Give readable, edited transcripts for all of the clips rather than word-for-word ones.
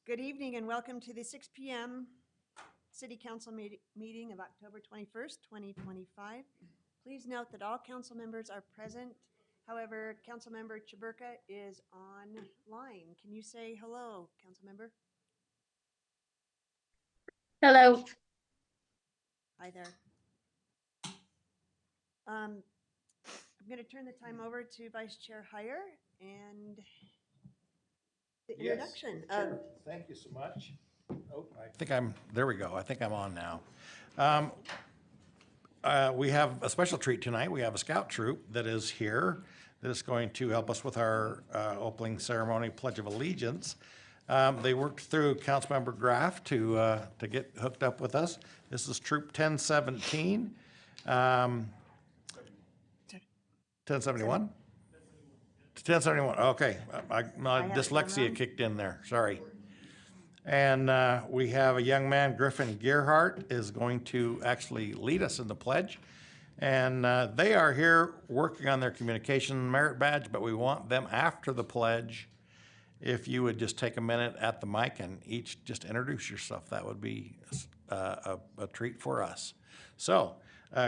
Good evening and welcome to the 6 p.m. City Council meeting of October 21st, 2025. Please note that all council members are present. However, Councilmember Chaburka is online. Can you say hello, Councilmember? Hello. Hi there. I'm going to turn the time over to Vice Chair Heyer and the introduction of. Sure. Thank you so much. Oh, there we go. I think I'm on now. We have a special treat tonight. We have a scout troop that is here that is going to help us with our opening ceremony, Pledge of Allegiance. They worked through Councilmember Graff to get hooked up with us. This is Troop 1017. 1071? 1071, okay. My dyslexia kicked in there, sorry. And we have a young man, Griffin Gerhardt, is going to actually lead us in the pledge. And they are here working on their communication merit badge, but we want them after the pledge. If you would just take a minute at the mic and each just introduce yourself, that would be a treat for us. So,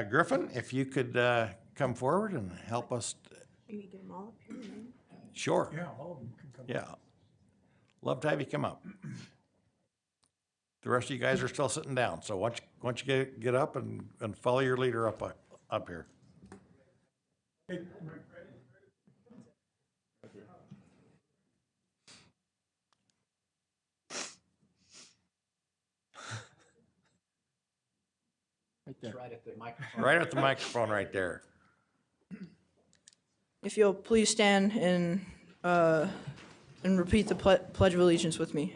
Griffin, if you could come forward and help us. Maybe get them all up here. Sure. Yeah, all of them can come. Yeah. Love to have you come up. The rest of you guys are still sitting down, so why don't you get up and follow your leader up here. Hey, Right there. Right at the microphone. Right at the microphone right there. If you'll please stand and repeat the Pledge of Allegiance with me.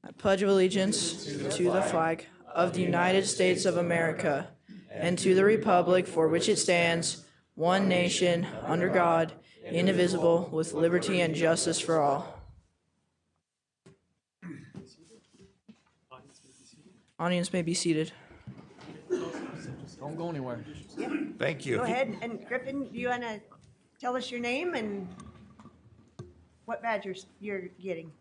I pledge of allegiance to the flag of the United States of America and to the republic for which it stands, one nation, under God, indivisible, with liberty and justice for all. Audience may be seated. Don't go anywhere. Thank you. Go ahead, and Griffin, do you want to tell us your name and what badge you're getting?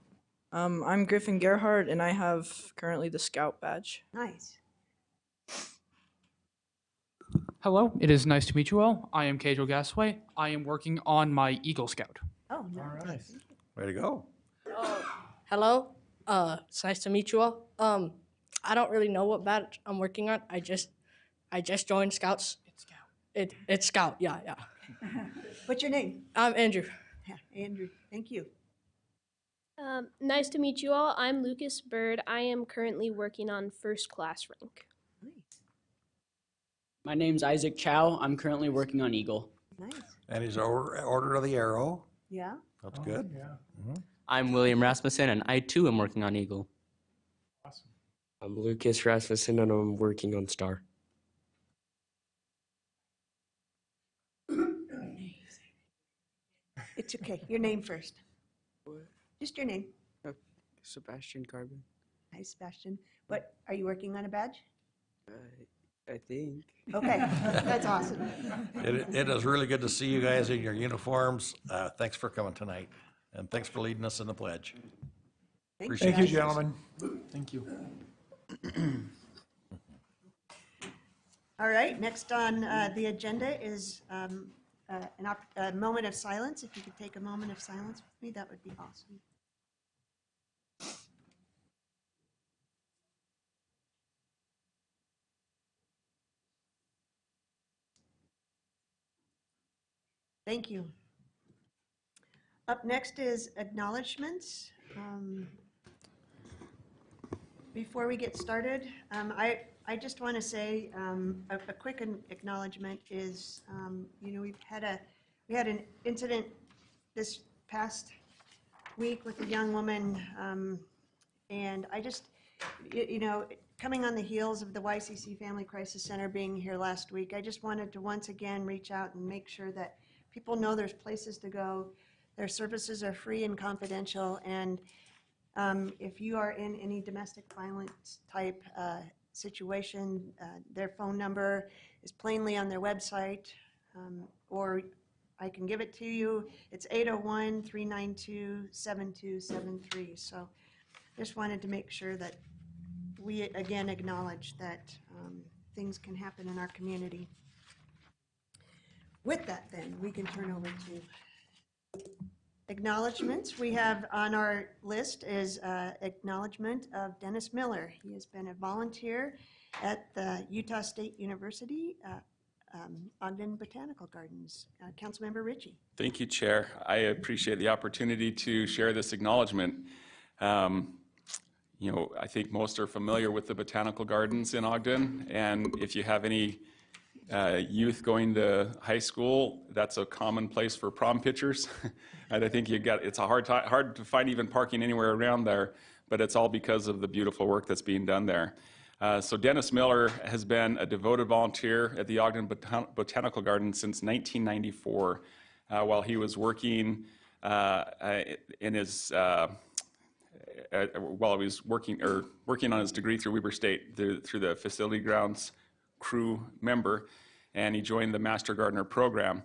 I'm Griffin Gerhardt, and I have currently the Scout badge. Nice. Hello, it is nice to meet you all. I am Cajo Gasway. I am working on my Eagle Scout. Oh, no. all right. Way to go. Hello. It's nice to meet you all. I don't really know what badge I'm working on. I just joined Scouts. It's Scout. It's Scout. Yeah. What's your name? I'm Andrew. Yeah, Andrew. Thank you. Nice to meet you all. I'm Lucas Bird. I am currently working on first class rank. Nice. My name's Isaac Chow. I'm currently working on Eagle. Nice. And he's Order of the Arrow. Yeah. That's good. Yeah, I'm William Rasmussen, and I too am working on Eagle. awesome. I'm Lucas Rasmussen, and I'm working on Star. It's okay. Your name first. What? Just your name. Sebastian Carbon. Hi, Sebastian. What, are you working on a badge? I think. Okay, that's awesome. It is really good to see you guys in your uniforms. Thanks for coming tonight, and thanks for leading us in the pledge. Thank you, gentlemen. Thank you. All right, next on the agenda is a moment of silence. If you could take a moment of silence with me, that would be awesome. Thank you. Up next is acknowledgements. Before we get started, I just want to say a quick acknowledgement is, we had an incident this past week with a young woman, and I just, coming on the heels of the YCC Family Crisis Center being here last week, I just wanted to once again reach out and make sure that people know there's places to go. Their services are free and confidential, and if you are in any domestic violence type situation, their phone number is plainly on their website, or I can give it to you. It's 801-392-7273. So just wanted to make sure that we again acknowledge that things can happen in our community. With that, then, we can turn over to acknowledgements. We have on our list is acknowledgement of Dennis Miller. He has been a volunteer at the Utah State University Ogden Botanical Gardens. Councilmember Ritchie. Thank you, Chair. I appreciate the opportunity to share this acknowledgement. You know, I think most are familiar with the botanical gardens in Ogden, and if you have any youth going to high school, that's a common place for prom pictures. And I think it's a hard to find even parking anywhere around there, but it's all because of the beautiful work that's being done there. So Dennis Miller has been a devoted volunteer at the Ogden Botanical Garden since 1994, while he was working in his while he was working on his degree through Weber State through the facility grounds crew member, and he joined the Master Gardener program.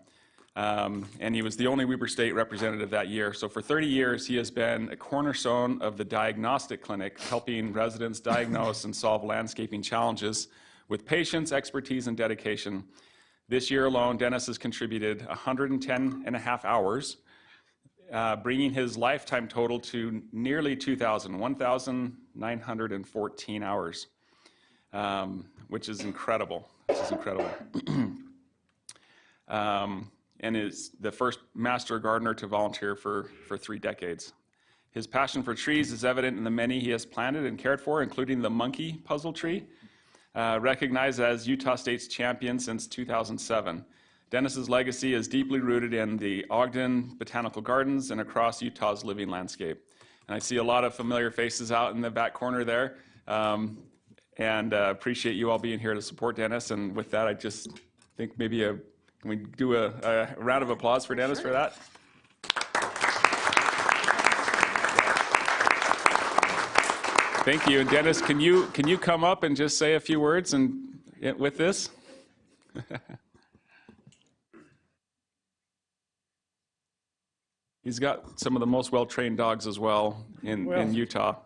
And he was the only Weber State representative that year. So for 30 years, he has been a cornerstone of the diagnostic clinic, helping residents diagnose and solve landscaping challenges with patience, expertise, and dedication. This year alone, Dennis has contributed 110 and a half hours, bringing his lifetime total to nearly 1,914 hours, which is incredible. This is incredible. And is the first master gardener to volunteer for 3 decades. His passion for trees is evident in the many he has planted and cared for, including the monkey puzzle tree, recognized as Utah State's champion since 2007. Dennis's legacy is deeply rooted in the Ogden Botanical Gardens and across Utah's living landscape. And I see a lot of familiar faces out in the back corner there, and appreciate you all being here to support Dennis. And with that, I just think maybe can we do a round of applause for Dennis for that? Thank you. And Dennis, can you come up and just say a few words and with this? He's got some of the most well-trained dogs as well in Utah.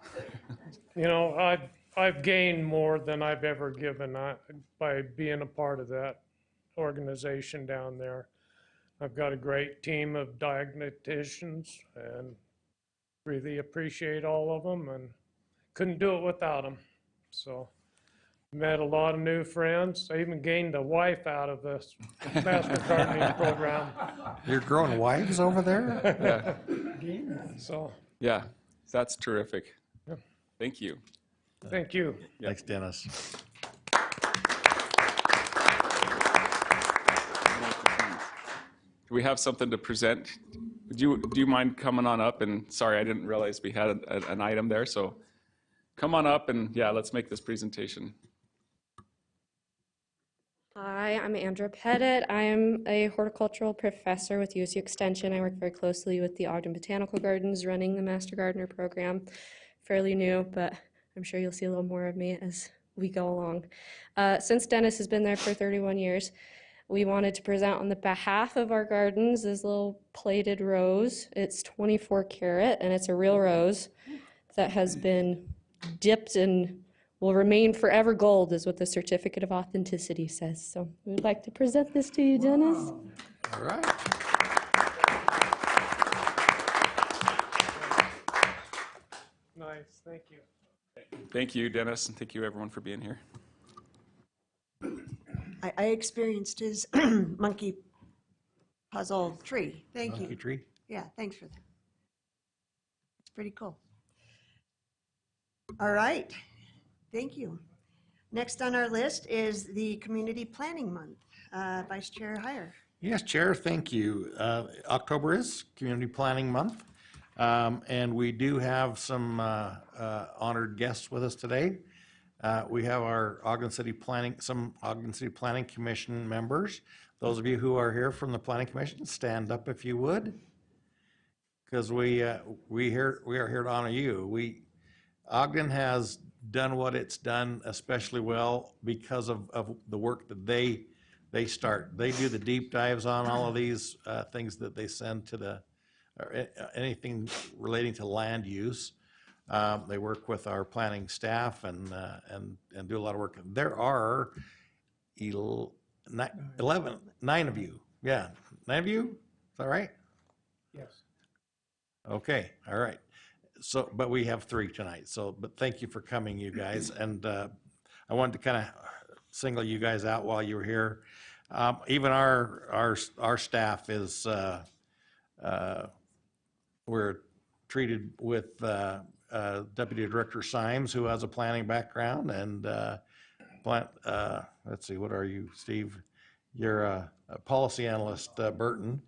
You know, I've gained more than I've ever given by being a part of that organization down there. I've got a great team of diagnosticians and really appreciate all of them, and couldn't do it without them. So met a lot of new friends. I even gained a wife out of this master gardening program. You're growing wives over there? Yeah. So yeah, that's terrific. Yeah. Thank you. Thank you. Thanks, Dennis. Do we have something to present? Do you mind coming on up? And sorry, I didn't realize we had an item there. So come on up and yeah, let's make this presentation. Hi, I'm Andrea Pettit. I am a horticultural professor with USU Extension. I work very closely with the Ogden Botanical Gardens, running the Master Gardener program. Fairly new, but I'm sure you'll see a little more of me as we go along. Since Dennis has been there for 31 years, we wanted to present on the behalf of our gardens this little plated rose. It's 24 karat, and it's a real rose that has been dipped and will remain forever gold, is what the certificate of authenticity says. So we would like to present this to you, Dennis. Wow. All right. Nice, thank you. Thank you, Dennis, and thank you everyone for being here. I experienced his monkey puzzle tree. Thank you. Monkey tree? Yeah, thanks for that. It's pretty cool. All right, thank you. Next on our list is the Community Planning Month. Vice Chair Heyer. Yes, Chair, thank you. October is Community Planning Month, and we do have some honored guests with us today. We have our some Ogden City Planning Commission members. Those of you who are here from the Planning Commission, stand up if you would, because we are here to honor you. Ogden has done what it's done especially well because of the work that they They do the deep dives on all of these things that they send to anything relating to land use. They work with our planning staff and do a lot of work. There are 9 of you. Yeah, 9 of you? Is that right? Yes. Okay, all right. So, but we have 3 tonight. So, but thank you for coming, you guys. And I wanted to kind of single you guys out while you were here. Even our staff is we're treated with Deputy Director Symes, who has a planning background, and let's see, what are you, Steve? You're a policy analyst, Burton.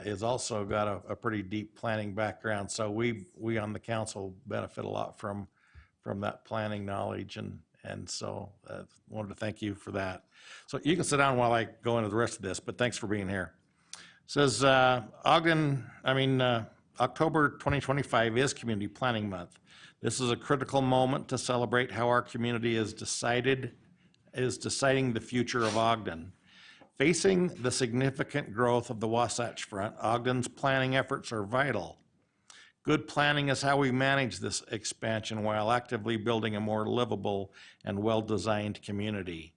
Is also got a pretty deep planning background. So we on the council benefit a lot from that planning knowledge, and so wanted to thank you for that. So you can sit down while I go into the rest of this, but thanks for being here. It says October 2025 is Community Planning Month. This is a critical moment to celebrate how our community is deciding the future of Ogden. Facing the significant growth of the Wasatch Front, Ogden's planning efforts are vital. Good planning is how we manage this expansion while actively building a more livable and well-designed community.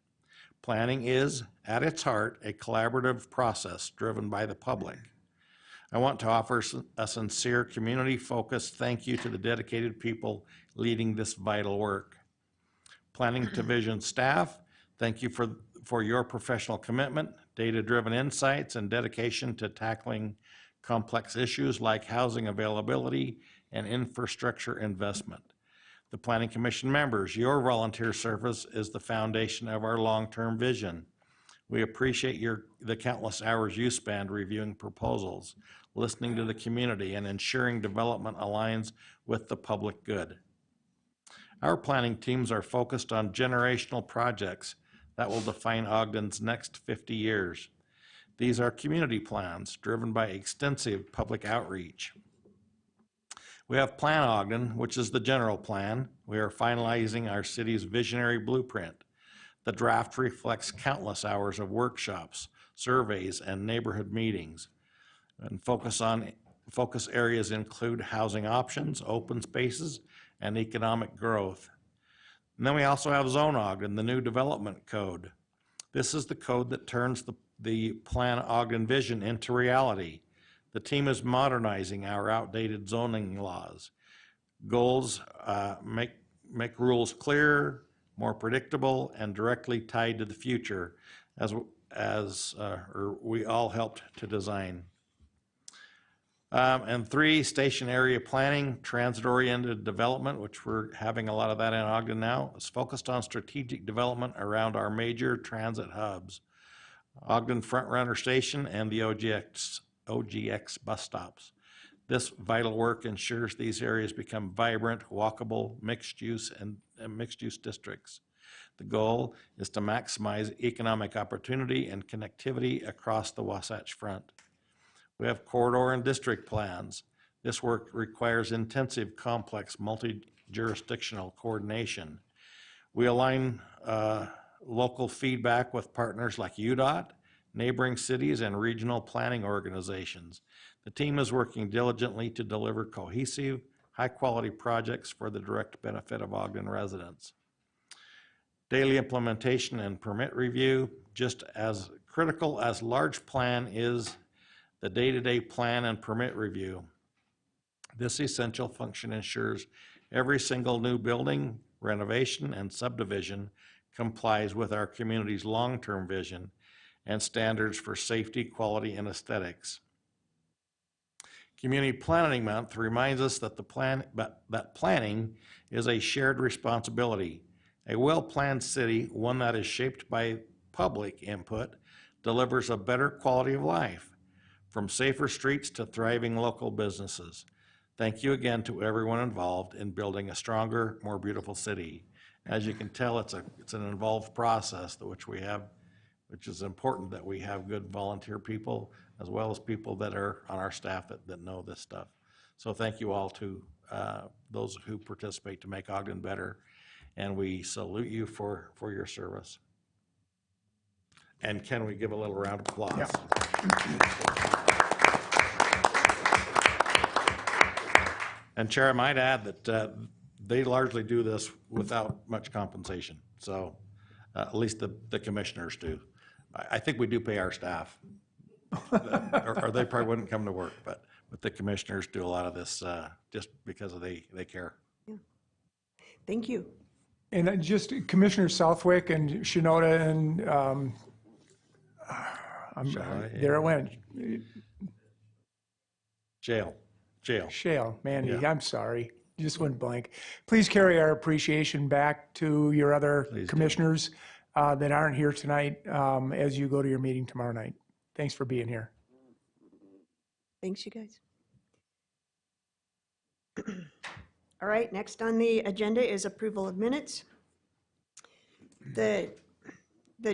Planning is, at its heart, a collaborative process driven by the public. I want to offer a sincere, community-focused thank you to the dedicated people leading this vital work. Planning Division staff, thank you for your professional commitment, data-driven insights, and dedication to tackling complex issues like housing availability and infrastructure investment. The Planning Commission members, your volunteer service is the foundation of our long-term vision. We appreciate the countless hours you spend reviewing proposals, listening to the community, and ensuring development aligns with the public good. Our planning teams are focused on generational projects that will define Ogden's next 50 years. These are community plans driven by extensive public outreach. We have Plan Ogden, which is the general plan. We are finalizing our city's visionary blueprint. The draft reflects countless hours of workshops, surveys, and neighborhood meetings. And focus areas include housing options, open spaces, and economic growth. And then we also have Zone Ogden, the new development code. This is the code that turns the Plan Ogden vision into reality. The team is modernizing our outdated zoning laws. Goals make rules clearer, more predictable, and directly tied to the future, as we all helped to design. And 3, station area planning, transit-oriented development, which we're having a lot of that in Ogden now, is focused on strategic development around our major transit hubs, Ogden Front Runner Station and the OGX bus stops. This vital work ensures these areas become vibrant, walkable, mixed-use and mixed-use districts. The goal is to maximize economic opportunity and connectivity across the Wasatch Front. We have corridor and district plans. This work requires intensive, complex, multi-jurisdictional coordination. We align local feedback with partners like UDOT, neighboring cities, and regional planning organizations. The team is working diligently to deliver cohesive, high-quality projects for the direct benefit of Ogden residents. Daily implementation and permit review, just as critical as large plan is the day-to-day plan and permit review. This essential function ensures every single new building, renovation, and subdivision complies with our community's long-term vision and standards for safety, quality, and aesthetics. Community Planning Month reminds us that that planning is a shared responsibility. A well-planned city, one that is shaped by public input, delivers a better quality of life, from safer streets to thriving local businesses. Thank you again to everyone involved in building a stronger, more beautiful city. As you can tell, it's an involved process which is important that we have good volunteer people as well as people that are on our staff that know this stuff. So thank you all to those who participate to make Ogden better, and we salute you for your service. And can we give a little round of applause? Yeah. And Chair, I might add that they largely do this without much compensation. So at least the commissioners do. I think we do pay our staff, or they probably wouldn't come to work, but the commissioners do a lot of this just because they care. Yeah. Thank you. And just Commissioner Southwick and Shinoda and there it went. Jail. Shale, Mandy, Yeah. I'm sorry. Just went blank. Please carry our appreciation back to your other commissioners that aren't here tonight as you go to your meeting tomorrow night. Thanks for being here. Thanks, you guys. All right, next on the agenda is approval of minutes. The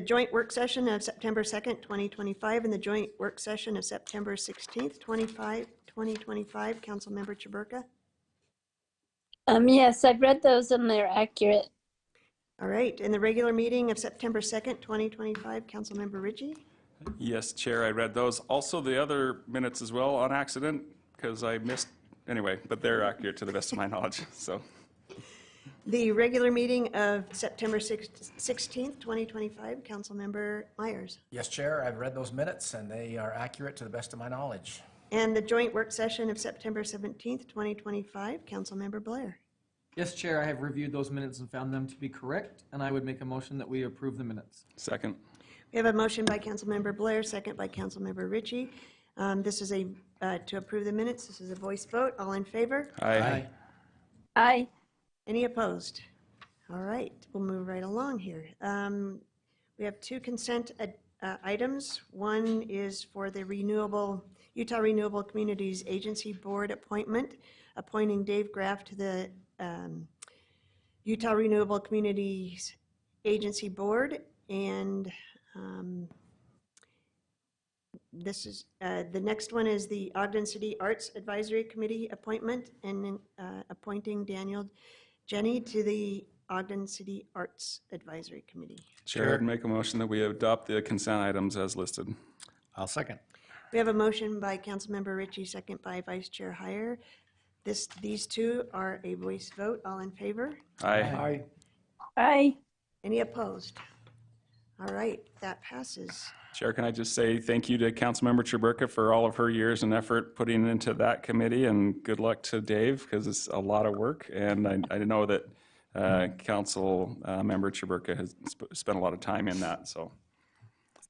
joint work session of September 2nd, 2025, and the joint work session of September 16th, 2025. Councilmember Chaburka. Yes, I've read those and they're accurate. All right, in the regular meeting of September 2nd, 2025, Councilmember Ritchie. Yes, Chair, I read those. Also, the other minutes as well on accident, because I missed, anyway, but they're accurate to the best of my knowledge, so. The regular meeting of September 16th, 2025, Councilmember Myers. Yes, Chair, I've read those minutes and they are accurate to the best of my knowledge. And the joint work session of September 17th, 2025, Councilmember Blair. Yes, Chair, I have reviewed those minutes and found them to be correct, and I would make a motion that we approve the minutes. Second. We have a motion by Councilmember Blair, second by Councilmember Ritchie. This is to approve the minutes. This is a voice vote. All in favor? Aye. Aye. Any opposed? All right, we'll move right along here. We have two consent items. One is for the Utah Renewable Communities Agency Board appointment, appointing Dave Graff to the Utah Renewable Communities Agency Board, and this is the next one is the Ogden City Arts Advisory Committee appointment, and appointing Daniel Jenny to the Ogden City Arts Advisory Committee. Chair, I'd make a motion that we adopt the consent items as listed. I'll second. We have a motion by Councilmember Ritchie, second by Vice Chair Heyer. These two are a voice vote. All in favor? Aye. Aye. Aye. Any opposed? All right, that passes. Chair, can I just say thank you to Councilmember Chaburka for all of her years and effort putting into that committee, and good luck to Dave, because it's a lot of work, and I know that Council Member Chaburka has spent a lot of time in that, so.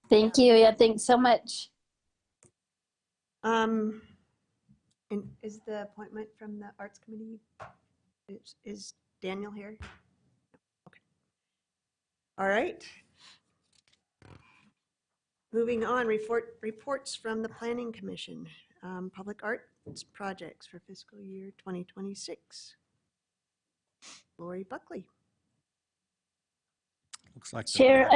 Thank you. Yeah, thanks so much. And is the appointment from the Arts Committee, is Daniel here? Okay. All right. Moving on, reports from the Planning Commission, public arts projects for fiscal year 2026. Lori Buckley. Looks like Chair,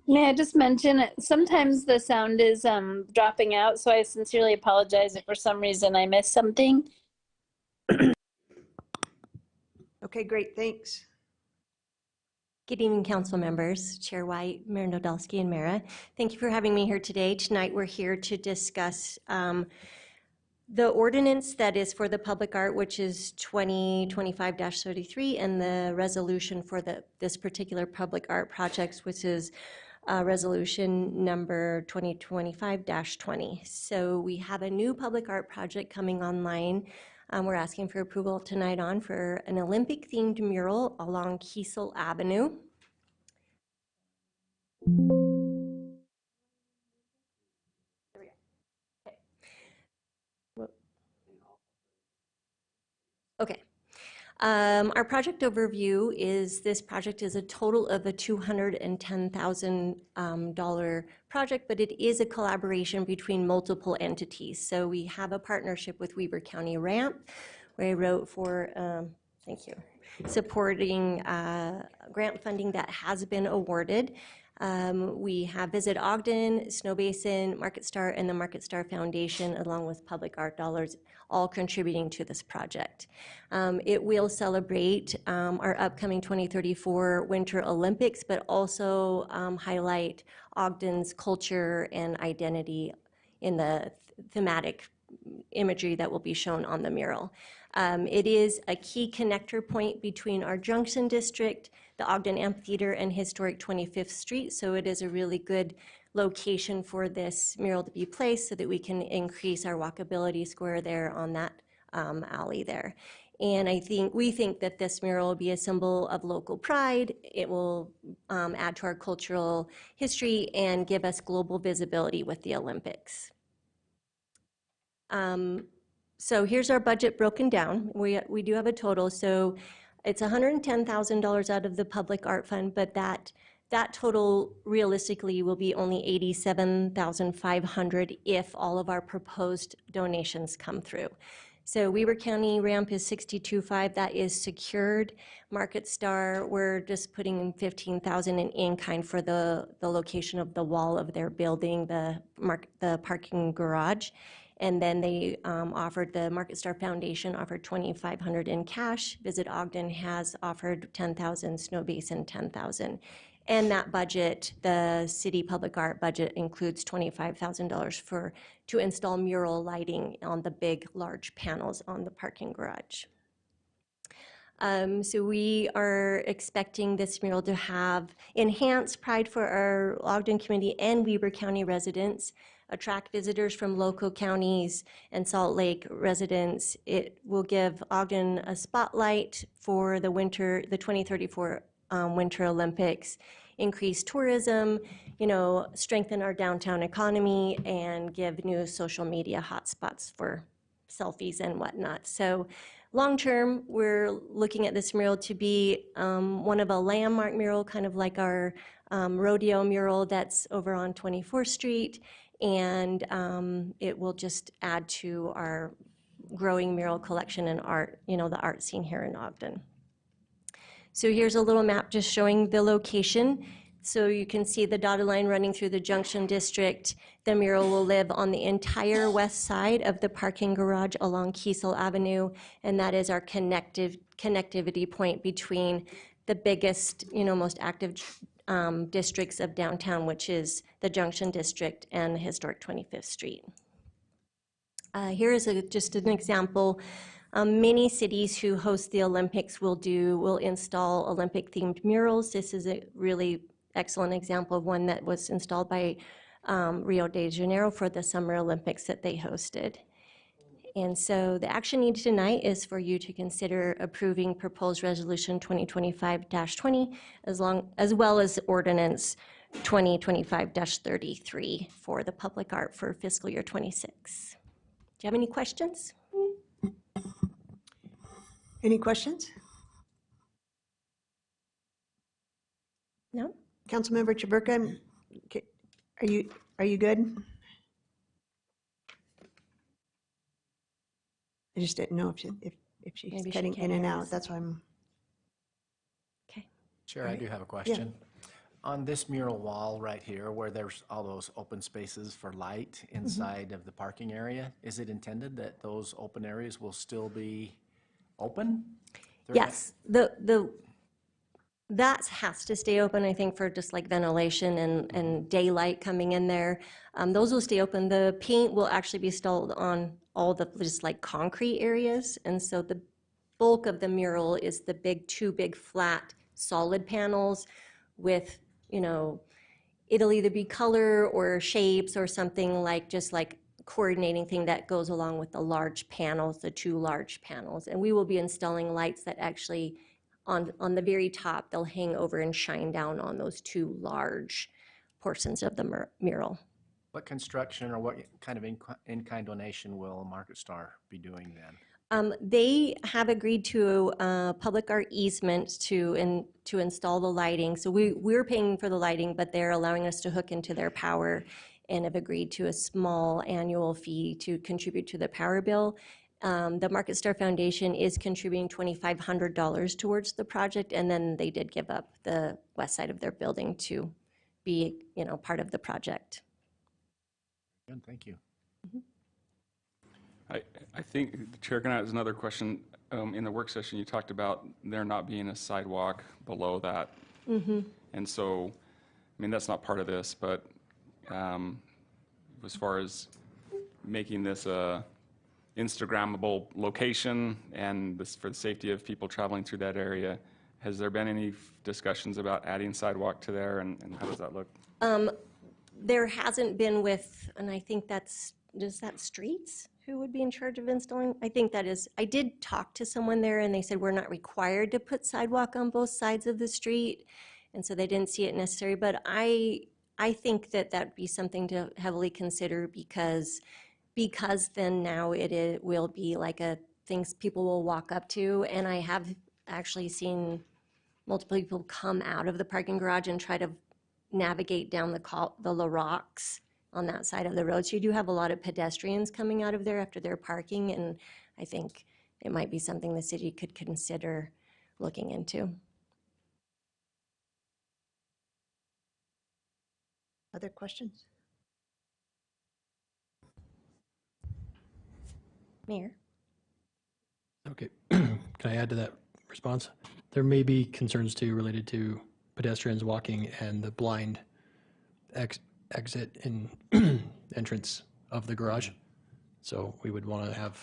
may I just mention, sometimes the sound is dropping out, so I sincerely apologize if for some reason I missed something. Okay, great, thanks. Good evening, council members, Chair White, Mayor Nodelsky, and Mara. Thank you for having me here today. Tonight we're here to discuss the ordinance that is for the public art, which is 2025-33, and the resolution for this particular public art project, which is resolution number 2025-20. So we have a new public art project coming online. We're asking for approval tonight for an Olympic-themed mural along Kiesel Avenue. Okay. Our project overview is this project is a total of a $210,000 project, but it is a collaboration between multiple entities. So we have a partnership with Weber County Ramp, where I wrote for, thank you, supporting grant funding that has been awarded. We have Visit Ogden, Snow Basin, Market Star, and the Market Star Foundation, along with public art dollars, all contributing to this project. It will celebrate our upcoming 2034 Winter Olympics, but also highlight Ogden's culture and identity in the thematic imagery that will be shown on the mural. It is a key connector point between our Junction District, the Ogden Amphitheater, and historic 25th Street, so it is a really good location for this mural to be placed so that we can increase our walkability score there on that alley there. And we think that this mural will be a symbol of local pride. It will add to our cultural history and give us global visibility with the Olympics. So here's our budget broken down. We do have a total. So it's $110,000 out of the public art fund, but that total realistically will be only $87,500 if all of our proposed donations come through. So Weber County ramp is $62,500. That is secured. Market Star, we're just putting in $15,000 in kind for the location of the wall of their building, the parking garage. And then they the Market Star Foundation offered $2,500 in cash. Visit Ogden has offered $10,000, Snow Basin $10,000. And that budget, the city public art budget, includes $25,000 to install mural lighting on the big, large panels on the parking garage. So we are expecting this mural to have enhanced pride for our Ogden community and Weber County residents, attract visitors from local counties and Salt Lake residents. It will give Ogden a spotlight for the 2034 Winter Olympics, increase tourism, strengthen our downtown economy, and give new social media hotspots for selfies and whatnot. So long term, we're looking at this mural to be one of a landmark mural, kind of like our rodeo mural that's over on 24th Street. And it will just add to our growing mural collection and art, the art scene here in Ogden. So here's a little map just showing the location. So you can see the dotted line running through the Junction District. The mural will live on the entire west side of the parking garage along Kiesel Avenue, and that is our connectivity point between the biggest, most active districts of downtown, which is the Junction District and the historic 25th Street. Here is just an example. Many cities who host the Olympics will install Olympic-themed murals. This is a really excellent example of one that was installed by Rio de Janeiro for the Summer Olympics that they hosted. And so the action needed tonight is for you to consider approving proposed resolution 2025-20 as well as ordinance 2025-33 for the public art for fiscal year 26. Do you have any questions? Any questions? No? Councilmember Chaburka, are you good? I just didn't know if she's Maybe she cutting can't in and hear out. us. That's why I'm. Okay. Chair, I do have a question. On this mural wall right here, where there's all those open spaces for light inside of the parking area, is it intended that those open areas will still be open? Yes, that has to stay open, I think, for just like ventilation and daylight coming in there. Those will stay open. The paint will actually be installed on all the just like concrete areas. And so the bulk of the mural is the two big flat solid panels with, it'll either be color or shapes or something like just like coordinating thing that goes along with the large panels, the two large panels. And we will be installing lights that actually on the very top, they'll hang over and shine down on those two large portions of the mural. What construction or what kind of in-kind donation will Market Star be doing then? They have agreed to a public art easement to install the lighting. So we're paying for the lighting, but they're allowing us to hook into their power and have agreed to a small annual fee to contribute to the power bill. The Market Star Foundation is contributing $2,500 towards the project, and then they did give up the west side of their building to be, part of the project. Good, thank you. I think, the Chair, can I ask another question? In the work session, you talked about there not being a sidewalk below that. And so, I mean, that's not part of this, but as far as making this a Instagrammable location and this for the safety of people traveling through that area, has there been any discussions about adding sidewalk to there, and how does that look? There hasn't been with, and I think is that streets who would be in charge of installing? I think that is, I did talk to someone there and they said we're not required to put sidewalk on both sides of the street. And so they didn't see it necessary, but I think that that'd be something to heavily consider because then now it will be like things people will walk up to. And I have actually seen multiple people come out of the parking garage and try to navigate down the rocks on that side of the road. So you do have a lot of pedestrians coming out of there after they're parking, and I think it might be something the city could consider looking into. Other questions? Mayor? Okay, can I add to that response? There may be concerns too related to pedestrians walking and the blind exit and entrance of the garage. So we would want to have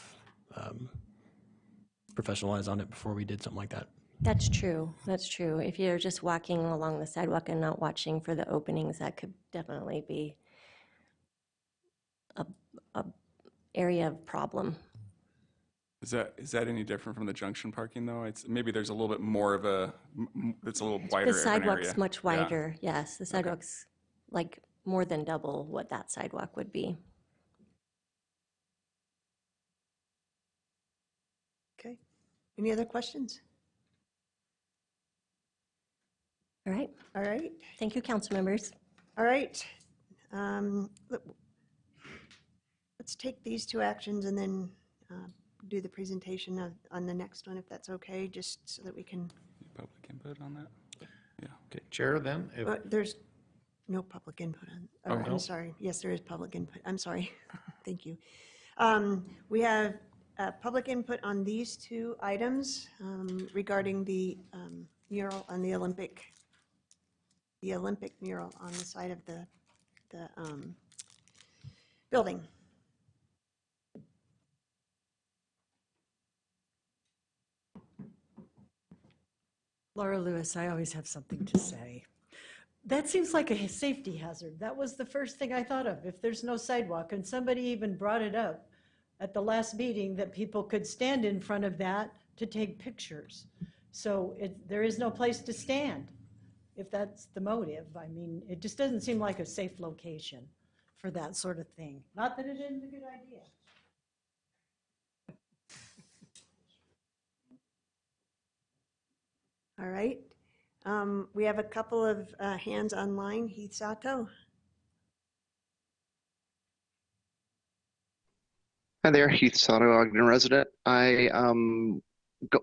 professional eyes on it before we did something like that. That's true. That's true. If you're just walking along the sidewalk and not watching for the openings, that could definitely be a area of problem. Is that any different from the junction parking though? Maybe there's a little bit more of it's a little wider The of an area. sidewalk's much wider, yes. The sidewalk's like more than double what that sidewalk would be. Okay. Any other questions? All right. All right. Thank you, council members. All right. Let's take these two actions and then do the presentation on the next one, if that's okay, just so that we can. Public input on that? Yeah. Okay, Chair, then? There's no public input on. Oh, no? I'm sorry. Yes, there is public input. I'm sorry. Thank you. We have public input on these two items regarding the mural on the Olympic mural on the side of the building. Laura Lewis, I always have something to say. That seems like a safety hazard. That was the first thing I thought of. If there's no sidewalk, and somebody even brought it up at the last meeting that people could stand in front of that to take pictures. So there is no place to stand, if that's the motive. I mean, it just doesn't seem like a safe location for that sort of thing. Not that it isn't a good idea. All right. We have a couple of hands online. Heath Sato. Hi there, Heath Sato, Ogden resident. I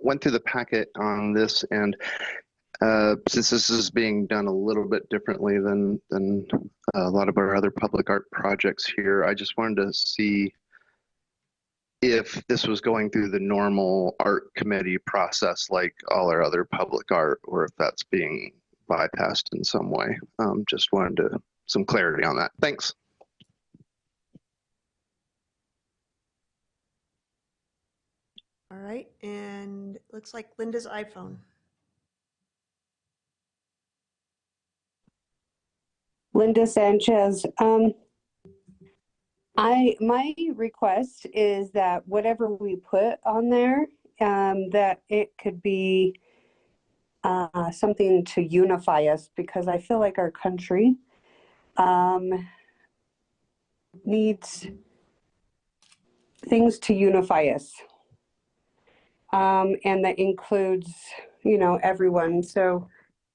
went through the packet on this, and since this is being done a little bit differently than a lot of our other public art projects here, I just wanted to see if this was going through the normal art committee process like all our other public art, or if that's being bypassed in some way. Just wanted some clarity on that. Thanks. All right, and it looks like Linda's iPhone. Linda Sanchez. My request is that whatever we put on there, that it could be something to unify us, because I feel like our country needs things to unify us. And that includes, everyone. So,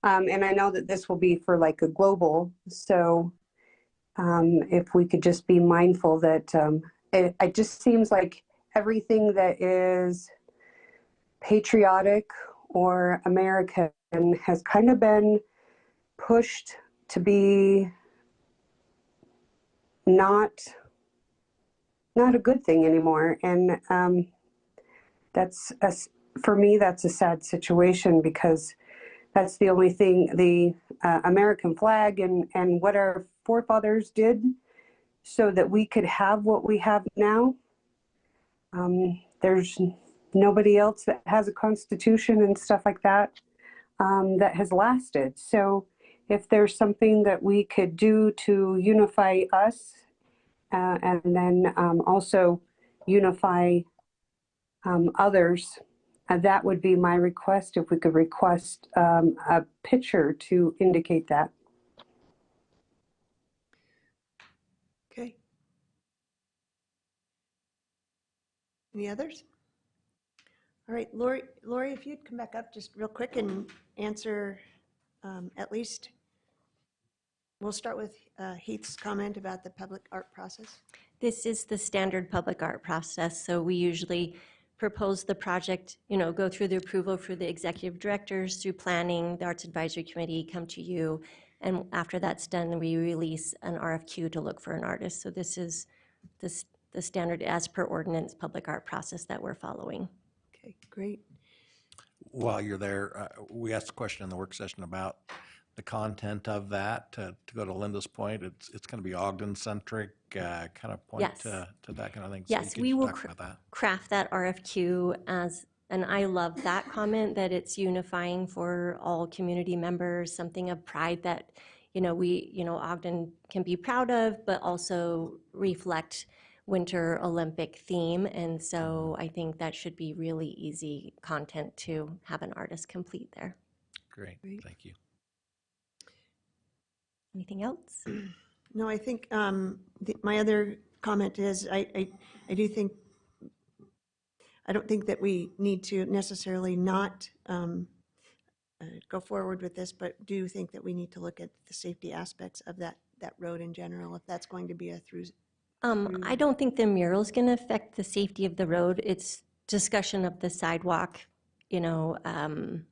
and I know that this will be for like a global. So if we could just be mindful that it just seems like everything that is patriotic or American has kind of been pushed to be not a good thing anymore. And for me, that's a sad situation, because that's the only thing, the American flag and what our forefathers did so that we could have what we have now. There's nobody else that has a constitution and stuff like that that has lasted. So if there's something that we could do to unify us and then also unify others, that would be my request, if we could request a picture to indicate that. Okay. Any others? All right, Lori, if you'd come back up just real quick and answer at least, we'll start with Heath's comment about the public art process. This is the standard public art process. So we usually propose the project, go through the approval for the executive directors, through planning, the Arts Advisory Committee, come to you. And after that's done, we release an RFQ to look for an artist. So this is the standard as per ordinance public art process that we're following. Okay, great. While you're there, we asked a question in the work session about the content of that. To go to Linda's point, it's going to be Ogden-centric, kind of point Yes. to that kind of thing. Yes, so we will talk about that. craft that RFQ as, and I love that comment, that it's unifying for all community members, something of pride that, Ogden can be proud of, but also reflect Winter Olympic theme. And so I think that should be really easy content to have an artist complete there. Great. Thank you. Anything else? No, I think my other comment is I do think, I don't think that we need to necessarily not go forward with this, but do think that we need to look at the safety aspects of that road in general, if that's going to be a through. I don't think the mural is going to affect the safety of the road. It's discussion of the sidewalk, and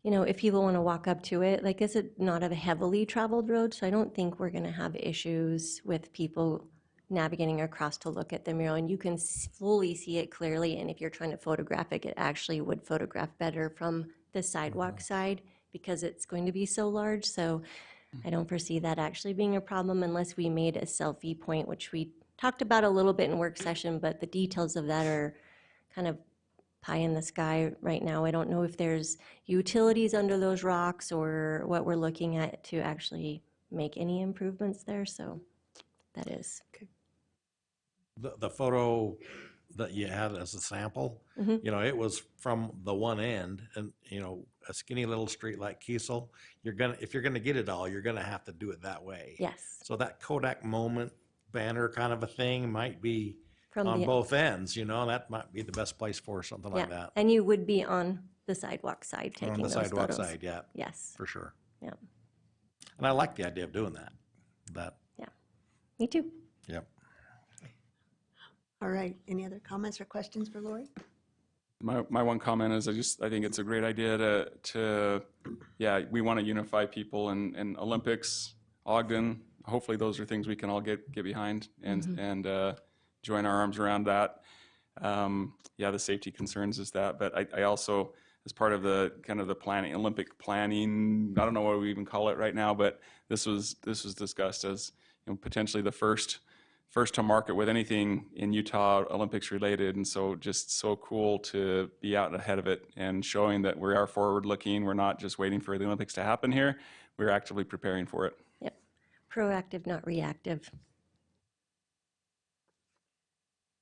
if people want to walk up to it, like, it's not a heavily traveled road, so I don't think we're going to have issues with people navigating across to look at the mural. And you can fully see it clearly, and if you're trying to photograph it, it actually would photograph better from the sidewalk side because it's going to be so large. So I don't foresee that actually being a problem unless we made a selfie point, which we talked about a little bit in work session, but the details of that are kind of pie in the sky right now. I don't know if there's utilities under those rocks or what we're looking at to actually make any improvements there. So that is. Okay. The photo that you had as a sample, it was from the one end, and a skinny little street like Kiesel, if you're gonna get it all, you're gonna have to do it that way. Yes. So that Kodak moment banner kind of a thing might be From on the both ends, that might be the best place for something like that. And you would be on the sidewalk side taking On the those sidewalk photos. side, yeah. Yes. For sure. Yeah. And I like the idea of doing that. Yeah. Me too. Yep. All right. Any other comments or questions for Lori? My one comment is I think it's a great idea we want to unify people and Olympics, Ogden. Hopefully those are things we can all get behind and join our arms around that. The safety concerns is that, but I also, as part of the kind of the planning, Olympic planning, I don't know what we even call it right now, but this was discussed as potentially the first to market with anything in Utah Olympics related. And so just so cool to be out ahead of it and showing that we are forward looking. We're not just waiting for the Olympics to happen here. We're actively preparing for it. Yep. Proactive, not reactive.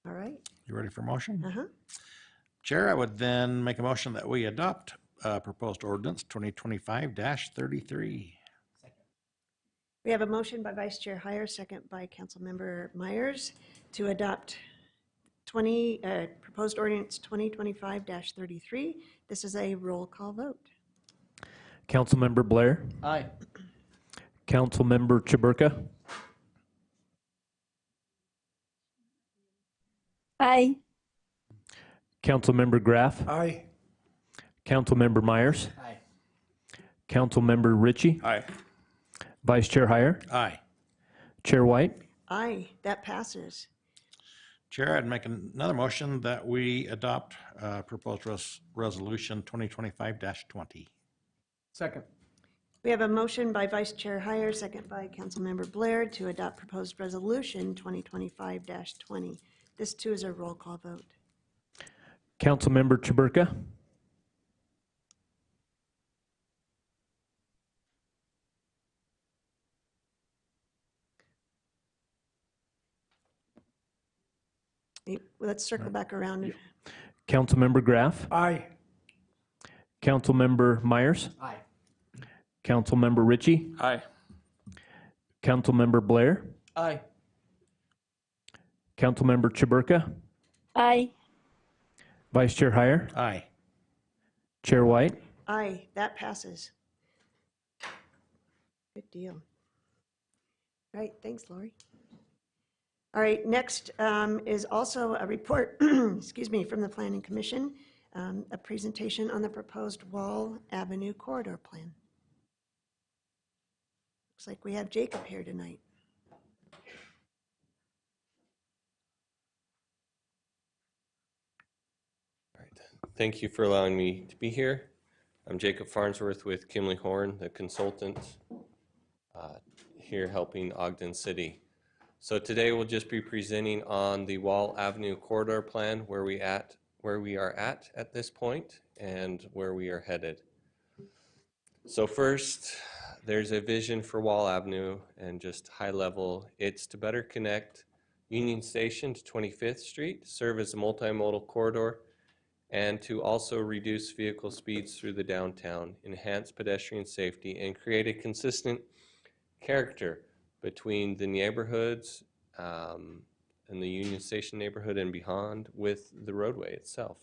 All right. You ready for motion? Uh-huh. Chair, I would then make a motion that we adopt proposed ordinance 2025-33. We have a motion by Vice Chair Heyer, second by Councilmember Myers, to adopt proposed ordinance 2025-33. This is a roll call vote. Councilmember Blair. Aye. Councilmember Chaburka. Aye. Councilmember Graff. Aye. Councilmember Myers. Aye. Councilmember Ritchie, Aye. Vice Chair Heyer, Aye. Chair White. Aye, that passes. Chair, I'd make another motion that we adopt proposed resolution 2025-20. Second. We have a motion by Vice Chair Heyer, second by Councilmember Blair to adopt proposed resolution 2025-20. This too is a roll call vote. Councilmember Chaburka, Let's circle back around. Councilmember Graff, Aye. Councilmember Myers, Aye. Councilmember Ritchie, Aye. Councilmember Blair, Aye. Councilmember Chaburka, Aye. Vice Chair Heyer, Aye. Chair White. Aye, that passes. Good deal. All right, thanks, Lori. All right, next is also a report, excuse me, from the Planning Commission, a presentation on the proposed Wall Avenue corridor plan. Looks like we have Jacob here tonight. Thank you for allowing me to be here. I'm Jacob Farnsworth with Kimley Horn, the consultant here helping Ogden City. So today we'll just be presenting on the Wall Avenue corridor plan, where we are at this point and where we are headed. So first, there's a vision for Wall Avenue, and just high level, it's to better connect Union Station to 25th Street, serve as a multimodal corridor, and to also reduce vehicle speeds through the downtown, enhance pedestrian safety, and create a consistent character between the neighborhoods and the Union Station neighborhood and beyond with the roadway itself.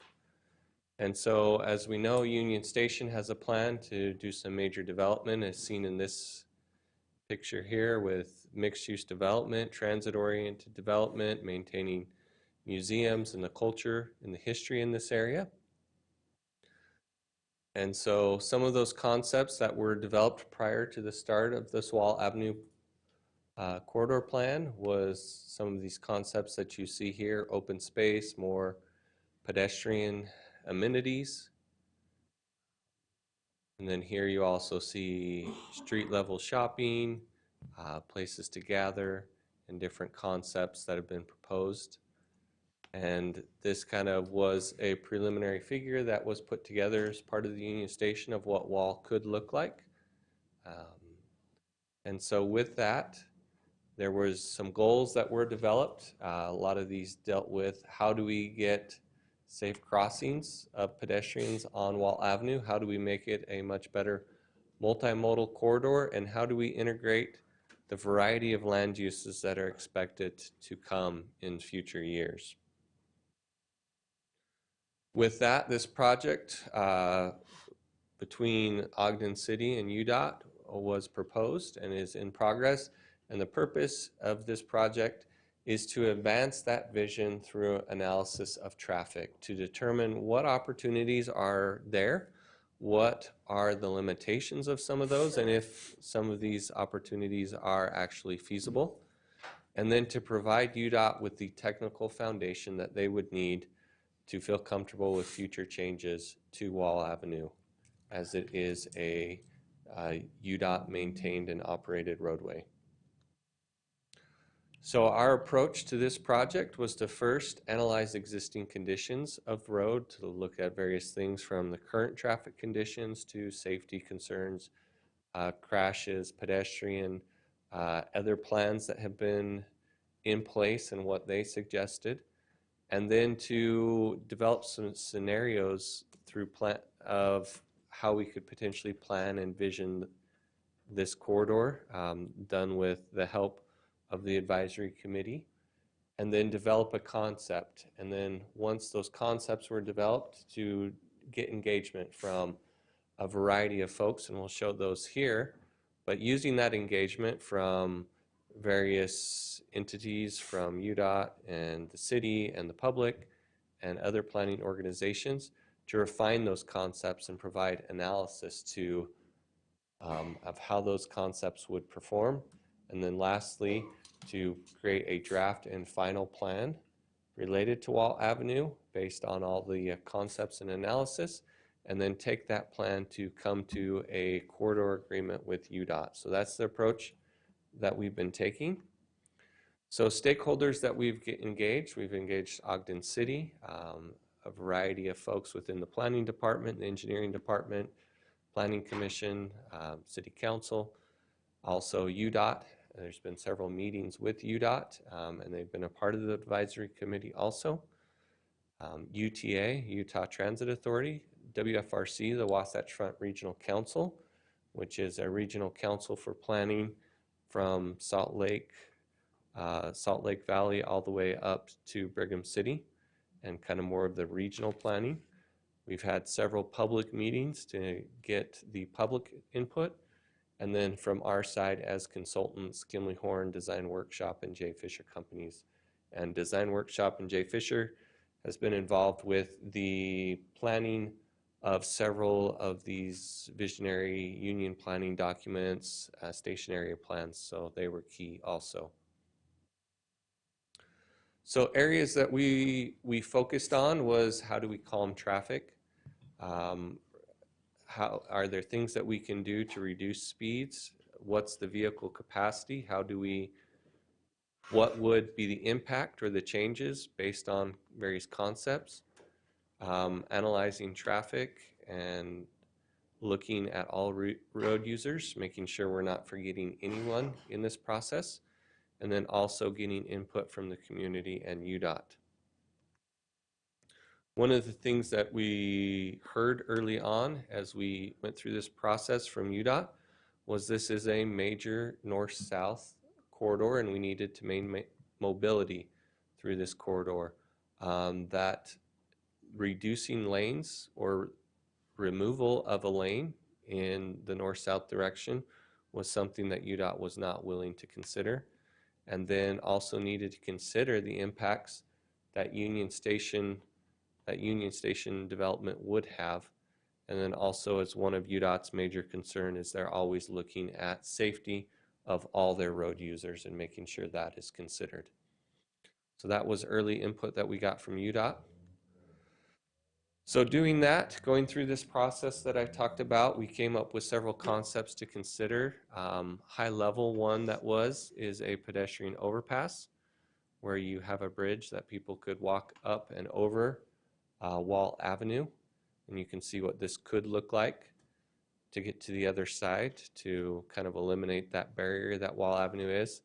And so, as we know, Union Station has a plan to do some major development, as seen in this picture here, with mixed-use development, transit-oriented development, maintaining museums and the culture and the history in this area. And so some of those concepts that were developed prior to the start of this Wall Avenue corridor plan was some of these concepts that you see here: open space, more pedestrian amenities. And then here you also see street level shopping, places to gather, and different concepts that have been proposed. And this kind of was a preliminary figure that was put together as part of the Union Station of what Wall could look like. And so with that, there was some goals that were developed. A lot of these dealt with how do we get safe crossings of pedestrians on Wall Avenue? How do we make it a much better multimodal corridor? And how do we integrate the variety of land uses that are expected to come in future years? With that, this project between Ogden City and UDOT was proposed and is in progress. And the purpose of this project is to advance that vision through analysis of traffic to determine what opportunities are there, what are the limitations of some of those, and if some of these opportunities are actually feasible, and then to provide UDOT with the technical foundation that they would need to feel comfortable with future changes to Wall Avenue, as it is a UDOT maintained and operated roadway. So our approach to this project was to first analyze existing conditions of the road, to look at various things from the current traffic conditions to safety concerns, crashes, pedestrian, other plans that have been in place and what they suggested, and then to develop some scenarios through of how we could potentially plan and vision this corridor, done with the help of the advisory committee, and then develop a concept. And then once those concepts were developed, to get engagement from a variety of folks, and we'll show those here, but using that engagement from various entities from UDOT and the city and the public and other planning organizations to refine those concepts and provide analysis to of how those concepts would perform. And then lastly, to create a draft and final plan related to Wall Avenue based on all the concepts and analysis, and then take that plan to come to a corridor agreement with UDOT. So that's the approach that we've been taking. So stakeholders that we've engaged Ogden City, a variety of folks within the planning department, the engineering department, planning commission, city council, also UDOT. There's been several meetings with UDOT, and they've been a part of the advisory committee also. UTA, Utah Transit Authority, WFRC, the Wasatch Front Regional Council, which is a regional council for planning from Salt Lake Valley all the way up to Brigham City, and kind of more of the regional planning. We've had several public meetings to get the public input, and then from our side as consultants, Kimley Horn, Design Workshop, and J. Fisher Companies. And Design Workshop and J. Fisher has been involved with the planning of several of these visionary union planning documents, station area plans, so they were key also. So areas that we focused on was how do we calm traffic? How are there things that we can do to reduce speeds? What's the vehicle capacity? What would be the impact or the changes based on various concepts? Analyzing traffic and looking at all road users, making sure we're not forgetting anyone in this process, and then also getting input from the community and UDOT. One of the things that we heard early on as we went through this process from UDOT was this is a major north-south corridor and we needed to maintain mobility through this corridor. That reducing lanes or removal of a lane in the north-south direction was something that UDOT was not willing to consider, and then also needed to consider the impacts that Union Station development would have. And then also, as one of UDOT's major concern, is they're always looking at safety of all their road users and making sure that is considered. So that was early input that we got from UDOT. So doing that, going through this process that I talked about, we came up with several concepts to consider. High level one is a pedestrian overpass where you have a bridge that people could walk up and over Wall Avenue. And you can see what this could look like to get to the other side to kind of eliminate that barrier that Wall Avenue is.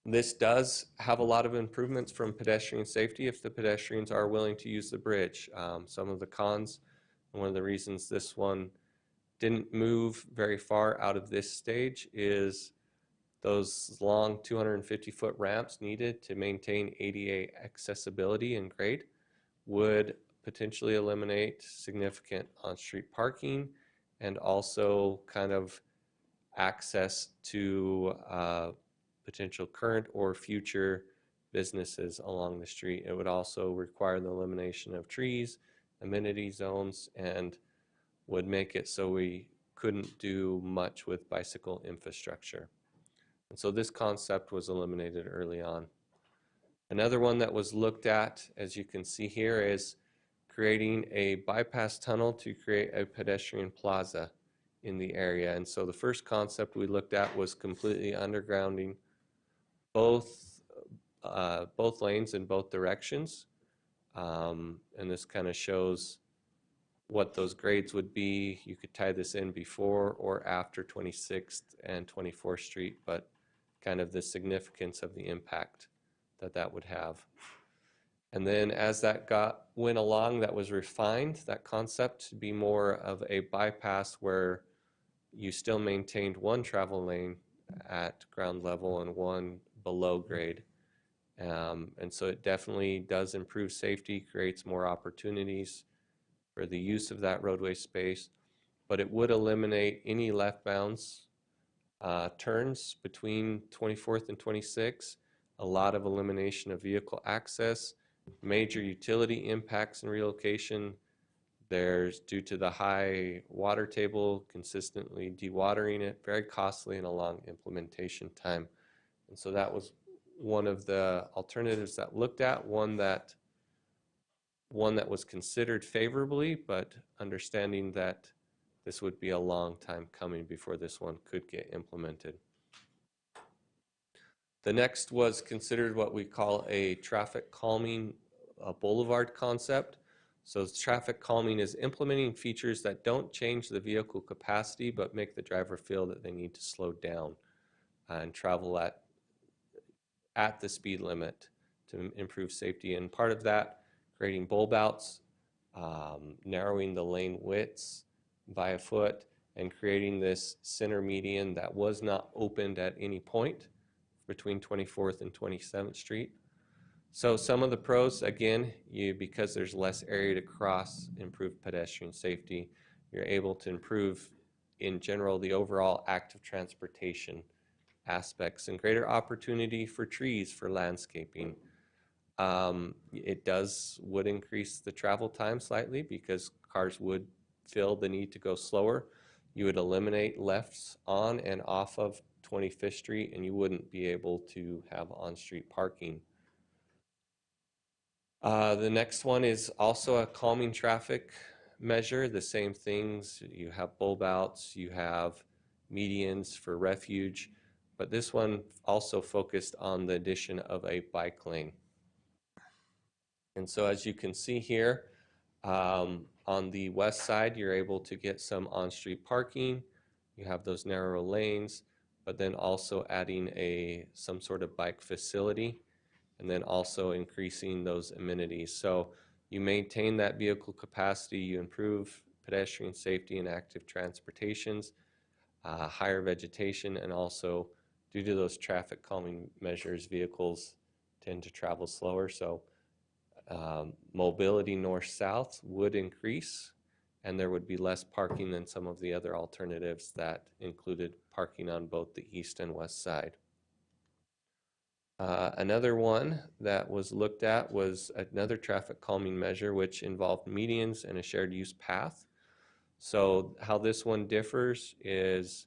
This does have a lot of improvements from pedestrian safety if the pedestrians are willing to use the bridge. Some of the cons, and one of the reasons this one didn't move very far out of this stage is those long 250-foot ramps needed to maintain ADA accessibility and grade would potentially eliminate significant on-street parking and also kind of access to potential current or future businesses along the street. It would also require the elimination of trees, amenity zones, and would make it so we couldn't do much with bicycle infrastructure. And so this concept was eliminated early on. Another one that was looked at, as you can see here, is creating a bypass tunnel to create a pedestrian plaza in the area. And so the first concept we looked at was completely undergrounding both lanes in both directions. And this kind of shows what those grades would be. You could tie this in before or after 26th and 24th Street, but kind of the significance of the impact that would have. And then as that went along, that was refined, that concept to be more of a bypass where you still maintained one travel lane at ground level and one below grade. And so it definitely does improve safety, creates more opportunities for the use of that roadway space, but it would eliminate any left bounds turns between 24th and 26th, a lot of elimination of vehicle access, major utility impacts and relocation, There's, due to the high water table, consistently dewatering it, very costly and a long implementation time. And so that was one of the alternatives that looked at, one that was considered favorably, but understanding that this would be a long time coming before this one could get implemented. The next was considered what we call a traffic calming boulevard concept. So traffic calming is implementing features that don't change the vehicle capacity but make the driver feel that they need to slow down and travel at the speed limit to improve safety. And part of that, creating bulb outs, narrowing the lane widths by a foot, and creating this center median that was not opened at any point between 24th and 27th Street. So some of the pros, again, because there's less area to cross, improve pedestrian safety, you're able to improve, in general, the overall active transportation aspects and greater opportunity for trees, for landscaping. It would increase the travel time slightly because cars would feel the need to go slower. You would eliminate lefts on and off of 25th Street, and you wouldn't be able to have on-street parking. The next one is also a calming traffic measure. The same things, you have bulb outs, you have medians for refuge, but this one also focused on the addition of a bike lane. And so as you can see here, on the west side, you're able to get some on-street parking. You have those narrow lanes, but then also adding some sort of bike facility, and then also increasing those amenities. So you maintain that vehicle capacity, you improve pedestrian safety and active transportations, higher vegetation, and also due to those traffic calming measures, vehicles tend to travel slower. So mobility north-south would increase, and there would be less parking than some of the other alternatives that included parking on both the east and west side. Another one that was looked at was another traffic calming measure, which involved medians and a shared use path. So how this one differs is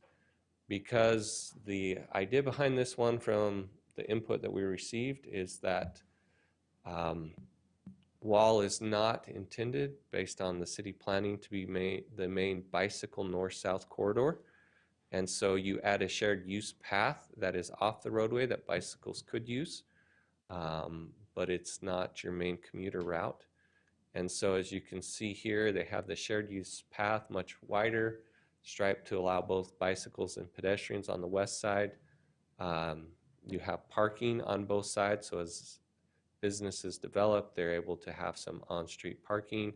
because the idea behind this one from the input that we received is that wall is not intended, based on the city planning, to be the main bicycle north-south corridor. And so you add a shared use path that is off the roadway that bicycles could use, but it's not your main commuter route. And so as you can see here, they have the shared use path much wider, striped to allow both bicycles and pedestrians on the west side. You have parking on both sides, so as businesses develop, they're able to have some on-street parking.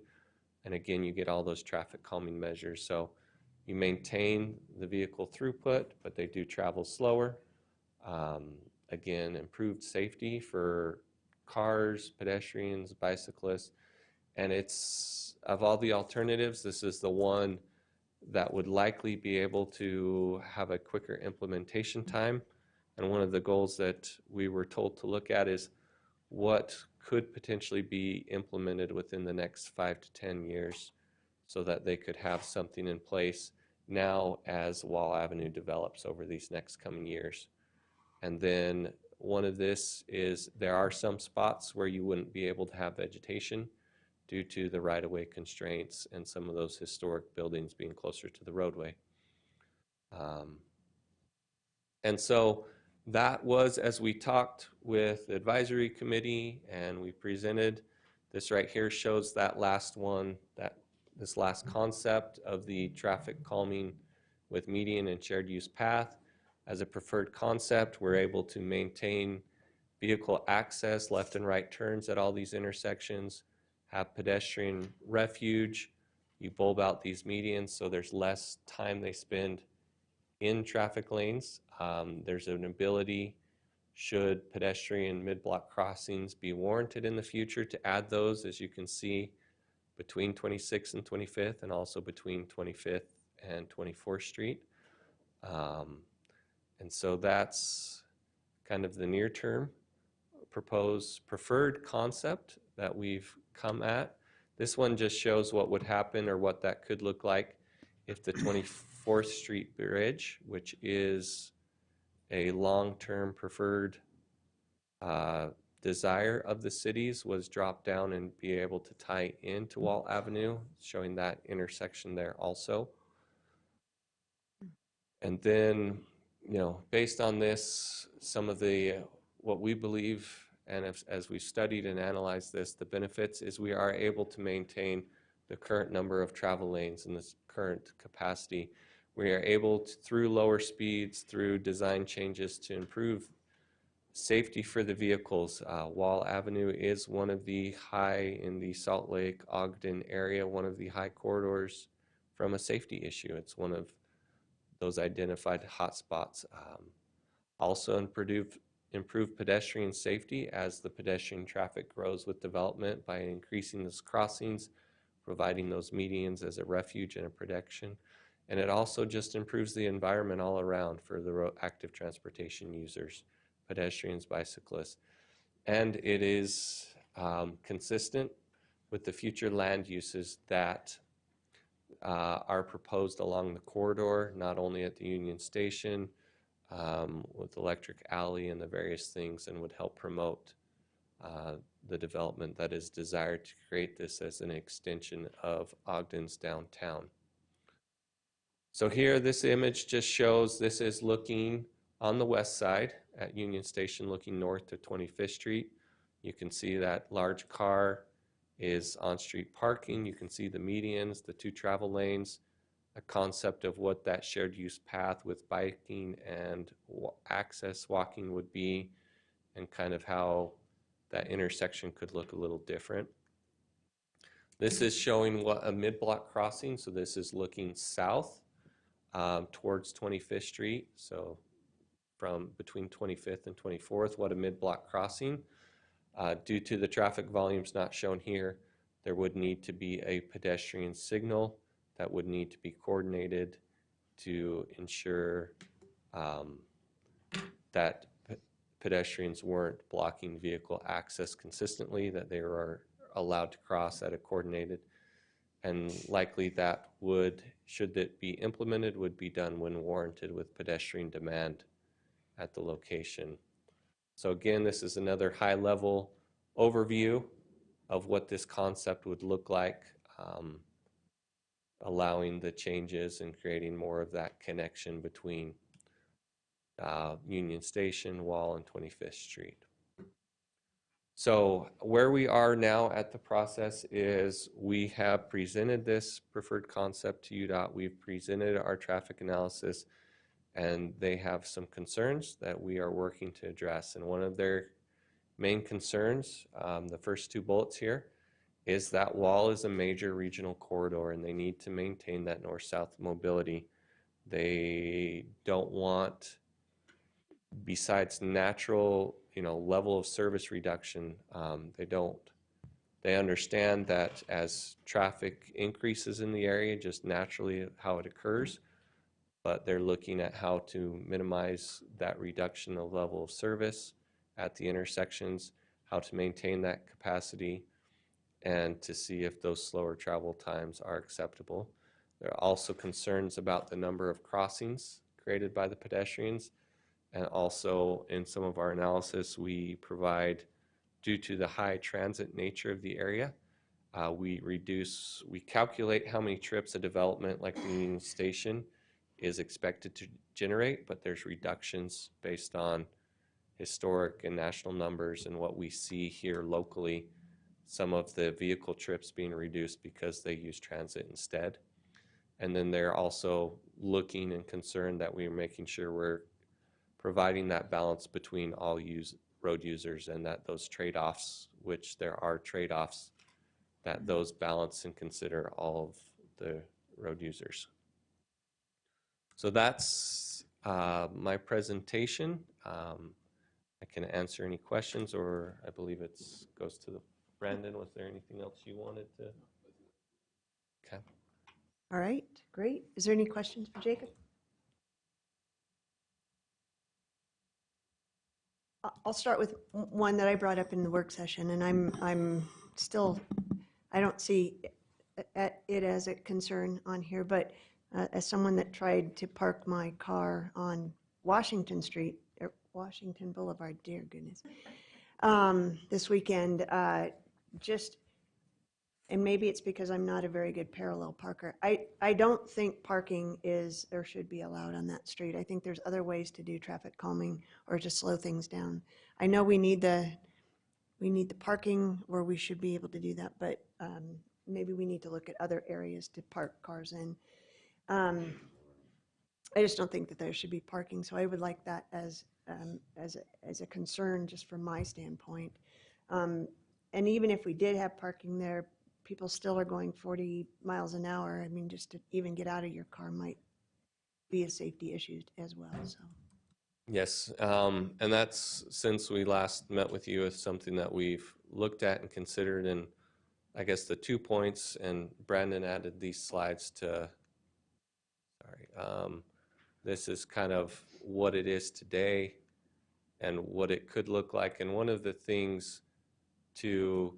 And again, you get all those traffic calming measures. So you maintain the vehicle throughput, but they do travel slower. Again, improved safety for cars, pedestrians, bicyclists. And it's, of all the alternatives, this is the one that would likely be able to have a quicker implementation time. And one of the goals that we were told to look at is what could potentially be implemented within the next 5 to 10 years so that they could have something in place now as Wall Avenue develops over these next coming years. And then one of this is there are some spots where you wouldn't be able to have vegetation due to the right-of-way constraints and some of those historic buildings being closer to the roadway. And so that was, as we talked with the advisory committee and we presented, this right here shows that last one, this last concept of the traffic calming with median and shared use path. As a preferred concept, we're able to maintain vehicle access, left and right turns at all these intersections, have pedestrian refuge. You bulb out these medians so there's less time they spend in traffic lanes. There's an ability, should pedestrian mid-block crossings be warranted in the future, to add those, as you can see, between 26th and 25th, and also between 25th and 24th Street. And so that's kind of the near-term preferred concept that we've come at. This one just shows what would happen or what that could look like if the 24th Street Bridge, which is a long-term preferred desire of the cities, was dropped down and be able to tie into Wall Avenue, showing that intersection there also. And then, based on this, some of the, what we believe, and as we've studied and analyzed this, the benefits is we are able to maintain the current number of travel lanes and this current capacity. We are able to, through lower speeds, through design changes, to improve safety for the vehicles. Wall Avenue is one of the high in the Salt Lake, Ogden area, one of the high corridors from a safety issue. It's one of those identified hotspots. Also improve pedestrian safety as the pedestrian traffic grows with development by increasing those crossings, providing those medians as a refuge and a protection. And it also just improves the environment all around for the active transportation users, pedestrians, bicyclists. And it is consistent with the future land uses that are proposed along the corridor, not only at the Union Station, with Electric Alley and the various things, and would help promote the development that is desired to create this as an extension of Ogden's downtown. So here, this image just shows, this is looking on the west side at Union Station, looking north to 25th Street. You can see that large car is on-street parking. You can see the medians, the two travel lanes, a concept of what that shared use path with biking and access walking would be, and kind of how that intersection could look a little different. This is showing what a mid-block crossing, so this is looking south towards 25th Street, so from between 25th and 24th, what a mid-block crossing. Due to the traffic volumes not shown here, there would need to be a pedestrian signal that would need to be coordinated to ensure that pedestrians weren't blocking vehicle access consistently, that they were allowed to cross at a coordinated, and likely that would, should it be implemented, would be done when warranted with pedestrian demand at the location. So again, this is another high-level overview of what this concept would look like, allowing the changes and creating more of that connection between Union Station, Wall, and 25th Street. So where we are now at the process is we have presented this preferred concept to UDOT. We've presented our traffic analysis, and they have some concerns that we are working to address. And one of their main concerns, the first two bullets here, is that Wall is a major regional corridor and they need to maintain that north-south mobility. They don't want, besides natural, level of service reduction, they understand that as traffic increases in the area, just naturally how it occurs, but they're looking at how to minimize that reduction of level of service at the intersections, how to maintain that capacity, and to see if those slower travel times are acceptable. There are also concerns about the number of crossings created by the pedestrians, and also in some of our analysis we provide, due to the high transit nature of the area, we calculate how many trips a development like the Union Station is expected to generate, but there's reductions based on historic and national numbers, and what we see here locally, some of the vehicle trips being reduced because they use transit instead. And then they're also looking and concerned that we are making sure we're providing that balance between all road users, and that those trade-offs, which there are trade-offs, that those balance and consider all of the road users. So that's my presentation. I can answer any questions, or I believe it goes to Brandon. Was there anything else you wanted to? Okay. All right, great. Is there any questions for Jacob? I'll start with one that I brought up in the work session, and I don't see it as a concern on here, but as someone that tried to park my car on Washington Street, or Washington Boulevard, dear goodness, this weekend, just, and maybe it's because I'm not a very good parallel parker. I don't think parking is or should be allowed on that street. I think there's other ways to do traffic calming or to slow things down. I know we need the parking where we should be able to do that, but maybe we need to look at other areas to park cars in. I just don't think that there should be parking, so I would like that as a concern just from my standpoint. And even if we did have parking there, people still are going 40 miles an hour. I mean, just to even get out of your car might be a safety issue as well, so. Yes, and that's, since we last met with you, is something that we've looked at and considered, and I guess the 2 points, and Brandon added these slides to, this is kind of what it is today and what it could look like. And one of the things, 2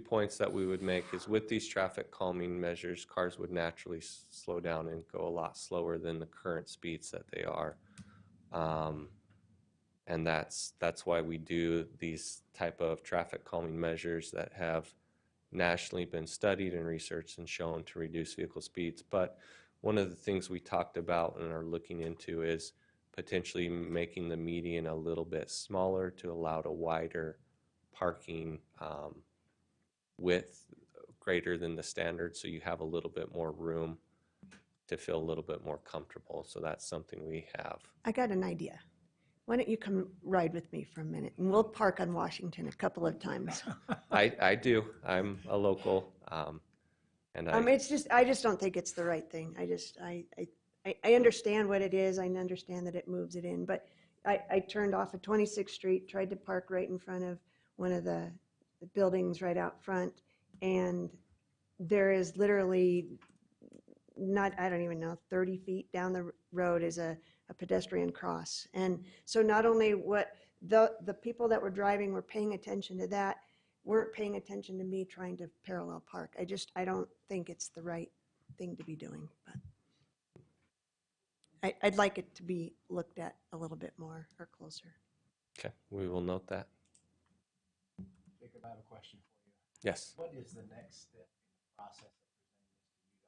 points that we would make is, with these traffic calming measures, cars would naturally slow down and go a lot slower than the current speeds that they are. And that's why we do these type of traffic calming measures that have nationally been studied and researched and shown to reduce vehicle speeds. But one of the things we talked about and are looking into is potentially making the median a little bit smaller to allow a wider parking width greater than the standard, so you have a little bit more room to feel a little bit more comfortable. So that's something we have. I got an idea. Why don't you come ride with me for a minute, and we'll park on Washington a couple of times. I do. I'm a local, and It's just, I just don't think it's the right thing. I understand what it is. I understand that it moves it in, but I turned off at 26th Street, tried to park right in front of one of the buildings right out front, and there is literally not, I don't even know, 30 feet down the road is a pedestrian cross. And so not only what the people that were driving were paying attention to that, weren't paying attention to me trying to parallel park. I don't think it's the right thing to be doing, but I'd like it to be looked at a little bit more or closer. Okay, we will note that. Jacob, I have a question for you. Yes. What is the next step in the process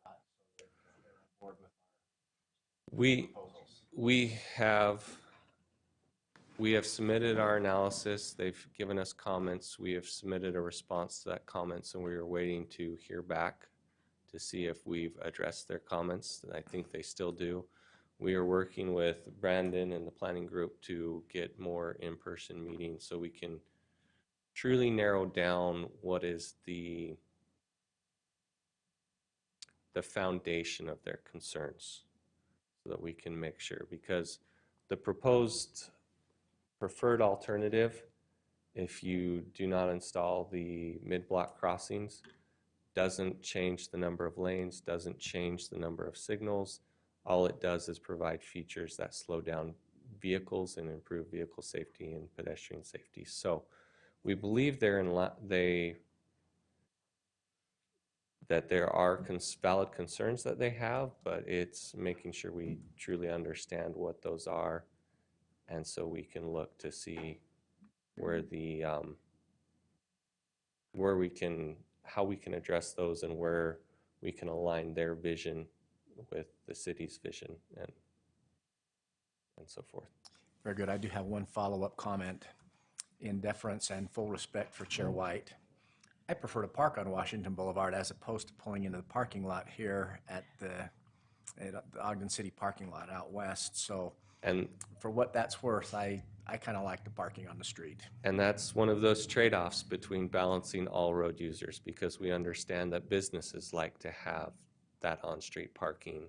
of presenting this to UDOT so that they're on board with our proposals? We have submitted our analysis. They've given us comments. We have submitted a response to that comments, and we are waiting to hear back to see if we've addressed their comments. I think they still do. We are working with Brandon and the planning group to get more in-person meetings so we can truly narrow down what is the foundation of their concerns, so that we can make sure, because the proposed preferred alternative, if you do not install the mid-block crossings, doesn't change the number of lanes, doesn't change the number of signals. All it does is provide features that slow down vehicles and improve vehicle safety and pedestrian safety. So we believe that there are valid concerns that they have, but it's making sure we truly understand what those are, and so we can look to see where how we can address those, and where we can align their vision with the city's vision and so forth. Very good. I do have one follow-up comment. In deference and full respect for Chair White, I prefer to park on Washington Boulevard as opposed to pulling into the parking lot here at the Ogden City parking lot out west. So, and for what that's worth, I kind of like the parking on the street. And that's one of those trade-offs between balancing all road users, because we understand that businesses like to have that on-street parking,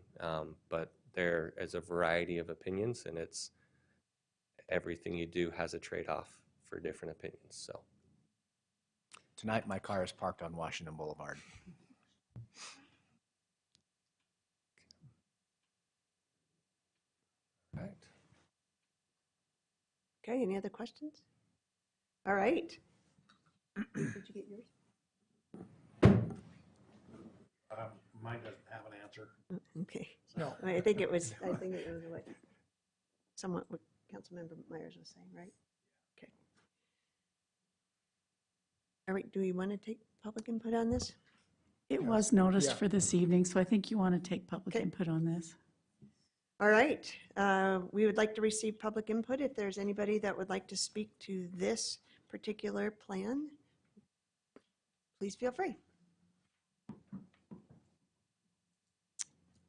but there is a variety of opinions, and it's everything you do has a trade-off for different opinions. So tonight my car is parked on Washington Boulevard. All right. Okay, any other questions? All right. Did you get yours? Fletcher. Okay. No. I think it was what somewhat what Councilmember Myers was saying, right? Okay. All right, do we want to take public input on this? It was noticed Yeah. for this evening, so I think you want to take public Okay. input on this. All right, we would like to receive public input. If there's anybody that would like to speak to this particular plan, please feel free.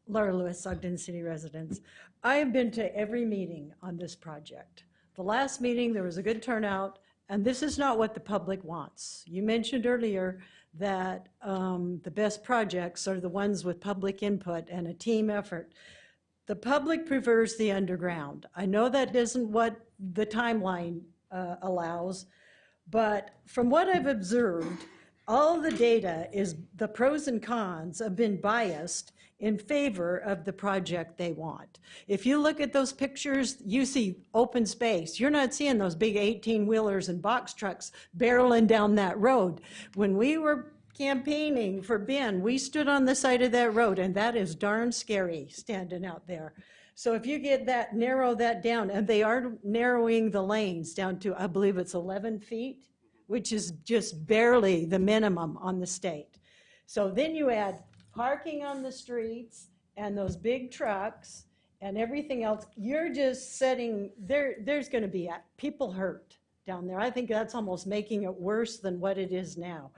Laura Lewis, Ogden City residents. I have been to every meeting on this project. The last meeting, there was a good turnout, and this is not what the public wants. You mentioned earlier that the best projects are the ones with public input and a team effort. The public prefers the underground. I know that isn't what the timeline allows, but from what I've observed, all the data is, the pros and cons have been biased in favor of the project they want. If you look at those pictures, you see open space. You're not seeing those big 18-wheelers and box trucks barreling down that road. When we were campaigning for Ben, we stood on the side of that road, and that is darn scary standing out there. So if you get that, narrow that down, and they are narrowing the lanes down to, I believe it's 11 feet, which is just barely the minimum on the state. So then you add parking on the streets and those big trucks and everything else, you're just setting, there's gonna be people hurt down there. I think that's almost making it worse than what it is now.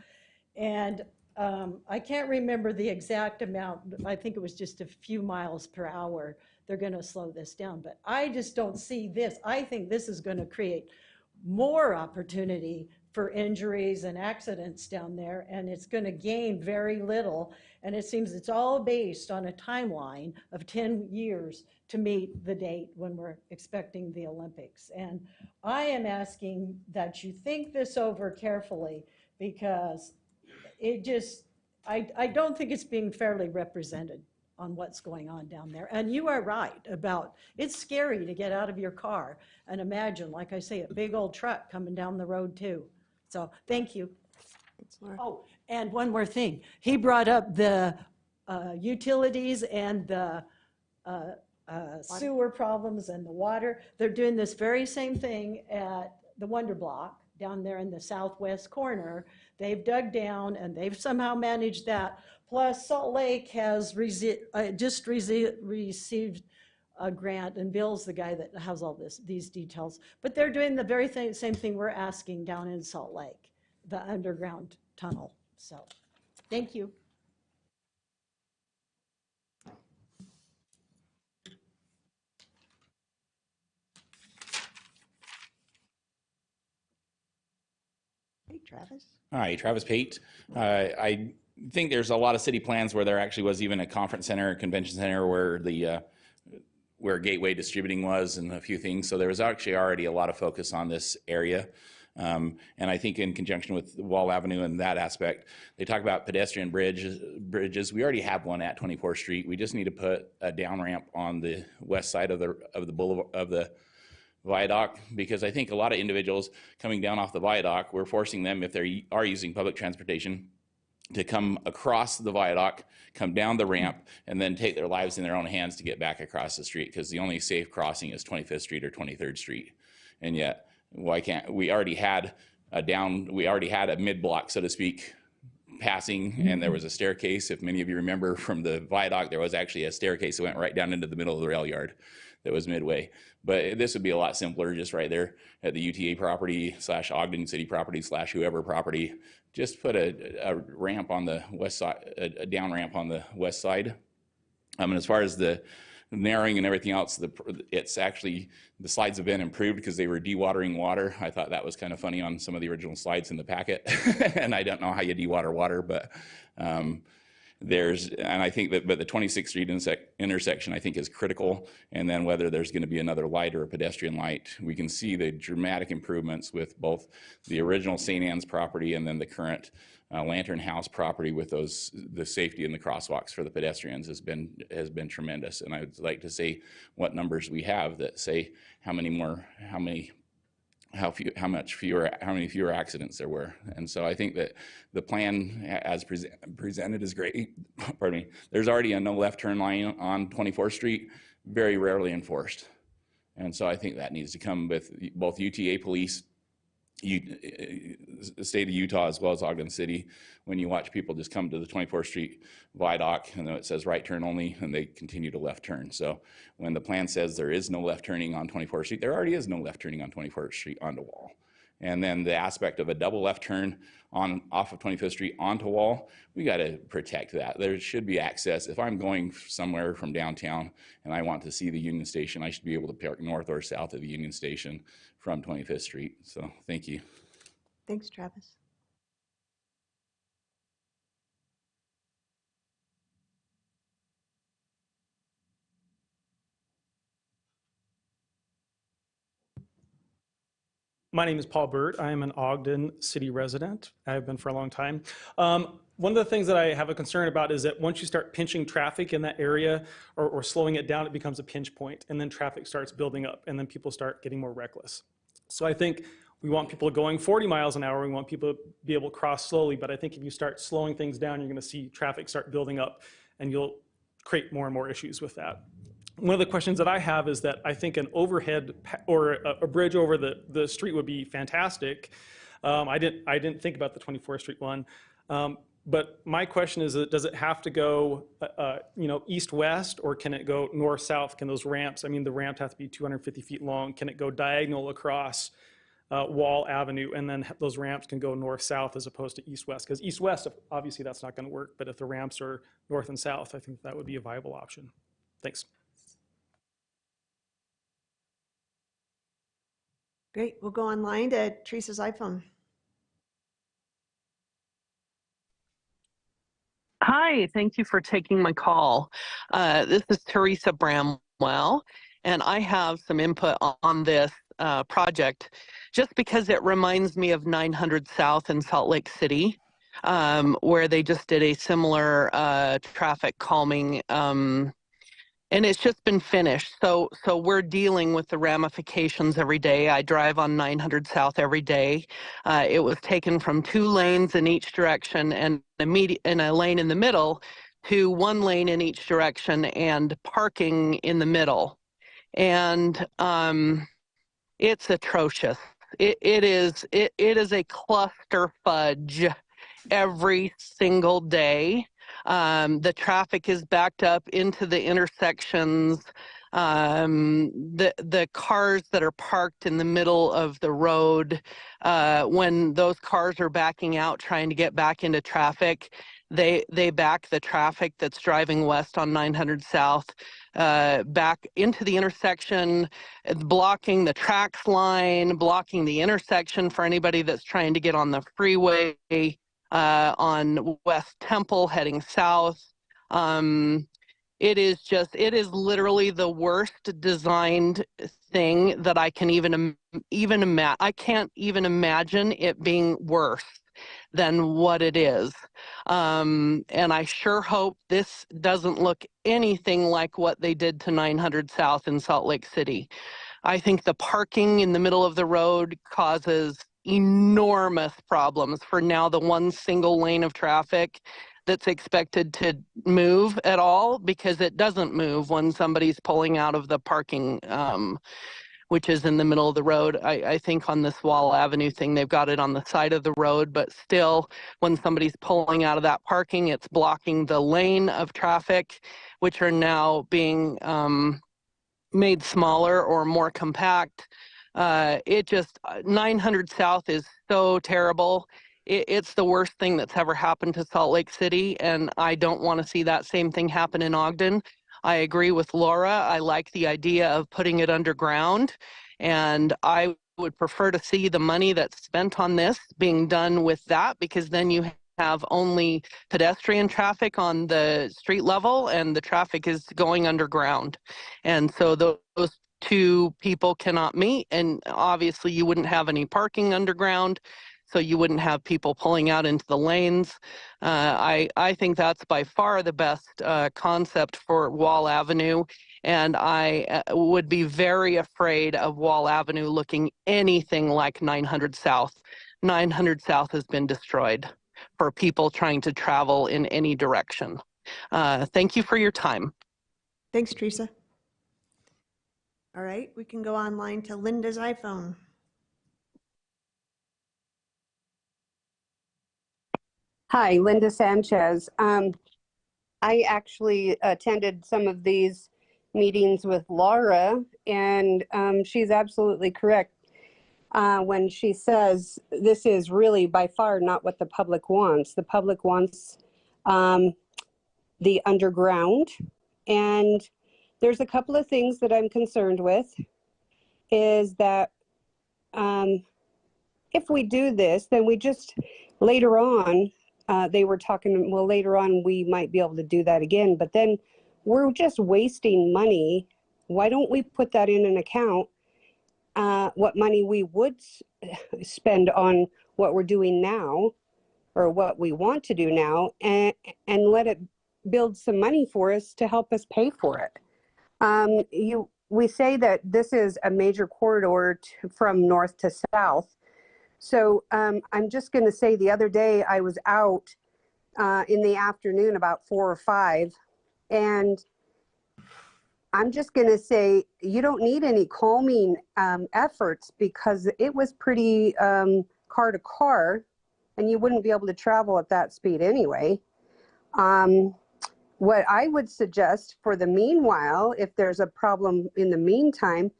And I can't remember the exact amount, I think it was just a few miles per hour. They're gonna slow this down, but I just don't see this. I think this is gonna create more opportunity for injuries and accidents down there, and it's gonna gain very little. And it seems it's all based on a timeline of 10 years to meet the date when we're expecting the Olympics. And I am asking that you think this over carefully, because it just, I don't think it's being fairly represented on what's going on down there. And you are right about, it's scary to get out of your car and imagine, like I say, a big old truck coming down the road too. So, thank you. Oh, and one more thing. He brought up the utilities and the sewer problems and the water. They're doing this very same thing at the Wonder Block down there in the southwest corner. They've dug down and they've somehow managed that. Plus, Salt Lake has just received a grant, and Bill's the guy that has all these details. But they're doing the very same thing we're asking down in Salt Lake, the underground tunnel. So, thank you. Hey, Travis. Hi, Travis Pate. I think there's a lot of city plans where there actually was even a conference center, a convention center where the where Gateway Distributing was and a few things. So there was actually already a lot of focus on this area. And I think in conjunction with Wall Avenue and that aspect, they talk about pedestrian bridges. We already have one at 24th Street. We just need to put a down ramp on the west side of the boulevard of the viaduct, because I think a lot of individuals coming down off the viaduct, we're forcing them, if they are using public transportation, to come across the viaduct, come down the ramp, and then take their lives in their own hands to get back across the street, because the only safe crossing is 25th Street or 23rd Street. And yet, why can't, we already had a mid-block, so to speak, passing, and there was a staircase. If many of you remember from the viaduct, there was actually a staircase that went right down into the middle of the rail yard that was midway. But this would be a lot simpler, just right there at the UTA property / Ogden City property / whoever property. Just put a ramp on the west side, a down ramp on the west side. And as far as the narrowing and everything else, it's actually, the slides have been improved because they were dewatering water. I thought that was kind of funny on some of the original slides in the packet. And I don't know how you dewater water, but and I think that, but the 26th Street intersection, I think, is critical. And then whether there's going to be another light or a pedestrian light, we can see the dramatic improvements with both the original St. Anne's property and then the current Lantern House property with the safety and the crosswalks for the pedestrians has been tremendous. And I would like to say what numbers we have that say how many how many fewer accidents there were. And so I think that the plan as presented is great. Pardon me. There's already a no left turn lane on 24th Street, very rarely enforced. And so I think that needs to come with both UTA police, the state of Utah, as well as Ogden City. When you watch people just come to the 24th Street viaduct and it says right turn only, and they continue to left turn. So when the plan says there is no left turning on 24th Street, there already is no left turning on 24th Street onto Wall. And then the aspect of a double left turn off of 25th Street onto Wall, we got to protect that. There should be access. If I'm going somewhere from downtown and I want to see the Union Station, I should be able to park north or south of the Union Station from 25th Street. So thank you. Thanks, Travis. My name is Paul Burt. I am an Ogden City resident. I have been for a long time. One of the things that I have a concern about is that once you start pinching traffic in that area or slowing it down, it becomes a pinch point, and then traffic starts building up, and then people start getting more reckless. So I think we want people going 40 miles an hour. We want people to be able to cross slowly, but I think if you start slowing things down, you're going to see traffic start building up, and you'll create more and more issues with that. One of the questions that I have is that I think an overhead or a bridge over the street would be fantastic. I didn't think about the 24th Street one, but my question is, does it have to go east-west, or can it go north-south? Can those ramps, I mean, the ramps have to be 250 feet long. Can it go diagonal across Wall Avenue, and then those ramps can go north-south as opposed to east-west? Because east-west, obviously that's not going to work, but if the ramps are north and south, I think that would be a viable option. Thanks. Great. We'll go online to Teresa's iPhone. Hi, thank you for taking my call. This is Teresa Bramwell, and I have some input on this project just because it reminds me of 900 South in Salt Lake City, where they just did a similar traffic calming and it's just been finished. So we're dealing with the ramifications every day. I drive on 900 South every day. It was taken from 2 lanes in each direction and a lane in the middle to 1 lane in each direction and parking in the middle. And it's atrocious. It is a cluster fudge every single day. The traffic is backed up into the intersections. The cars that are parked in the middle of the road, when those cars are backing out trying to get back into traffic, they back the traffic that's driving west on 900 South back into the intersection, blocking the tracks line, blocking the intersection for anybody that's trying to get on the freeway on West Temple heading south. It is literally the worst designed thing that I can even imagine. I can't even imagine it being worse than what it is. And I sure hope this doesn't look anything like what they did to 900 South in Salt Lake City. I think the parking in the middle of the road causes enormous problems for now the 1 single lane of traffic that's expected to move at all, because it doesn't move when somebody's pulling out of the parking, which is in the middle of the road. I think on this Wall Avenue thing, they've got it on the side of the road, but still, when somebody's pulling out of that parking, it's blocking the lane of traffic, which are now being made smaller or more compact. 900 South is so terrible. It's the worst thing that's ever happened to Salt Lake City, and I don't want to see that same thing happen in Ogden. I agree with Laura. I like the idea of putting it underground, and I would prefer to see the money that's spent on this being done with that, because then you have only pedestrian traffic on the street level and the traffic is going underground. And so those 2 people cannot meet, and obviously you wouldn't have any parking underground, so you wouldn't have people pulling out into the lanes. I think that's by far the best concept for Wall Avenue, And I would be very afraid of Wall Avenue looking anything like 900 South. 900 South has been destroyed for people trying to travel in any direction. Thank you for your time. Thanks, Teresa. All right, we can go online to Linda's iPhone. Hi, Linda Sanchez. I actually attended some of these meetings with Laura, and she's absolutely correct when she says this is really by far not what the public wants. The public wants the underground, and there's a couple of things that I'm concerned with, is that if we do this, then we just later on, they were talking, well, later on we might be able to do that again, but then we're just wasting money. Why don't we put that in an account, what money we would spend on what we're doing now or what we want to do now, and let it build some money for us to help us pay for it. We say that this is a major corridor from north to south. So I'm just going to say the other day I was out in the afternoon about 4 or 5, and I'm just going to say you don't need any calming efforts, because it was pretty car to car, and you wouldn't be able to travel at that speed anyway. What I would suggest for the meanwhile, if there's a problem in the meantime,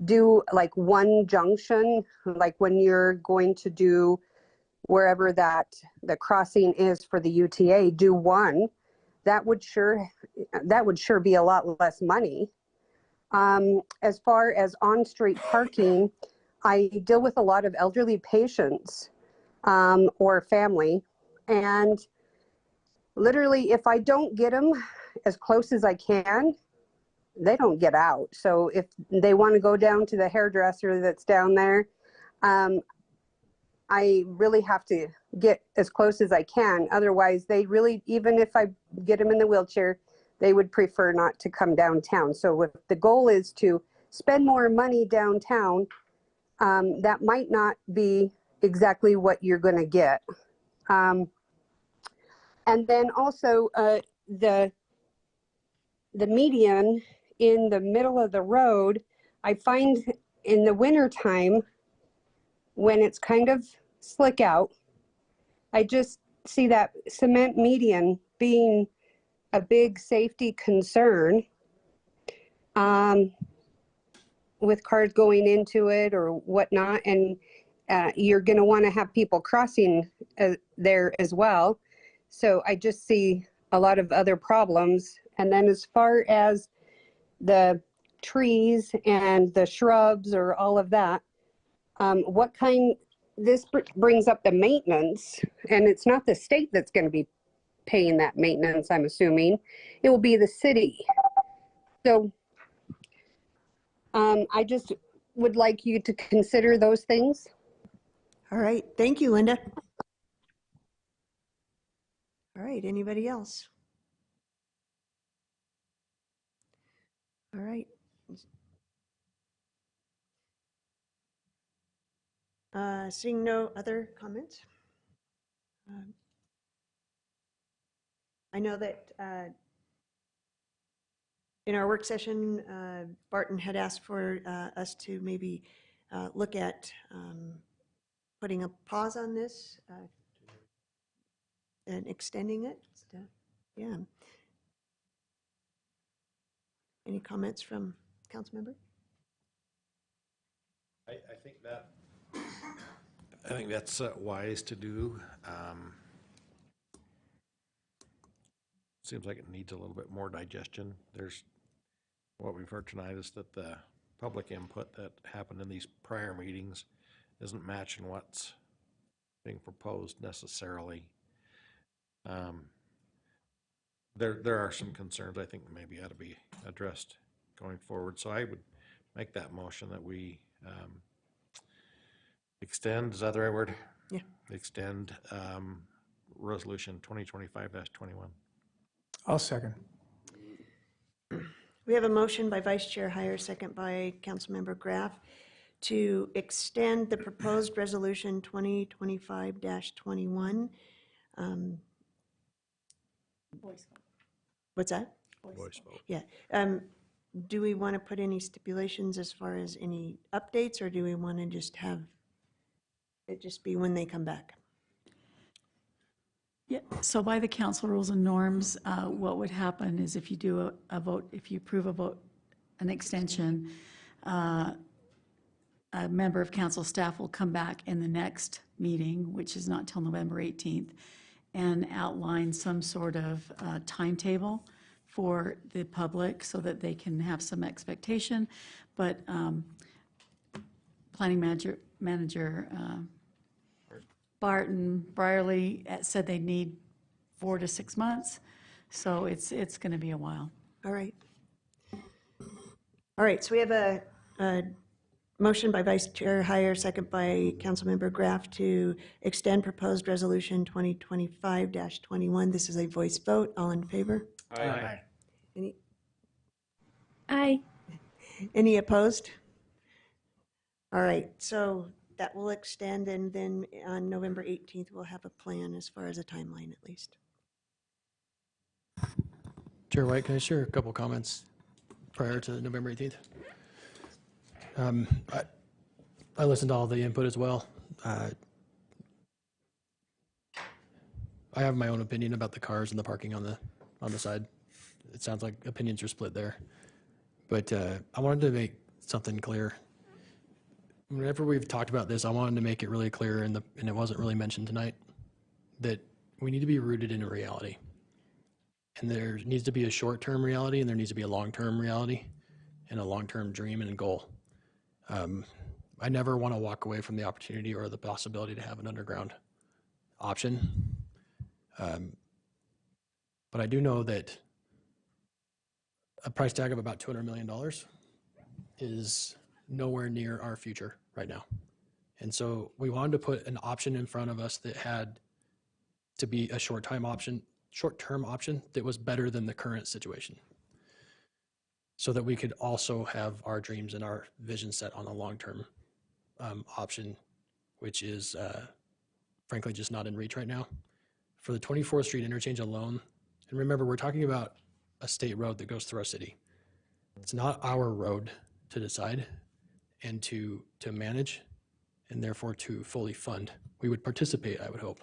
do like one junction, like when you're going to do wherever that the crossing is for the UTA, do one. That would sure be a lot less money. As far as on-street parking, I deal with a lot of elderly patients or family, and literally if I don't get them as close as I can, they don't get out. So if they want to go down to the hairdresser that's down there, I really have to get as close as I can. Otherwise, they really, even if I get them in the wheelchair, they would prefer not to come downtown. So if the goal is to spend more money downtown, that might not be exactly what you're going to get. And then also the median in the middle of the road, I find in the winter time when it's kind of slick out, I just see that cement median being a big safety concern with cars going into it or whatnot. And you're going to want to have people crossing there as well. So I just see a lot of other problems. And then as far as the trees and the shrubs or all of that, this brings up the maintenance, and it's not the state that's going to be paying that maintenance, I'm assuming. It will be the city. So I just would like you to consider those things. All right, thank you, Linda. All right, anybody else? All right. Seeing no other comments. I know that in our work session, Barton had asked for us to maybe look at putting a pause on this and extending it. Yeah. Any comments from council member? I think that's wise to do. Seems like it needs a little bit more digestion. What we've heard tonight is that the public input that happened in these prior meetings isn't matching what's being proposed necessarily. There are some concerns I think maybe ought to be addressed going forward. So I would make that motion that we extend, is that the right word? Yeah. Extend resolution 2025-21. I'll second. We have a motion by Vice Chair Heyer, second by Councilmember Graff, to extend the proposed resolution 2025-21. What's that? Voice vote. Yeah. Do we want to put any stipulations as far as any updates, or do we want to just have it just be when they come back? Yeah, so by the council rules and norms, what would happen is if you do a vote, if you approve a vote, an extension, a member of council staff will come back in the next meeting, which is not till November 18th, and outline some sort of timetable for the public so that they can have some expectation. But planning manager Barton Brierly said they need 4 to 6 months, so it's going to be a while. All right. All right, so we have a motion by Vice Chair Heyer, second by Councilmember Graff, to extend proposed resolution 2025-21. This is a voice vote. All in favor? Aye. Any, Aye. any opposed? All right, so that will extend, and then on November 18th, we'll have a plan as far as a timeline at least. Chair White, can I share a couple comments prior to November 18th? I listened to all the input as well. I have my own opinion about the cars and the parking on the side. It sounds like opinions are split there. But I wanted to make something clear. Whenever we've talked about this, I wanted to make it really clear, and it wasn't really mentioned tonight, that we need to be rooted in a reality. And there needs to be a short-term reality, and there needs to be a long-term reality, and a long-term dream and a goal. I never want to walk away from the opportunity or the possibility to have an underground option. But I do know that a price tag of about $200 million is nowhere near our future right now. And so we wanted to put an option in front of us that had to be a short-term option that was better than the current situation, so that we could also have our dreams and our vision set on a long-term option, which is frankly just not in reach right now. For the 24th Street interchange alone, and remember, we're talking about a state road that goes through our city. It's not our road to decide and to manage, and therefore to fully fund. We would participate, I would hope.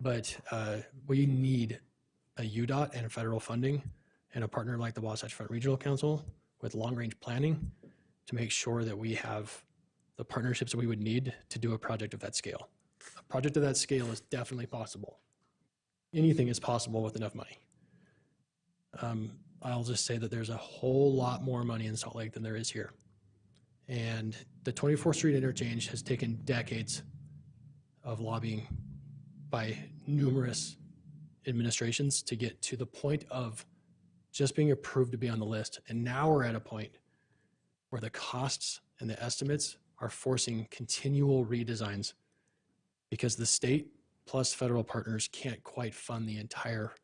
But we need a UDOT and federal funding and a partner like the Wasatch Front Regional Council with long-range planning to make sure that we have the partnerships that we would need to do a project of that scale. A project of that scale is definitely possible. Anything is possible with enough money. I'll just say that there's a whole lot more money in Salt Lake than there is here. And the 24th Street interchange has taken decades of lobbying by numerous administrations to get to the point of just being approved to be on the list. And now we're at a point where the costs and the estimates are forcing continual redesigns because the state plus federal partners can't quite fund the entire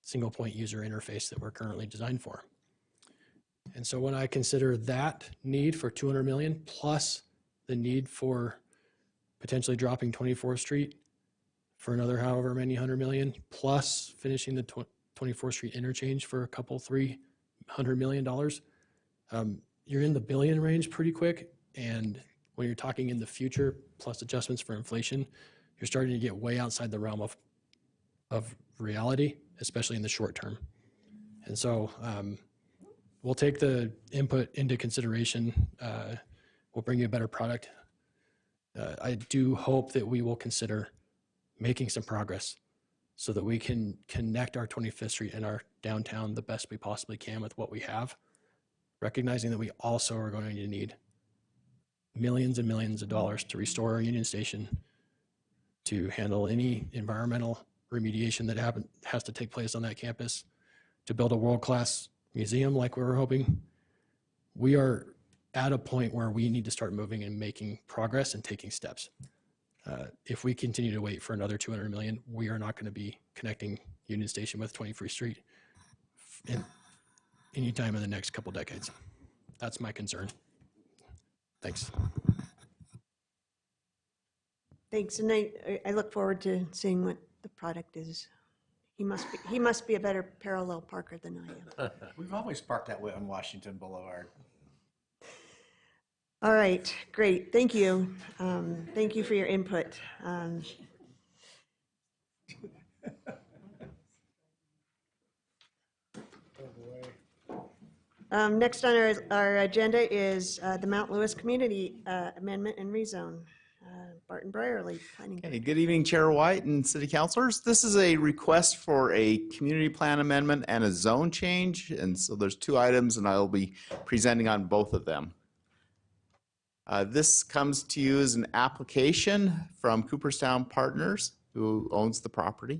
single point user interface that we're currently designed for. And so when I consider that need for 200 million plus the need for potentially dropping 24th Street for another however many 100 million, plus finishing the 24th Street interchange for a couple $300 million, you're in the billion range pretty quick. And when you're talking in the future, plus adjustments for inflation, you're starting to get way outside the realm of reality, especially in the short term. And so we'll take the input into consideration. We'll bring you a better product. I do hope that we will consider making some progress so that we can connect our 25th Street and our downtown the best we possibly can with what we have, recognizing that we also are going to need millions and millions of dollars to restore our Union Station, to handle any environmental remediation that has to take place on that campus, to build a world-class museum like we were hoping. We are at a point where we need to start moving and making progress and taking steps. If we continue to wait for another 200 million, we are not going to be connecting Union Station with 23rd Street anytime in the next couple decades. That's my concern. Thanks. Thanks, and I look forward to seeing what the product is. He must be a better parallel parker than I am. We've always parked that way on Washington Boulevard. All right, great, thank you. Thank you for your input. Next on our agenda is the Mount Lewis Community Amendment and Rezone. Barton Brierly, Planning. Hey, good evening, Chair White and City Councilors. This is a request for a community plan amendment and a zone change. And so there's two items and I'll be presenting on both of them. This comes to you as an application from Cooperstown Partners, who owns the property.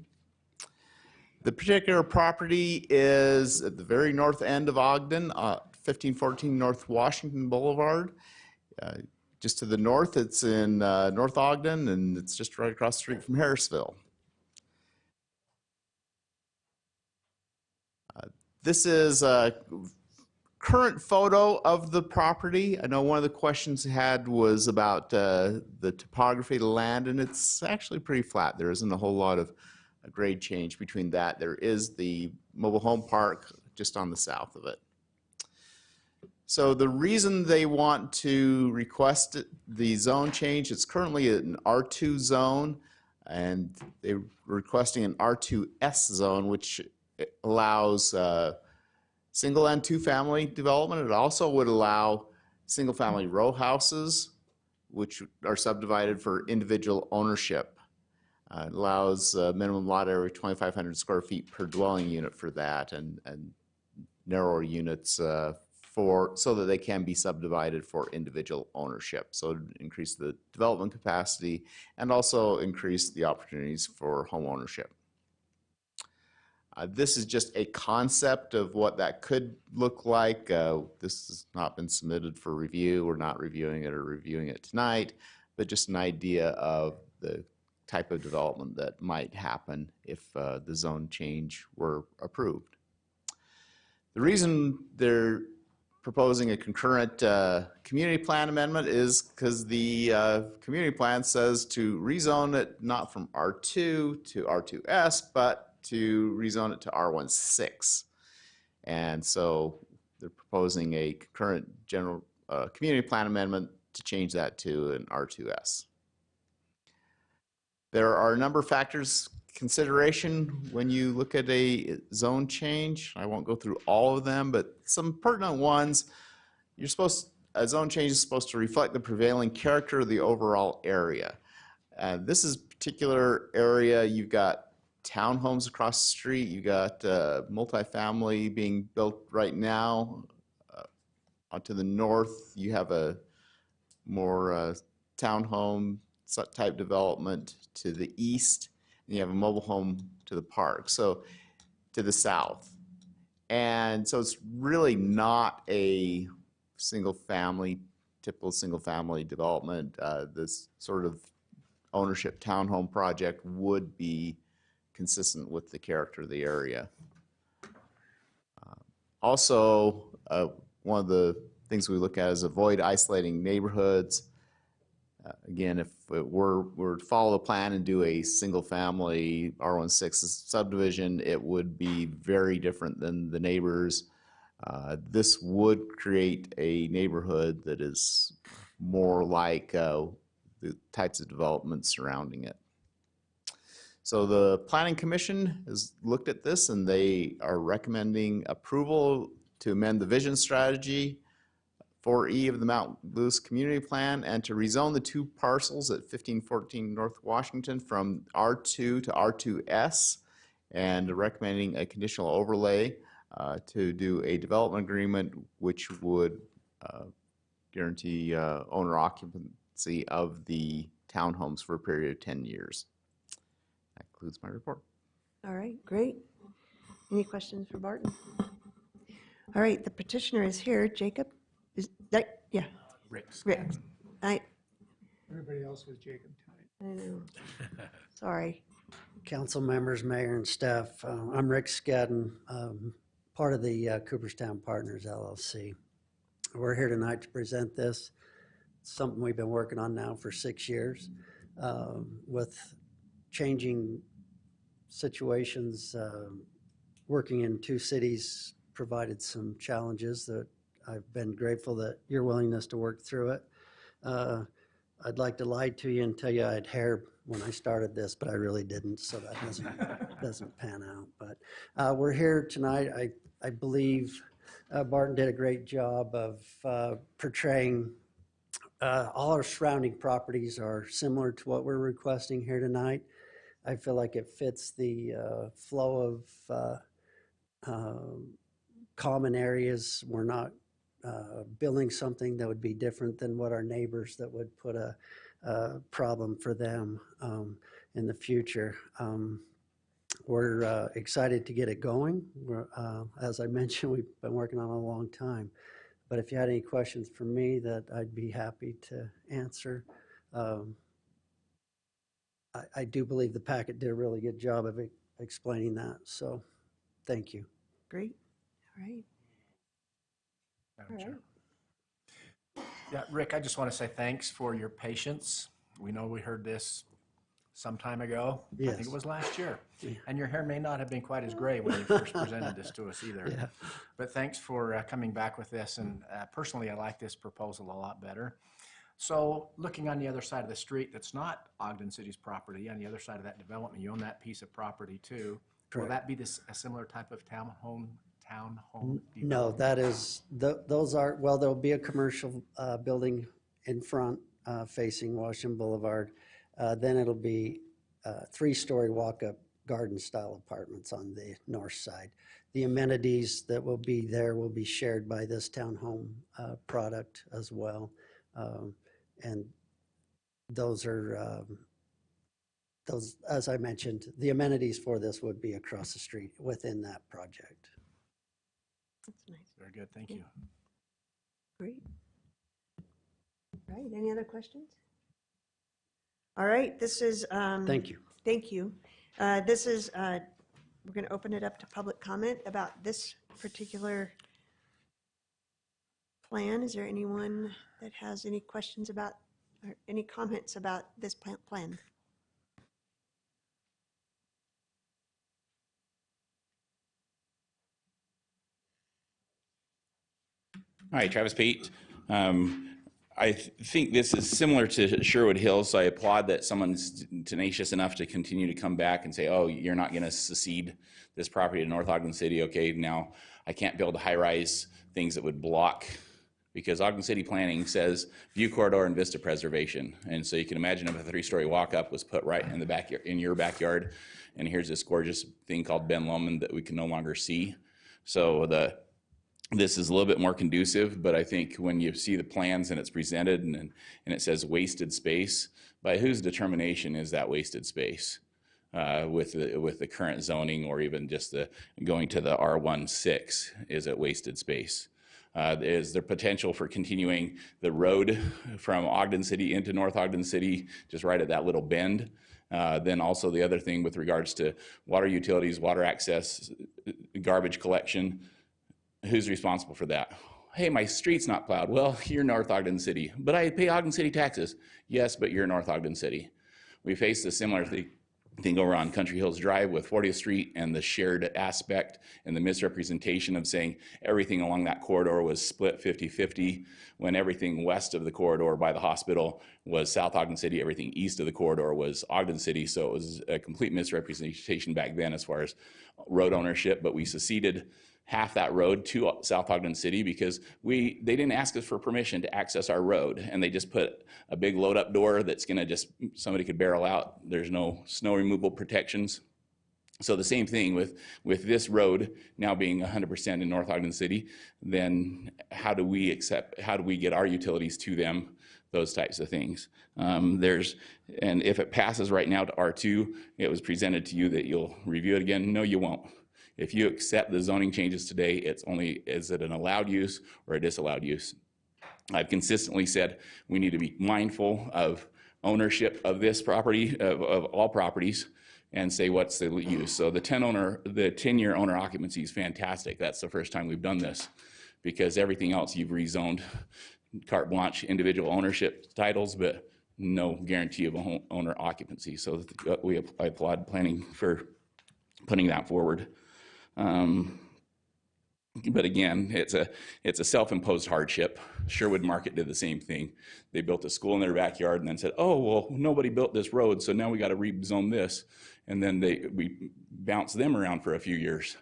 The particular property is at the very north end of Ogden, 1514 North Washington Boulevard. Just to the north, it's in North Ogden, and it's just right across the street from Harrisville. This is a current photo of the property. I know one of the questions had was about the topography of the land, and it's actually pretty flat. There isn't a whole lot of grade change between that. There is the mobile home park just on the south of it. So the reason they want to request the zone change, it's currently an R2 zone, and they're requesting an R2S zone, which allows single and two family development. It also would allow single family row houses, which are subdivided for individual ownership. It allows minimum lot area 2,500 square feet per dwelling unit for that, and narrower units so that they can be subdivided for individual ownership. So it would increase the development capacity and also increase the opportunities for home ownership. This is just a concept of what that could look like. This has not been submitted for review. We're not reviewing it or reviewing it tonight, but just an idea of the type of development that might happen if the zone change were approved. The reason they're proposing a concurrent community plan amendment is because the community plan says to rezone it not from R2 to R2S, but to rezone it to R16. And so they're proposing a concurrent general community plan amendment to change that to an R2S. There are a number of factors consideration when you look at a zone change. I won't go through all of them, but some pertinent ones. A zone change is supposed to reflect the prevailing character of the overall area. This is a particular area. You've got townhomes across the street. You've got multifamily being built right now. To the north, you have a more townhome type development. To the east, and you have a mobile home to the park, so to the south. And so it's really not a typical single family development. This sort of ownership townhome project would be consistent with the character of the area. Also, one of the things we look at is avoid isolating neighborhoods. Again, if it were to follow the plan and do a single family R16 subdivision, it would be very different than the neighbors. This would create a neighborhood that is more like the types of developments surrounding it. So the Planning Commission has looked at this and they are recommending approval to amend the vision strategy 4E of the Mount Lewis Community Plan and to rezone the two parcels at 1514 North Washington from R2 to R2S, and recommending a conditional overlay to do a development agreement which would guarantee owner occupancy of the townhomes for a period of 10 years. That concludes my report. All right, great. Any questions for Barton? All right, the petitioner is here. Jacob? Is that, yeah. Rick. Everybody else was Jacob tonight. I know. Sorry. Council members, mayor and staff, I'm Rick Skadden, part of the Cooperstown Partners LLC. We're here tonight to present this. It's something we've been working on now for 6 years. With changing situations, working in two cities provided some challenges that I've been grateful that your willingness to work through it. I'd like to lie to you and tell you I had hair when I started this, but I really didn't, so that doesn't pan out. But we're here tonight. I believe Barton did a great job of portraying all our surrounding properties are similar to what we're requesting here tonight. I feel like it fits the flow of common areas. We're not building something that would be different than what our neighbors that would put a problem for them in the future. We're excited to get it going. As I mentioned, we've been working on it a long time. But if you had any questions for me, that I'd be happy to answer. I do believe the packet did a really good job of explaining that. So thank you. Great. All right. Madam Chair. Yeah, Rick, I just want to say thanks for your patience. We know we heard this some time ago. I think Yes. it was last year. Yeah. And your hair may not have been quite as gray when you first presented this to us either. Yeah. But thanks for coming back with this. And personally, I like this proposal a lot better. So looking on the other side of the street, that's not Ogden City's property, on the other side of that development, you own that piece of property too. Correct. Will that be a similar type of townhome No, that is, those are, well, there'll be a commercial building in front facing Washington Boulevard. Then it'll be 3-story walk-up garden-style apartments on the north side. The amenities that will be there will be shared by this townhome product as well. And those are, as I mentioned, the amenities for this would be across the street within that project. That's nice. Very good, thank you. Great. All right, any other questions? All right, this is. Thank you. Thank you. This is, we're going to open it up to public comment about this particular plan. Is there anyone that has any questions about, or any comments about this plan? Hi, Travis Pete. I think this is similar to Sherwood Hills, so I applaud that someone's tenacious enough to continue to come back and say, oh, you're not going to secede this property to North Ogden City. Okay, now I can't build high-rise things that would block, because Ogden City planning says view corridor and vista preservation. And so you can imagine if a 3-story walk-up was put right in the backyard, in your backyard, and here's this gorgeous thing called Ben Lomond that we can no longer see. So this is a little bit more conducive, but I think when you see the plans and it's presented and it says wasted space, by whose determination is that wasted space? With the current zoning, or even just going to the R16, is it wasted space? Is there potential for continuing the road from Ogden City into North Ogden City, just right at that little bend? Then also the other thing with regards to water utilities, water access, garbage collection, who's responsible for that? Hey, my street's not plowed. Well, you're North Ogden City, but I pay Ogden City taxes. Yes, but you're North Ogden City. We faced a similar thing over on Country Hills Drive with 40th Street, and the shared aspect and the misrepresentation of saying everything along that corridor was split 50-50, when everything west of the corridor by the hospital was South Ogden City, everything east of the corridor was Ogden City. So it was a complete misrepresentation back then as far as road ownership, but we seceded half that road to South Ogden City because they didn't ask us for permission to access our road, and they just put a big load up door that's gonna somebody could barrel out. There's no snow removal protections. So the same thing with this road now being 100% in North Ogden City, then how do we get our utilities to them, those types of things. And if it passes right now to R2, it was presented to you that you'll review it again. No, you won't. If you accept the zoning changes today, it's only, is it an allowed use or a disallowed use? I've consistently said we need to be mindful of ownership of this property, of all properties. and say what's the use. So the 10-year owner occupancy is fantastic. That's the first time we've done this, because everything else you've rezoned carte blanche individual ownership titles, but no guarantee of a home owner occupancy. So I applaud planning for putting that forward. But again, it's a self-imposed hardship. Sherwood Market did the same thing. They built a school in their backyard and then said, oh, well, nobody built this road, so now we got to rezone this. And then we bounced them around for a few years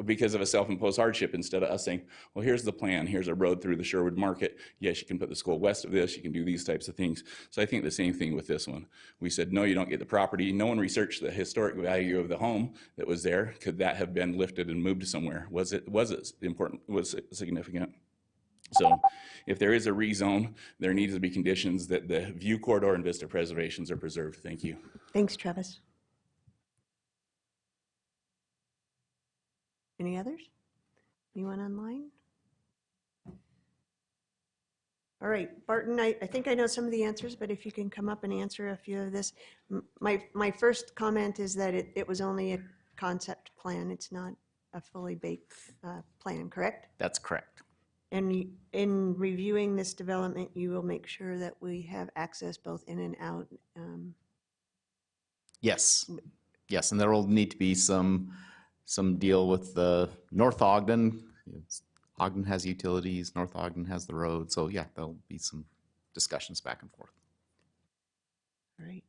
because of a self-imposed hardship, instead of us saying, well, here's the plan. Here's a road through the Sherwood Market. Yes, you can put the school west of this. You can do these types of things. So I think the same thing with this one. We said, no, you don't get the property. No one researched the historic value of the home that was there. Could that have been lifted and moved somewhere? Was it important? Was it significant? So if there is a rezone, there needs to be conditions that the view corridor and vista preservations are preserved. Thank you. Thanks, Travis. Any others? Anyone online? All right, Barton, I think I know some of the answers, but if you can come up and answer a few of this. My first comment is that it was only a concept plan. It's not a fully baked plan, correct? That's correct. And in reviewing this development, you will make sure that we have access both in and out. Yes. Yes, and there will need to be some deal with the North Ogden. Ogden has utilities, North Ogden has the road. So yeah, there'll be some discussions back and forth. All right.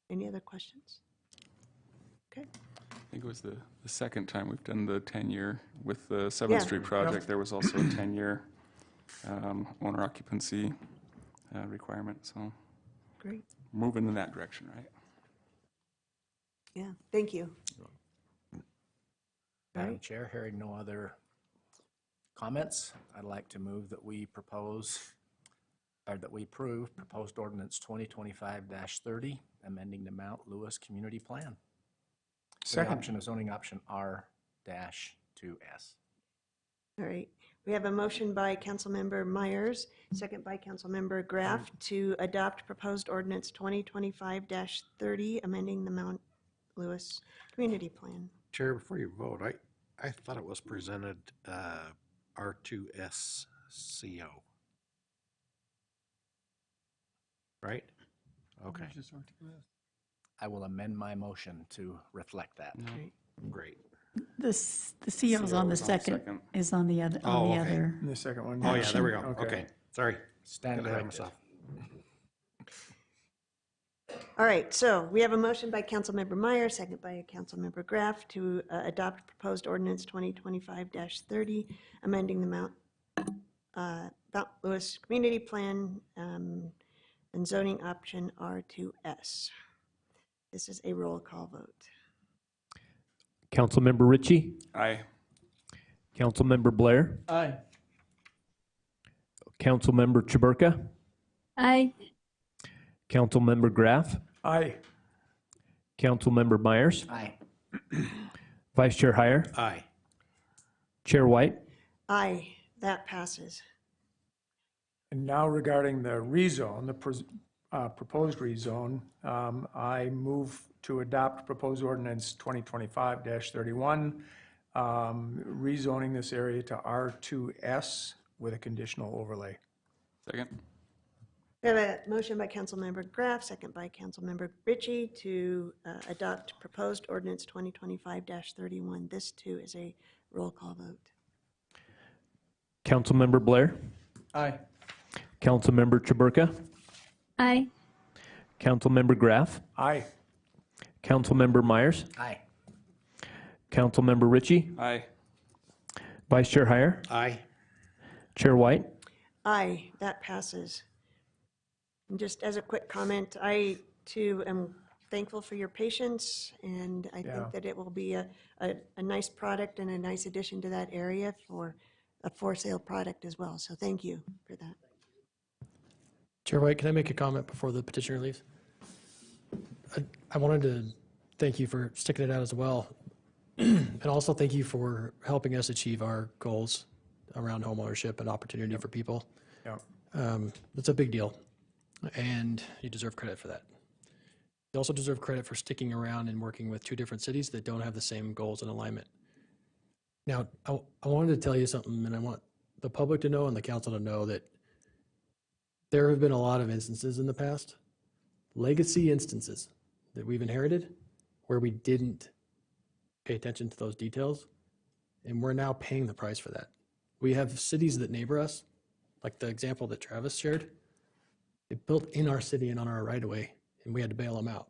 Any other questions? Okay. I think it was the second time we've done the 10-year with the 7th Street project. There was also a 10-year owner occupancy requirement. So great. Moving in that direction, right? Yeah, thank you. Madam Chair, hearing no other comments, I'd like to move that we approve proposed ordinance 2025-30, amending the Mount Lewis Community Plan. Second. Zoning option R-2S. All right. We have a motion by Councilmember Myers, second by Councilmember Graff, to adopt proposed ordinance 2025-30, amending the Mount Lewis Community Plan. Chair, before you vote, I thought it was presented R2SCO. Right? Okay. I will amend my motion to reflect that. Great. The CO is on the second, is on the other, on the other. The second one. Oh, yeah, there we go. Okay. Sorry. Stand Got ahead of corrected. myself. All right, so we have a motion by Councilmember Meyer, second by Councilmember Graff, to adopt proposed ordinance 2025-30, amending the Mount Lewis Community Plan and zoning option R2S. This is a roll call vote. Councilmember Ritchie. Aye. Councilmember Blair. Aye. Councilmember Chaburka. Aye. Councilmember Graff. Aye. Councilmember Myers. Aye. Vice Chair Heyer. Aye. Chair White. Aye, that passes. And now regarding the rezone, the proposed rezone, I move to adopt proposed ordinance 2025-31, rezoning this area to R2S with a conditional overlay. Second. We have a motion by Councilmember Graff, second by Councilmember Ritchie, to adopt proposed ordinance 2025-31. This too is a roll call vote. Councilmember Blair. Aye. Councilmember Chaburka. Aye. Councilmember Graff. Aye. Councilmember Myers. Aye. Councilmember Ritchie. Aye. Vice Chair Heyer. Aye. Chair White. Aye, that passes. And just as a quick comment, I too am thankful for your patience, and I think that it will be a nice product and a nice addition to that area for a for-sale product as well. So thank you for that. Chair White, can I make a comment before the petitioner leaves? I wanted to thank you for sticking it out as well. And also thank you for helping us achieve our goals around homeownership and opportunity for people. Yeah. It's a big deal, and you deserve credit for that. They also deserve credit for sticking around and working with two different cities that don't have the same goals and alignment. Now, I wanted to tell you something, and I want the public to know and the council to know that there have been a lot of instances in the past, legacy instances that we've inherited, where we didn't pay attention to those details, and we're now paying the price for that. We have cities that neighbor us, like the example that Travis shared. They built in our city and on our right of way, and we had to bail them out.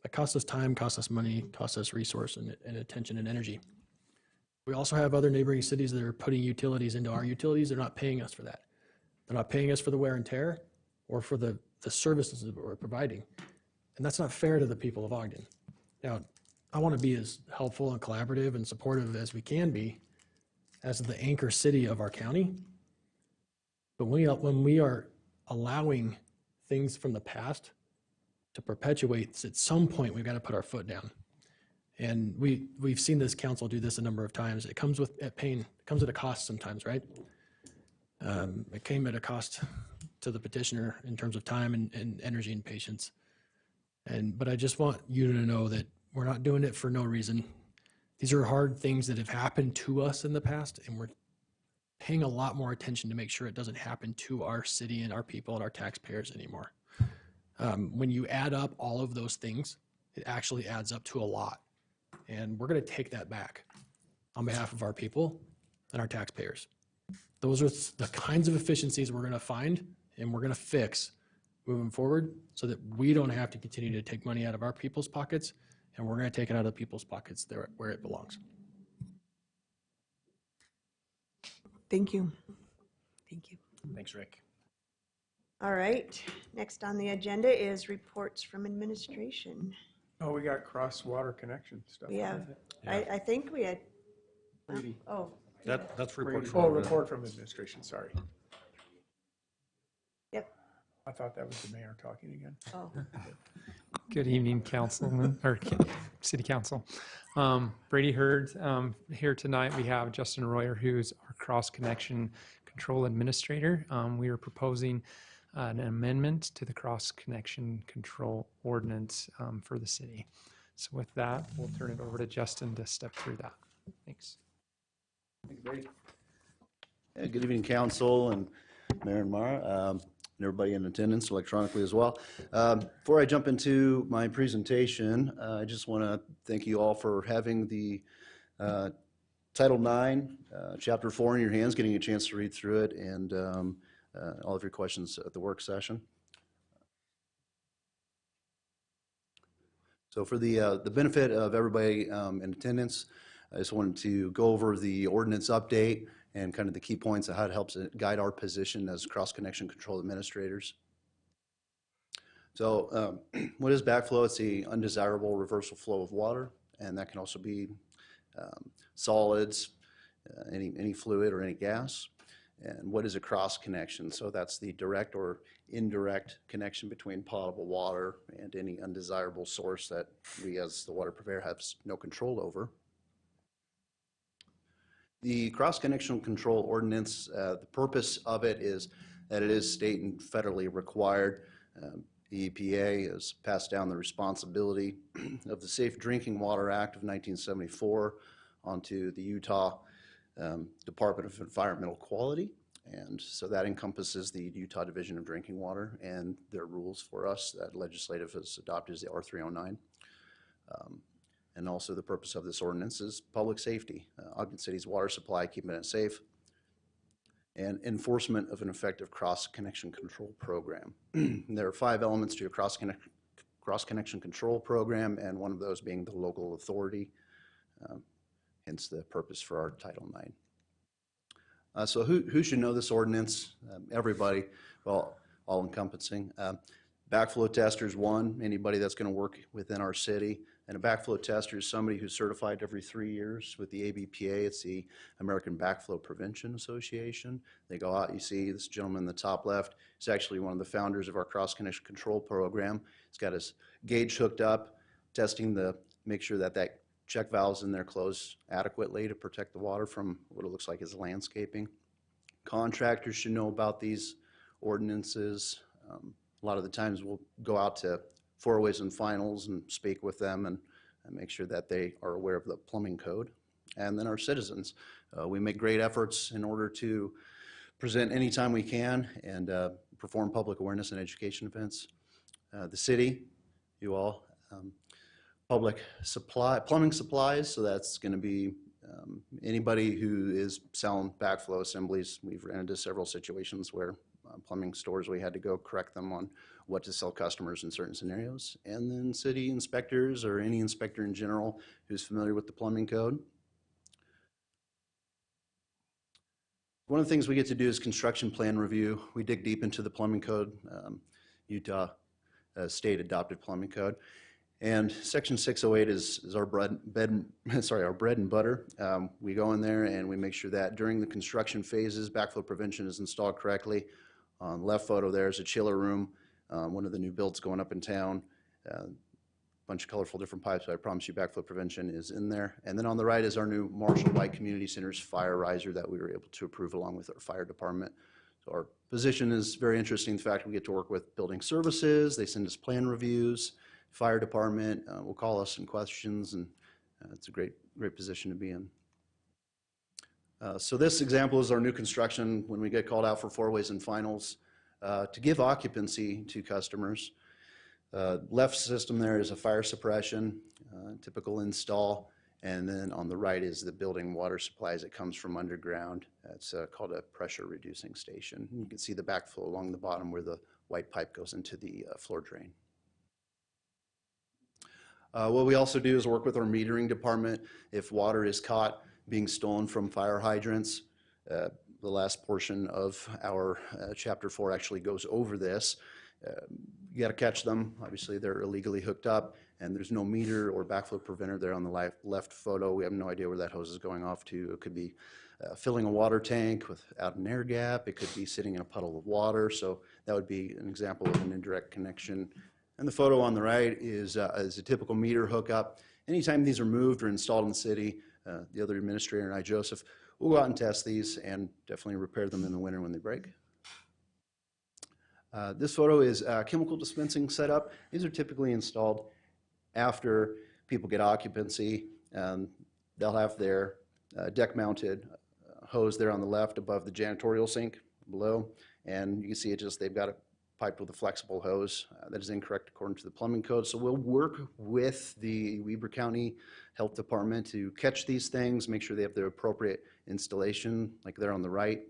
That cost us time, cost us money, cost us resource and attention and energy. We also have other neighboring cities that are putting utilities into our utilities. They're not paying us for that. They're not paying us for the wear and tear or for the services that we're providing. And that's not fair to the people of Ogden. Now, I want to be as helpful and collaborative and supportive as we can be as the anchor city of our county. But when we are allowing things from the past to perpetuate, at some point we've got to put our foot down. And we've seen this council do this a number of times. It comes with pain. It comes at a cost sometimes, right? It came at a cost to the petitioner in terms of time and energy and patience. But I just want you to know that we're not doing it for no reason. These are hard things that have happened to us in the past, and we're paying a lot more attention to make sure it doesn't happen to our city and our people and our taxpayers anymore. When you add up all of those things, it actually adds up to a lot. And we're going to take that back on behalf of our people and our taxpayers. Those are the kinds of efficiencies we're going to find and we're going to fix moving forward so that we don't have to continue to take money out of our people's pockets, and we're going to take it out of people's pockets there where it belongs. Thank you. Thank you. Thanks, Rick. All right, next on the agenda is reports from administration. Oh, we got cross-water connection stuff. We have, I think we had, Brady. oh. That's report. Brady. Oh, report from administration, sorry. Yep. I thought that was the mayor talking again. Oh. Good evening, councilman, or city council. Brady Hurd, here tonight we have Justin Royer, who's our cross-connection control administrator. We are proposing an amendment to the cross-connection control ordinance for the city. So with that, we'll turn it over to Justin to step through that. Thanks. Thank you, Brady. Yeah, good evening, council and Mayor and Mara, and everybody in attendance electronically as well. Before I jump into my presentation, I just want to thank you all for having the Title IX, Chapter 4 in your hands, getting a chance to read through it, and all of your questions at the work session. So for the benefit of everybody in attendance, I just wanted to go over the ordinance update and kind of the key points of how it helps guide our position as cross-connection control administrators. So what is backflow? It's the undesirable reversal flow of water, and that can also be solids, any fluid or any gas. And what is a cross connection? So that's the direct or indirect connection between potable water and any undesirable source that we as the water purveyor have no control over. The cross-connection control ordinance, the purpose of it is that it is state and federally required. The EPA has passed down the responsibility of the Safe Drinking Water Act of 1974 onto the Utah Department of Environmental Quality. And so that encompasses the Utah Division of Drinking Water and their rules for us that legislative has adopted is the R309. And also the purpose of this ordinance is public safety, Ogden City's water supply, keeping it safe, and enforcement of an effective cross-connection control program. There are 5 elements to a cross-connection control program, and one of those being the local authority, hence the purpose for our Title IX. So who should know this ordinance? Everybody, well, all-encompassing. Backflow testers, one, anybody that's going to work within our city. And a backflow tester is somebody who's certified every 3 years with the ABPA. It's the American Backflow Prevention Association. They go out, you see this gentleman in the top left. He's actually one of the founders of our cross-connection control program. He's got his gauge hooked up, testing make sure that check valves in there close adequately to protect the water from what it looks like is landscaping. Contractors should know about these ordinances. A lot of the times we'll go out to four-ways and finals and speak with them and make sure that they are aware of the plumbing code. And then our citizens. We make great efforts in order to present anytime we can and perform public awareness and education events. The city, you all, public supply, plumbing supplies, so that's going to be anybody who is selling backflow assemblies. We've ran into several situations where plumbing stores, we had to go correct them on what to sell customers in certain scenarios. And then city inspectors or any inspector in general who's familiar with the plumbing code. One of the things we get to do is construction plan review. We dig deep into the plumbing code, Utah state adopted plumbing code. And Section 608 is our bread and butter. We go in there and we make sure that during the construction phases, backflow prevention is installed correctly. On the left photo there is a chiller room, one of the new builds going up in town. Bunch of colorful different pipes, but I promise you backflow prevention is in there. And then on the right is our new Marshall White Community Center's fire riser that we were able to approve along with our fire department. So our position is very interesting. The fact we get to work with building services, they send us plan reviews, fire department will call us in questions, and it's a great position to be in. So this example is our new construction when we get called out for four-ways and finals to give occupancy to customers. Left system there is a fire suppression, typical install, and then on the right is the building water supply as it comes from underground. It's called a pressure reducing station. You can see the backflow along the bottom where the white pipe goes into the floor drain. What we also do is work with our metering department. If water is caught being stolen from fire hydrants, the last portion of our Chapter 4 actually goes over this. You got to catch them. Obviously, they're illegally hooked up, and there's no meter or backflow preventer there on the left photo. We have no idea where that hose is going off to. It could be filling a water tank without an air gap. It could be sitting in a puddle of water. So that would be an example of an indirect connection. And the photo on the right is a typical meter hookup. Anytime these are moved or installed in the city, the other administrator and I, Joseph, we'll go out and test these and definitely repair them in the winter when they break. This photo is chemical dispensing setup. These are typically installed after people get occupancy. They'll have their deck-mounted hose there on the left above the janitorial sink below, and you can see they've got it piped with a flexible hose. That is incorrect according to the plumbing code. So we'll work with the Weber County Health Department to catch these things, make sure they have the appropriate installation, like there on the right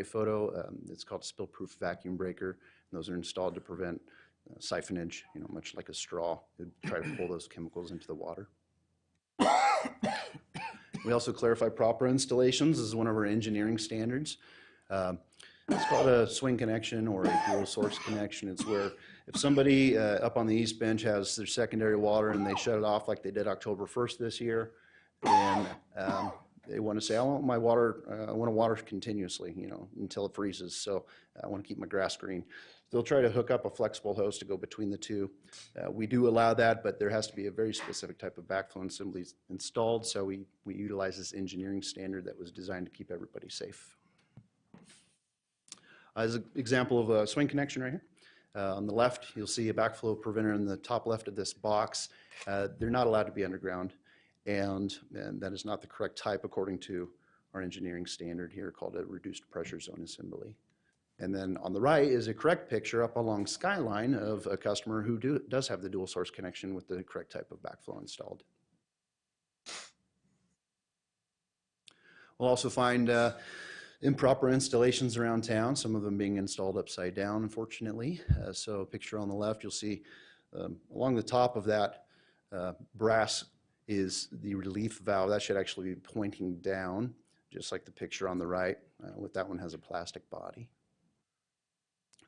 photo. It's called a spill-proof vacuum breaker. And those are installed to prevent siphonage, much like a straw. It'd try to pull those chemicals into the water. We also clarify proper installations. This is one of our engineering standards. It's called a swing connection or a dual source connection. It's where if somebody up on the east bench has their secondary water and they shut it off like they did October 1st this year, then they want to say, I want my water, I want to water continuously, until it freezes. So I want to keep my grass green. They'll try to hook up a flexible hose to go between the two. We do allow that, but there has to be a very specific type of backflow assemblies installed. So we utilize this engineering standard that was designed to keep everybody safe. As an example of a swing connection right here. On the left, you'll see a backflow preventer in the top left of this box. They're not allowed to be underground, and that is not the correct type according to our engineering standard here called a reduced pressure zone assembly. And then on the right is a correct picture up along Skyline of a customer who does have the dual source connection with the correct type of backflow installed. We'll also find improper installations around town, some of them being installed upside down, unfortunately. So a picture on the left, you'll see along the top of that brass is the relief valve. That should actually be pointing down, just like the picture on the right. With that one has a plastic body.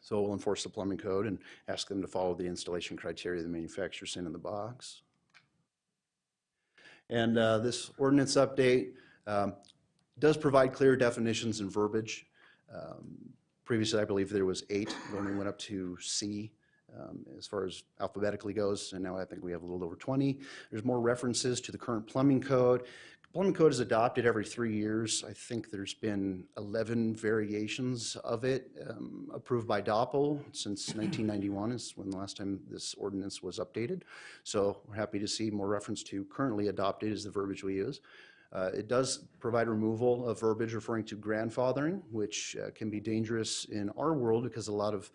So we'll enforce the plumbing code and ask them to follow the installation criteria the manufacturer sent in the box. And this ordinance update does provide clear definitions and verbiage. Previously, I believe there was 8. It only went up to C as far as alphabetically goes, and now I think we have a little over 20. There's more references to the current plumbing code, Plumbing code is adopted every 3 years. I think there's been 11 variations of it approved by DOPL since 1991 is when the last time this ordinance was updated. So we're happy to see more reference to currently adopted is the verbiage we use. It does provide removal of verbiage referring to grandfathering, which can be dangerous in our world because a lot of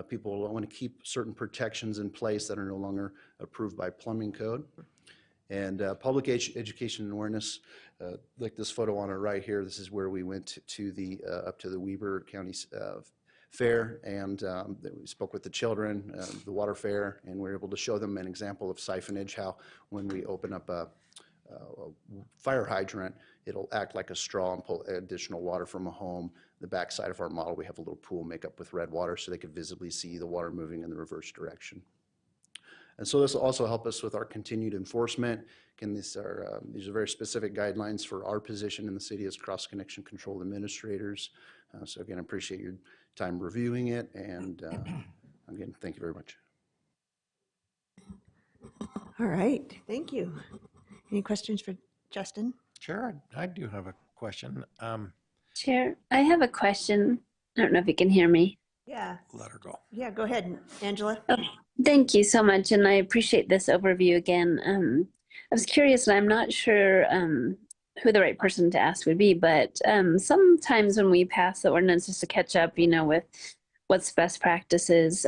people want to keep certain protections in place that are no longer approved by plumbing code. And public education and awareness, like this photo on our right here, this is where we went to the up to the Weber County Fair, and we spoke with the children, the water fair, and we were able to show them an example of siphonage, how when we open up a fire hydrant, it'll act like a straw and pull additional water from a home. The back side of our model, we have a little pool make up with red water so they could visibly see the water moving in the reverse direction. And so this will also help us with our continued enforcement. Again, these are very specific guidelines for our position in the city as cross-connection control administrators. So again, I appreciate your time reviewing it, and again, thank you very much. All right, thank you. Any questions for Justin? Sure, I do have a question. Chair, I have a question. I don't know if you can hear me. Yeah. Let her go. Yeah, go ahead, Angela. Oh, thank you so much, and I appreciate this overview again. I was curious, and I'm not sure who the right person to ask would be, but sometimes when we pass the ordinance just to catch up, with what's best practices,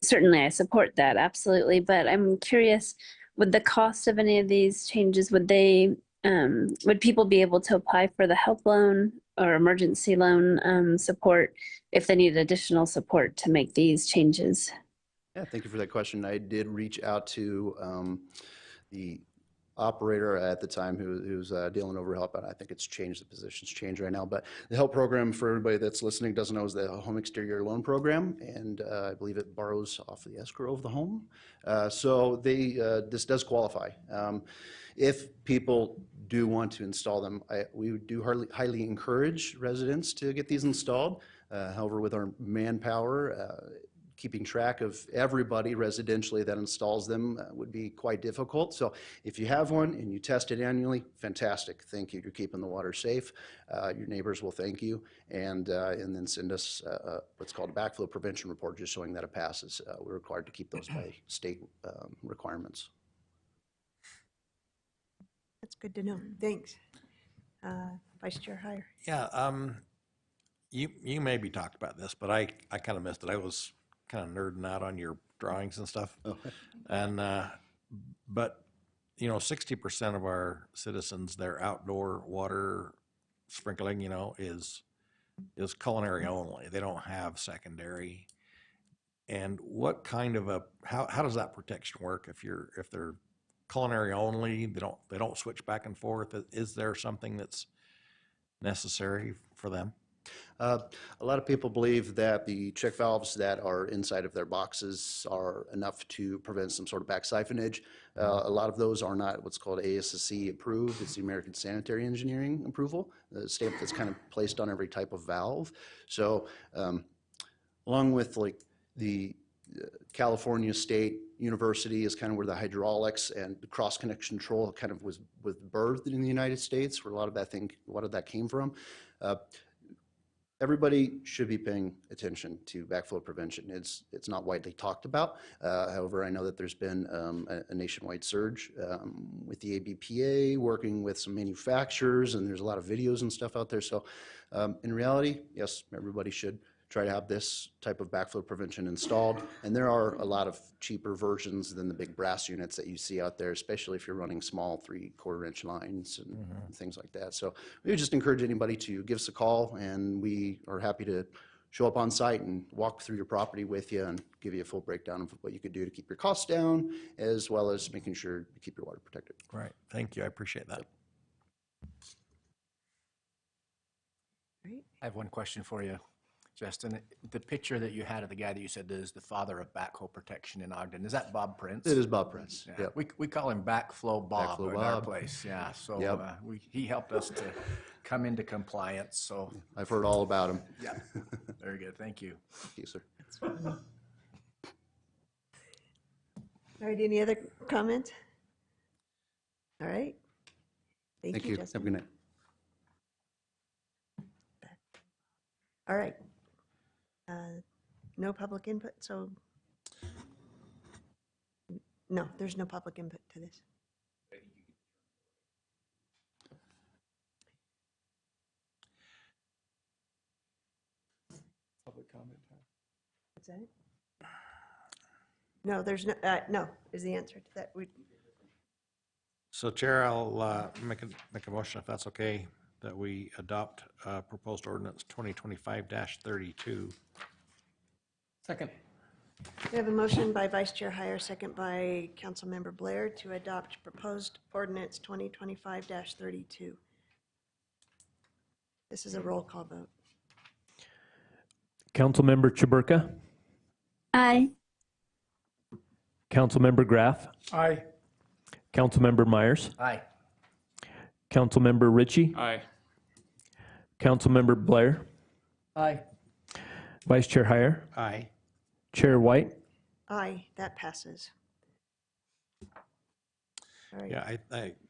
certainly I support that, absolutely. But I'm curious, would the cost of any of these changes, would people be able to apply for the help loan or emergency loan support if they need additional support to make these changes? Yeah, thank you for that question. I did reach out to the operator at the time who was dealing over help, and I think it's changed, the position's changed right now. But the help program, for everybody that's listening doesn't know, is the home exterior loan program, and I believe it borrows off the escrow of the home. So this does qualify. If people do want to install them, we do highly encourage residents to get these installed. However, with our manpower, keeping track of everybody residentially that installs them would be quite difficult. So if you have one and you test it annually, fantastic. Thank you. You're keeping the water safe. Your neighbors will thank you, and then send us what's called a backflow prevention report, just showing that it passes. We're required to keep those by state requirements. That's good to know. Thanks. Vice Chair Heyer. Yeah, you maybe talked about this, but I kind of missed it. I was kind of nerding out on your drawings and stuff. And but 60% of our citizens, their outdoor water sprinkling, is culinary only. They don't have secondary. And what kind of how does that protection work if they're culinary only? They don't switch back and forth. Is there something that's necessary for them? A lot of people believe that the check valves that are inside of their boxes are enough to prevent some sort of back siphonage. A lot of those are not what's called ASSC approved. It's the American Sanitary Engineering approval, the stamp that's kind of placed on every type of valve. So along with like the California State University is kind of where the hydraulics and the cross-connection control kind of was birthed in the United States, where a lot of that came from. Everybody should be paying attention to backflow prevention. It's not widely talked about. However, I know that there's been a nationwide surge with the ABPA working with some manufacturers, and there's a lot of videos and stuff out there. So in reality, yes, everybody should try to have this type of backflow prevention installed. And there are a lot of cheaper versions than the big brass units that you see out there, especially if you're running small 3/4 inch lines and things like that. So we would just encourage anybody to give us a call, and we are happy to show up on site and walk through your property with you and give you a full breakdown of what you could do to keep your costs down, as well as making sure you keep your water protected. Right. Thank you. I appreciate that. I have one question for you, Justin. The picture that you had of the guy that you said is the father of backhoe protection in Ogden, is that Bob Prince? It is Bob Prince. Yeah. Yep. We call him Backflow Bob Backflow in our Bob. place. Yeah. So Yep. he helped us to come into compliance. So I've heard all about him. Yeah. Very good. Thank you. Thank you, sir. All right, any other comments? All right. Thank you, Have a Justin. good night. All right. No public input, so no, there's no public input to this. Public comment time. What's that? No, there's no, no, is the answer to that. So Chair, I'll make a motion, if that's okay, that we adopt proposed ordinance 2025-32. Second. We have a motion by Vice Chair Heyer, second by Councilmember Blair to adopt proposed ordinance 2025-32. This is a roll call vote. Councilmember Chaburka, Aye. Councilmember Graff, Aye. Councilmember Myers, Aye. Councilmember Ritchie, Aye. Councilmember Blair, Aye. Vice Chair Heyer, Aye. Chair White. Aye, that passes. All right. Yeah,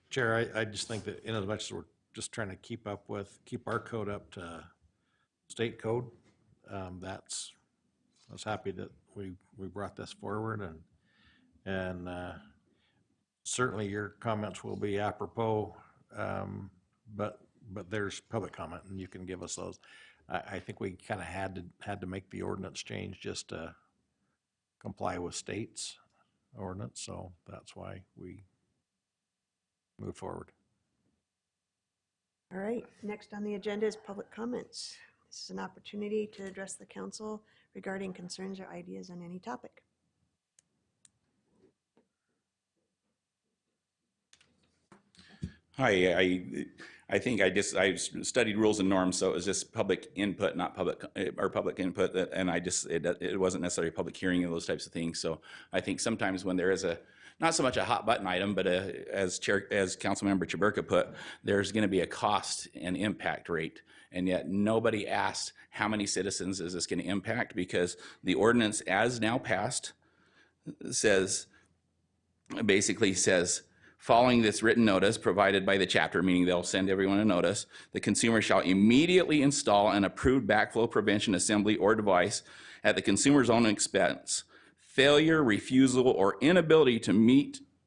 Chair, I just think that in as much as we're just trying to keep our code up to state code, I was happy that we brought this forward, and certainly your comments will be apropos, but there's public comment and you can give us those. I think we kind of had to make the ordinance change just to comply with state's ordinance, so that's why we move forward. All right, next on the agenda is public comments. This is an opportunity to address the council regarding concerns or ideas on any topic. Hi, I think I studied rules and norms, so it was just public input, not public input, and it wasn't necessarily a public hearing and those types of things. So I think sometimes when there is not so much a hot button item, but as Councilmember Chaburka put, there's going to be a cost and impact rate, and yet nobody asked how many citizens is this going to impact, because the ordinance as now passed basically says, following this written notice provided by the chapter, meaning they'll send everyone a notice, the consumer shall immediately install an approved backflow prevention assembly or device at the consumer's own expense. Failure, refusal, or inability to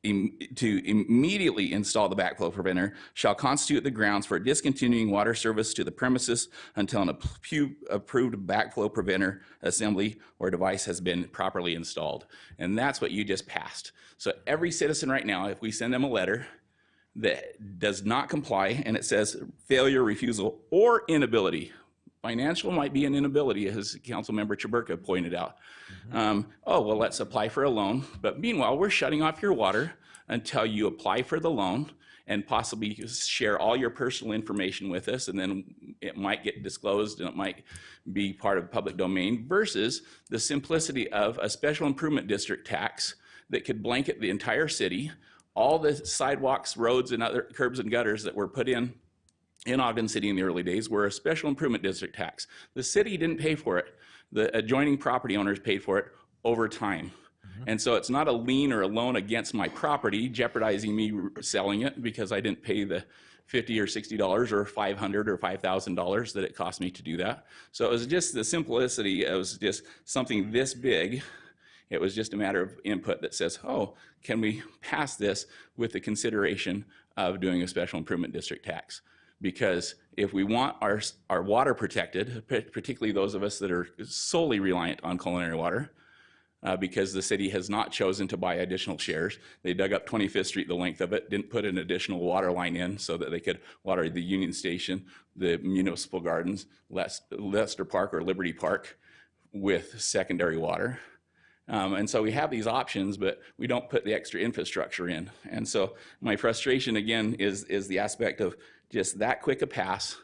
immediately install the backflow preventer shall constitute the grounds for discontinuing water service to the premises until an approved backflow preventer assembly or device has been properly installed. And that's what you just passed. So every citizen right now, if we send them a letter that does not comply and it says failure, refusal, or inability, financial might be an inability, as Councilmember Chaburka pointed out. Oh, well, let's apply for a loan. But meanwhile, we're shutting off your water until you apply for the loan and possibly share all your personal information with us, and then it might get disclosed and it might be part of public domain, versus the simplicity of a special improvement district tax that could blanket the entire city. All the sidewalks, roads, and other curbs and gutters that were put in Ogden City in the early days were a special improvement district tax. The city didn't pay for it. The adjoining property owners paid for it over time. And so it's not a lien or a loan against my property jeopardizing me selling it because I didn't pay the $50 or $60 or $500 or $5,000 that it cost me to do that. So it was just the simplicity. It was just something this big. It was just a matter of input that says, oh, can we pass this with the consideration of doing a special improvement district tax? Because if we want our water protected, particularly those of us that are solely reliant on culinary water, because the city has not chosen to buy additional shares. They dug up 25th Street, the length of it, didn't put an additional water line in so that they could water the Union Station, the municipal gardens, Leicester Park or Liberty Park with secondary water. And so we have these options, but we don't put the extra infrastructure in. And so my frustration again is the aspect of just that quick a pass,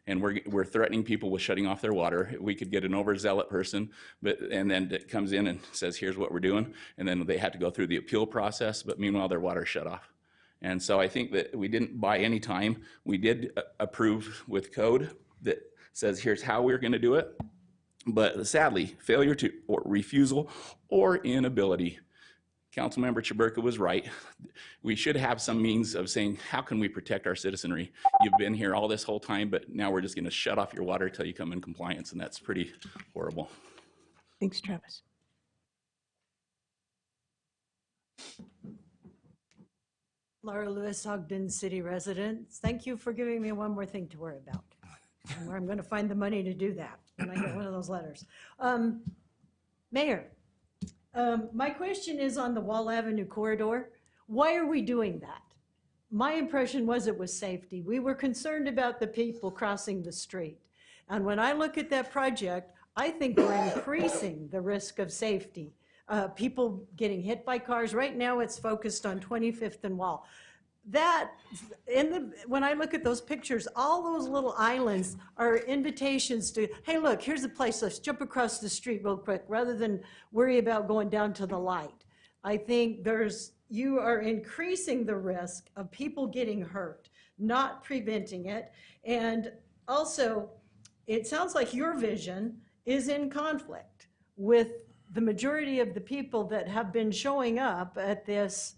and we're threatening people with shutting off their water. We could get an overzealot person, and then it comes in and says, here's what we're doing, and then they have to go through the appeal process, but meanwhile their water's shut off. And so I think that we didn't buy any time. We did approve with code that says here's how we're going to do it, but sadly, failure to or refusal or inability Councilmember Chaburka was right. We should have some means of saying, how can we protect our citizenry? You've been here all this whole time, but now we're just going to shut off your water until you come in compliance, and that's pretty horrible. Thanks, Travis. Laura Lewis, Ogden City resident. Thank you for giving me one more thing to worry about, and where I'm going to find the money to do that when I get one of those letters. Mayor, my question is on the Wall Avenue corridor. Why are we doing that? My impression was it was safety. We were concerned about the people crossing the street. And when I look at that project, I think we're increasing the risk of safety. People getting hit by cars. Right now it's focused on 25th and Wall. That, when I look at those pictures, all those little islands are invitations to, hey, look, here's a place, let's jump across the street real quick, rather than worry about going down to the light. I think you are increasing the risk of people getting hurt, not preventing it. And also, it sounds like your vision is in conflict with the majority of the people that have been showing up at these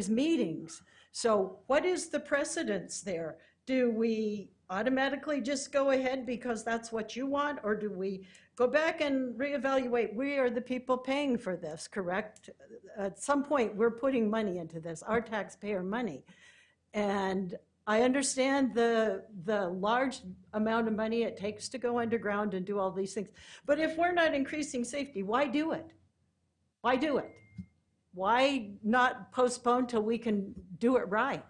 meetings. So what is the precedence there? Do we automatically just go ahead because that's what you want, or do we go back and reevaluate? We are the people paying for this, correct? At some point, we're putting money into this, our taxpayer money. And I understand the large amount of money it takes to go underground and do all these things. But if we're not increasing safety, why do it? Why do it? Why not postpone till we can do it right?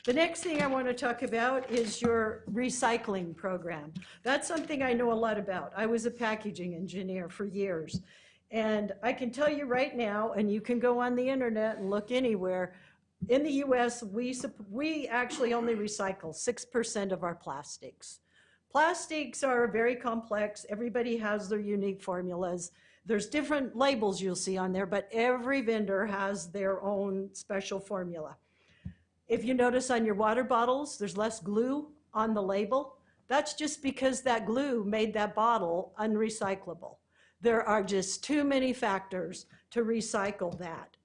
The next thing I want to talk about is your recycling program. That's something I know a lot about. I was a packaging engineer for years. And I can tell you right now, and you can go on the internet and look anywhere, in the US, we actually only recycle 6% of our plastics. Plastics are very complex. Everybody has their unique formulas. There's different labels you'll see on there, but every vendor has their own special formula. If you notice on your water bottles, there's less glue on the label. That's just because that glue made that bottle unrecyclable. There are just too many factors to recycle that.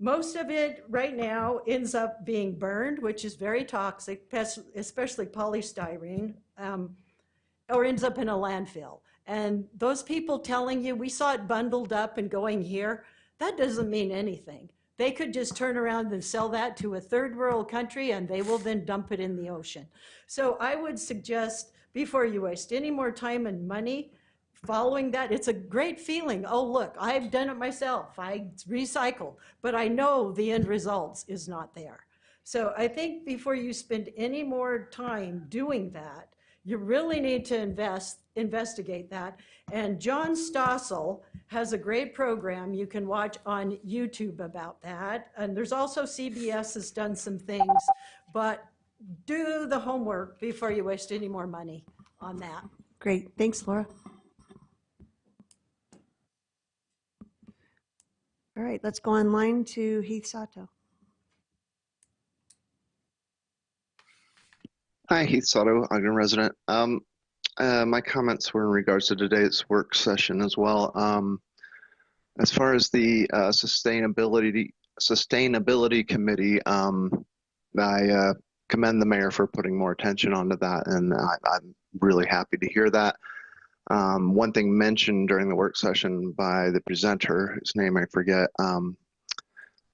Most of it right now ends up being burned, which is very toxic, especially polystyrene, or ends up in a landfill. And those people telling you, we saw it bundled up and going here, that doesn't mean anything. They could just turn around and sell that to a third world country, and they will then dump it in the ocean. So I would suggest, before you waste any more time and money following that, it's a great feeling. Oh, look, I've done it myself. I recycle, but I know the end results is not there. So I think before you spend any more time doing that, you really need to investigate that. And John Stossel has a great program you can watch on YouTube about that. And there's also CBS has done some things, but do the homework before you waste any more money on that. Great, thanks, Laura. All right, let's go online to Heath Sato. Hi, Heath Sato, Ogden resident. My comments were in regards to today's work session as well. As far as the sustainability committee, I commend the mayor for putting more attention onto that, and I'm really happy to hear that. One thing mentioned during the work session by the presenter, whose name I forget,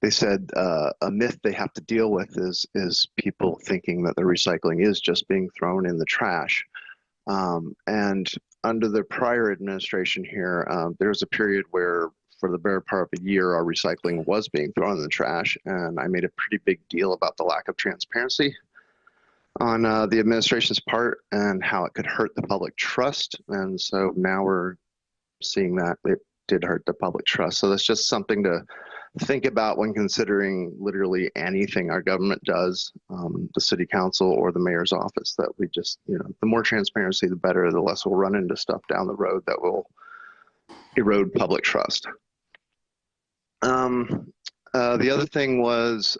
they said a myth they have to deal with is people thinking that the recycling is just being thrown in the trash. And under the prior administration here, there was a period where for the better part of a year, our recycling was being thrown in the trash. And I made a pretty big deal about the lack of transparency on the administration's part and how it could hurt the public trust. And so now we're seeing that it did hurt the public trust. So that's just something to think about when considering literally anything our government does, the city council or the mayor's office, that we just, the more transparency, the better, the less we'll run into stuff down the road that will erode public trust. The other thing was,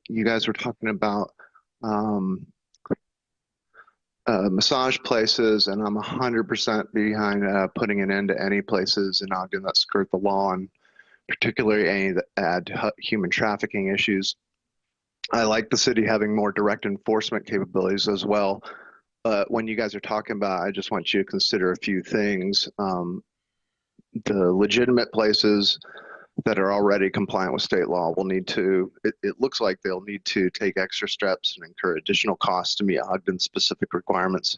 you guys were talking about massage places, and I'm 100% behind putting an end to any places in Ogden that skirt the law and particularly any that add to human trafficking issues. I like the city having more direct enforcement capabilities as well. But when you guys are talking about, I just want you to consider a few things. The legitimate places that are already compliant with state law will need to, it looks like they'll need to take extra steps and incur additional costs to meet Ogden's specific requirements.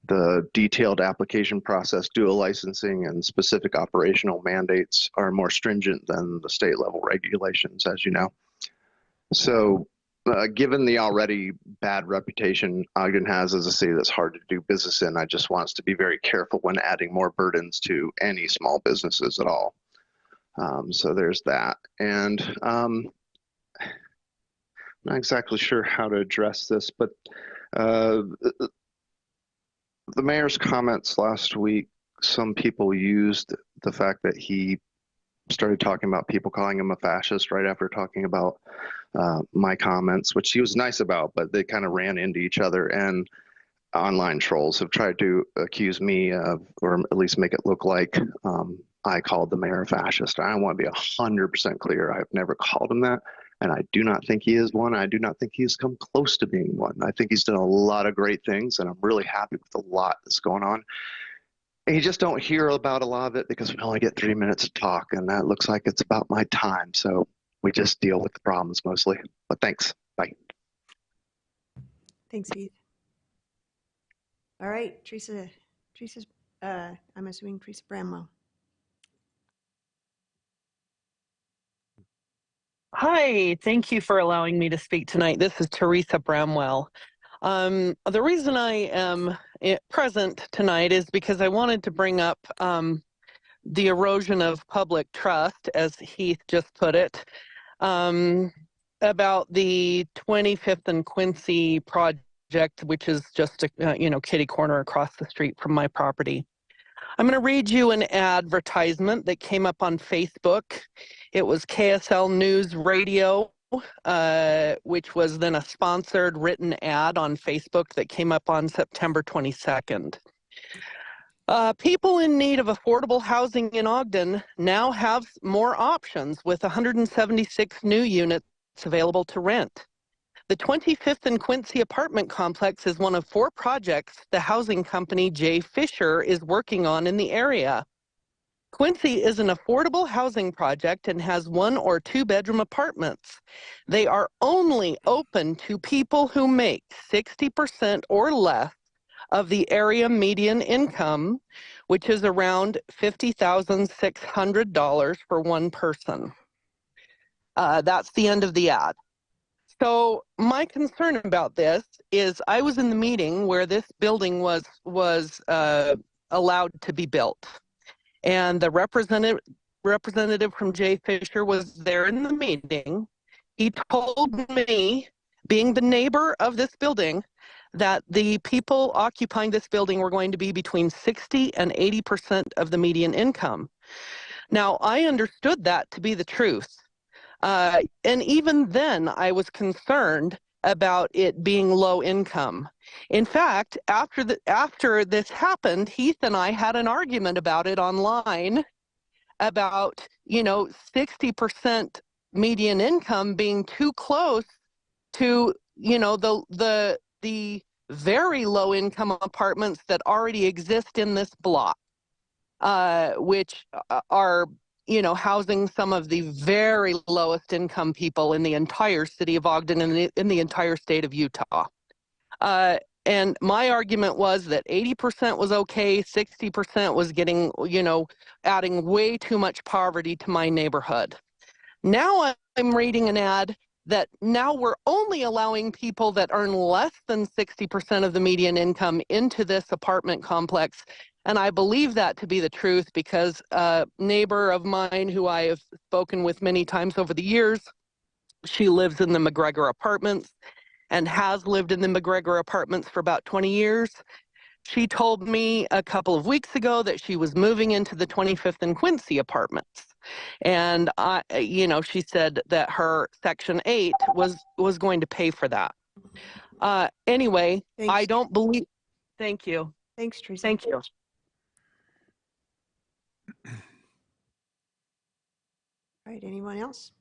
The detailed application process, dual licensing, and specific operational mandates are more stringent than the state level regulations, as you know. So given the already bad reputation Ogden has as a city that's hard to do business in, I just want us to be very careful when adding more burdens to any small businesses at all. So there's that. And not exactly sure how to address this, but the mayor's comments last week, some people used the fact that he started talking about people calling him a fascist right after talking about my comments, which he was nice about, but they kind of ran into each other. And online trolls have tried to accuse me of, or at least make it look like I called the mayor a fascist. I want to be 100% clear. I've never called him that. And I do not think he is one. I do not think he has come close to being one. I think he's done a lot of great things, and I'm really happy with a lot that's going on. And you just don't hear about a lot of it because we only get 3 minutes to talk, and that looks like it's about my time. So we just deal with the problems mostly. But thanks. Bye. Thanks, Heath. All right, Teresa's, I'm assuming Teresa Bramwell. Hi, thank you for allowing me to speak tonight. This is Teresa Bramwell. The reason I am present tonight is because I wanted to bring up the erosion of public trust, as Heath just put it, about the 25th and Quincy project, which is just a kitty corner across the street from my property. I'm going to read you an advertisement that came up on Facebook. It was KSL News Radio, which was then a sponsored written ad on Facebook that came up on September 22nd. People in need of affordable housing in Ogden now have more options with 176 new units available to rent. The 25th and Quincy apartment complex is one of 4 projects the housing company J. Fisher is working on in the area. Quincy is an affordable housing project and has 1 or 2 bedroom apartments. They are only open to people who make 60% or less of the area median income, which is around $50,600 for one person. That's the end of the ad. So my concern about this is I was in the meeting where this building was allowed to be built. And the representative from J. Fisher was there in the meeting. He told me, being the neighbor of this building, that the people occupying this building were going to be between 60 and 80% of the median income. Now, I understood that to be the truth. And even then, I was concerned about it being low income. In fact, after this happened, Heath and I had an argument about it online about, 60% median income being too close to, the very low income apartments that already exist in this block, which are housing some of the very lowest income people in the entire city of Ogden and in the entire state of Utah. And my argument was that 80% was okay, 60% was getting, adding way too much poverty to my neighborhood. Now I'm reading an ad that now we're only allowing people that earn less than 60% of the median income into this apartment complex. And I believe that to be the truth because a neighbor of mine who I have spoken with many times over the years, she lives in the McGregor apartments and has lived in the McGregor apartments for about 20 years. She told me a couple of weeks ago that she was moving into the 25th and Quincy apartments. And she said that her Section 8 was going to pay for that. Anyway, thanks. I don't believe. Thank you. Thanks, Teresa. Thank you. All right, anyone else?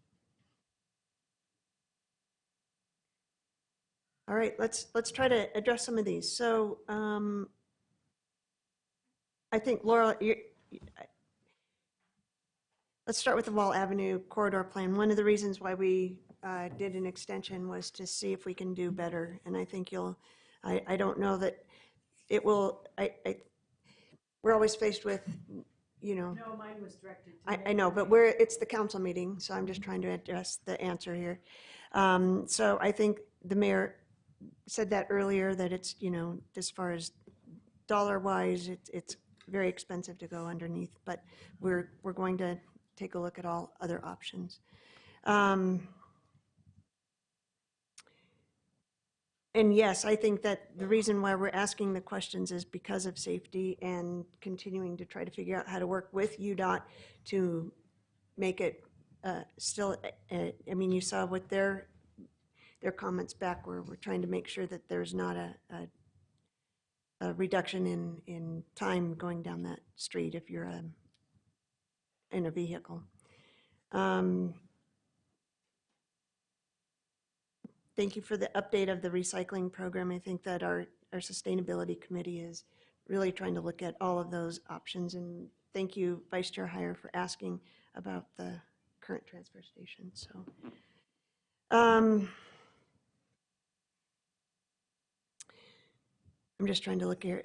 All right, let's try to address some of these. So I think Laura, let's start with the Wall Avenue corridor plan. One of the reasons why we did an extension was to see if we can do better. And I think I don't know that it will, we're always faced with, No, mine was directed to. I know, but it's the council meeting, so I'm just trying to address the answer here. So I think the mayor said that earlier, that it's, as far as dollar-wise, it's very expensive to go underneath, but we're going to take a look at all other options. And yes, I think that the reason why we're asking the questions is because of safety and continuing to try to figure out how to work with UDOT to make it still, I mean, you saw what their comments back were. We're trying to make sure that there's not a reduction in time going down that street if you're in a vehicle. Thank you for the update of the recycling program. I think that our sustainability committee is really trying to look at all of those options. And thank you, Vice Chair Heyer, for asking about the current transfer station. So, I'm just trying to look here.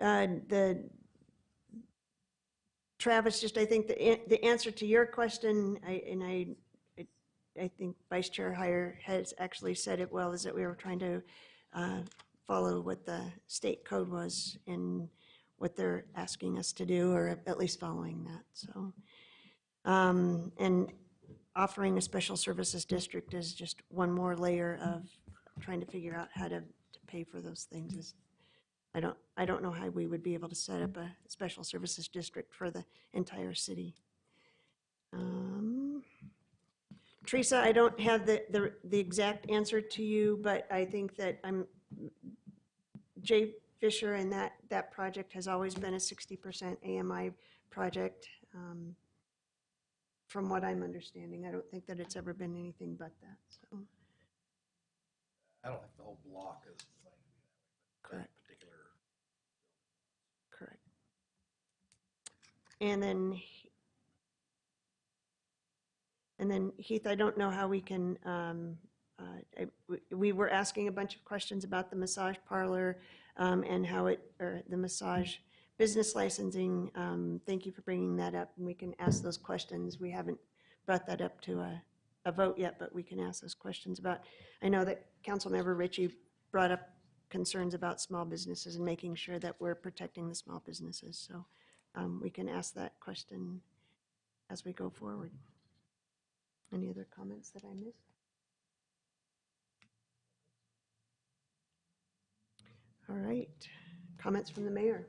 Travis, I think the answer to your question, I think Vice Chair Heyer has actually said it well, is that we were trying to follow what the state code was and what they're asking us to do, or at least following that. So, and offering a special services district is just one more layer of trying to figure out how to pay for those things. I don't know how we would be able to set up a special services district for the entire city. Teresa, I don't have the exact answer to you, but I think that Jay Fisher, and that project has always been a 60% AMI project. From what I'm understanding, I don't think that it's ever been anything but that. So. I don't think the whole block is Correct. particular. Correct. And then Heath, I don't know how we can, we were asking a bunch of questions about the massage parlor and how or the massage business licensing. Thank you for bringing that up, and we can ask those questions. We haven't brought that up to a vote yet, but we can ask those questions about, I know that Councilmember Ritchie brought up concerns about small businesses and making sure that we're protecting the small businesses. So we can ask that question as we go forward. Any other comments that I missed? All right. Comments from the mayor.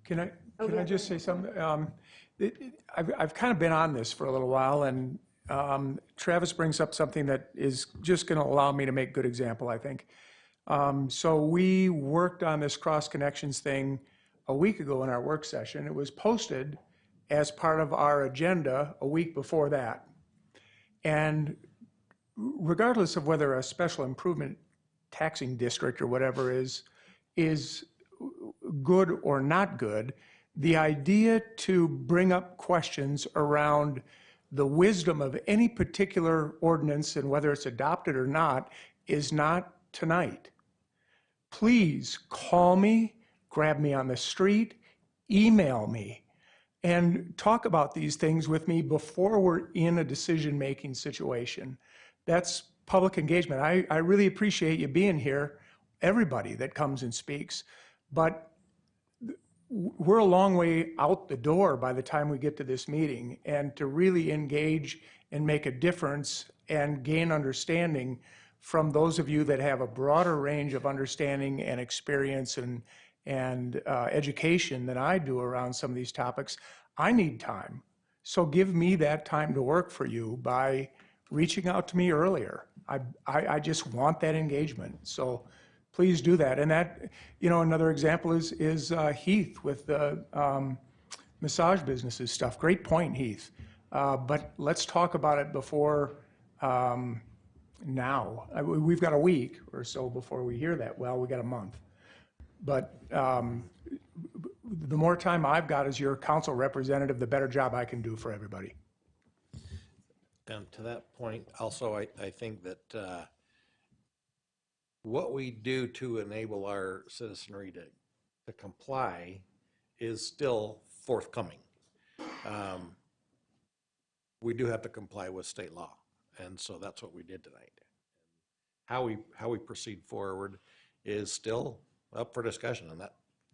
Can I yeah, just go say something? I've kind of been on this for a little while, and Travis brings up something that is just going to allow me to make good example, I think. So we worked on this cross connections thing a week ago in our work session. It was posted as part of our agenda a week before that. And regardless of whether a special improvement taxing district or whatever is good or not good, the idea to bring up questions around the wisdom of any particular ordinance and whether it's adopted or not is not tonight. Please call me, grab me on the street, email me, and talk about these things with me before we're in a decision-making situation. That's public engagement. I really appreciate you being here, everybody that comes and speaks, but we're a long way out the door by the time we get to this meeting, and to really engage and make a difference and gain understanding from those of you that have a broader range of understanding and experience and education than I do around some of these topics, I need time. So give me that time to work for you by reaching out to me earlier. I just want that engagement. So please do that. And that, another example is Heath with the massage businesses stuff. Great point, Heath. but let's talk about it before now. We've got a week or so before we hear that. Well, we got a month. But the more time I've got as your council representative, the better job I can do for everybody. And to that point, also, I think that what we do to enable our citizenry to comply is still forthcoming. We do have to comply with state law, and so that's what we did tonight. How we proceed forward is still up for discussion, and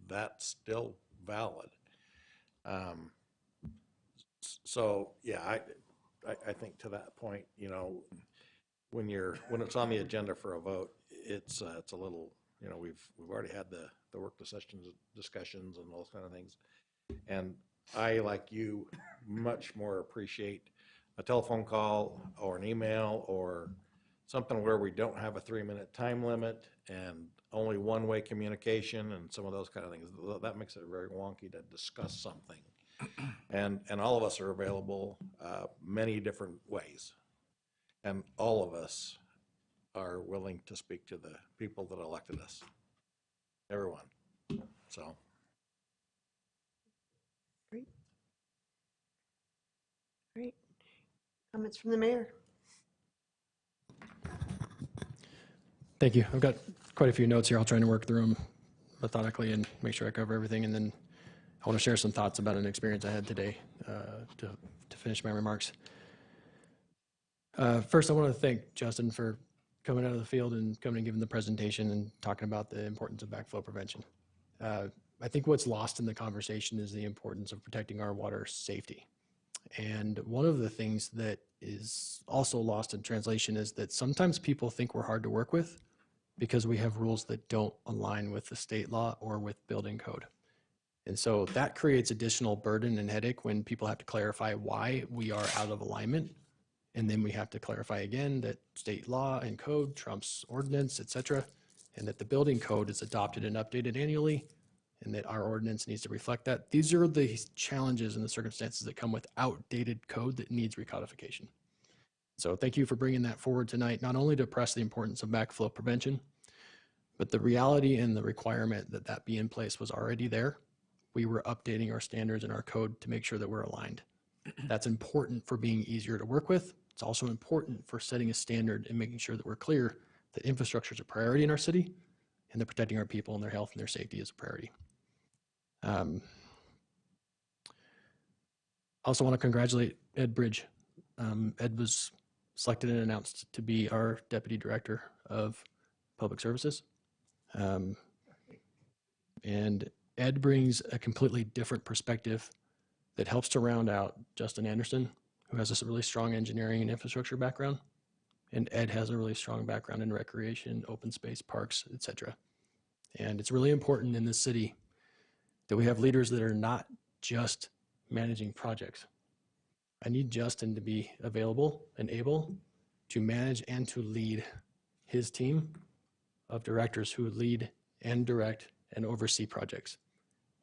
that's still valid. So yeah, I think to that point, you know, when it's on the agenda for a vote, it's a little, you know, we've already had the work discussions and those kind of things, and I, like you, much more appreciate a telephone call or an email or something where we don't have a 3-minute time limit and only one-way communication and some of those kind of things. That makes it very wonky to discuss something. And all of us are available many different ways. And all of us are willing to speak to the people that elected us. Everyone. So. Great. Great. Comments from the mayor? Thank you. I've got quite a few notes here. I'll try to work through them methodically and make sure I cover everything. And then I want to share some thoughts about an experience I had today to finish my remarks. First, I want to thank Justin for coming out of the field and coming and giving the presentation and talking about the importance of backflow prevention. I think what's lost in the conversation is the importance of protecting our water safety. And one of the things that is also lost in translation is that sometimes people think we're hard to work with because we have rules that don't align with the state law or with building code. And so that creates additional burden and headache when people have to clarify why we are out of alignment. And then we have to clarify again that state law and code trumps ordinance, et cetera, and that the building code is adopted and updated annually, and that our ordinance needs to reflect that. These are the challenges and the circumstances that come with outdated code that needs recodification. So thank you for bringing that forward tonight, not only to press the importance of backflow prevention, but the reality and the requirement that that be in place was already there. We were updating our standards and our code to make sure that we're aligned. That's important for being easier to work with. It's also important for setting a standard and making sure that we're clear that infrastructure is a priority in our city and that protecting our people and their health and their safety is a priority. I also want to congratulate Ed Bridge. Ed was selected and announced to be our Deputy Director of Public Services. And Ed brings a completely different perspective that helps to round out Justin Anderson, who has a really strong engineering and infrastructure background. And Ed has a really strong background in recreation, open space, parks, et cetera. And it's really important in this city that we have leaders that are not just managing projects. I need Justin to be available and able to manage and to lead his team of directors who lead and direct and oversee projects.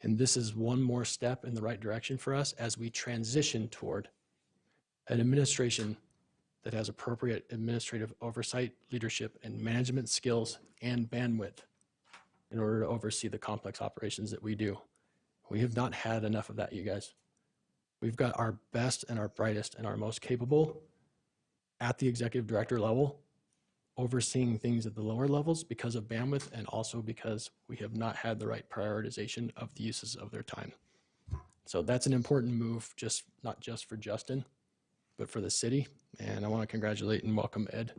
And this is one more step in the right direction for us as we transition toward an administration that has appropriate administrative oversight, leadership, and management skills and bandwidth in order to oversee the complex operations that we do. We have not had enough of that, you guys. We've got our best and our brightest and our most capable at the executive director level, overseeing things at the lower levels because of bandwidth and also because we have not had the right prioritization of the uses of their time. So that's an important move, not just for Justin, but for the city. And I want to congratulate and welcome Ed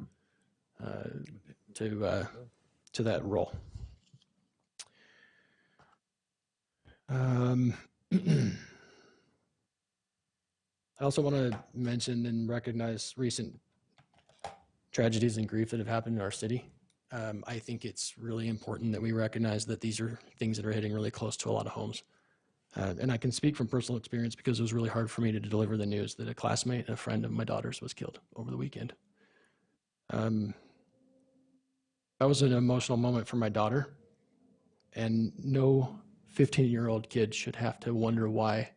to that role. I also want to mention and recognize recent tragedies and grief that have happened in our city. I think it's really important that we recognize that these are things that are hitting really close to a lot of homes. And I can speak from personal experience because it was really hard for me to deliver the news that a classmate and a friend of my daughter's was killed over the weekend. That was an emotional moment for my daughter, and no 15-year-old kid should have to wonder why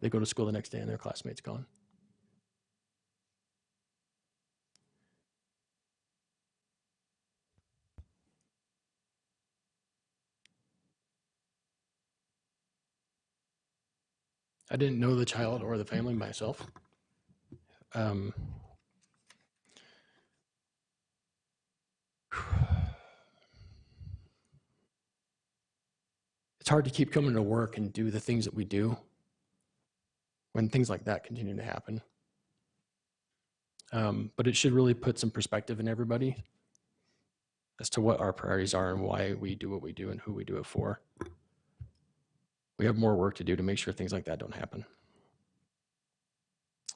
they go to school the next day and their classmate's gone. I didn't know the child or the family myself. It's hard to keep coming to work and do the things that we do when things like that continue to happen. But it should really put some perspective in everybody as to what our priorities are and why we do what we do and who we do it for. We have more work to do to make sure things like that don't happen.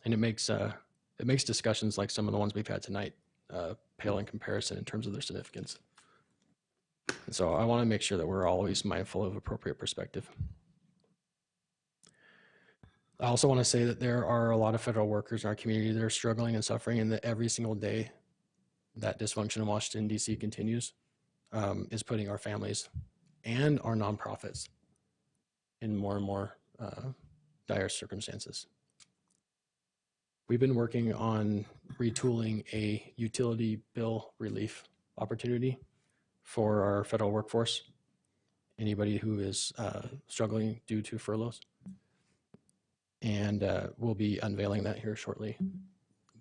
And it makes discussions like some of the ones we've had tonight pale in comparison in terms of their significance. And so I want to make sure that we're always mindful of appropriate perspective. I also want to say that there are a lot of federal workers in our community that are struggling and suffering, and that every single day that dysfunction in Washington, D.C. continues is putting our families and our nonprofits in more and more dire circumstances. We've been working on retooling a utility bill relief opportunity for our federal workforce, anybody who is struggling due to furloughs. And we'll be unveiling that here shortly.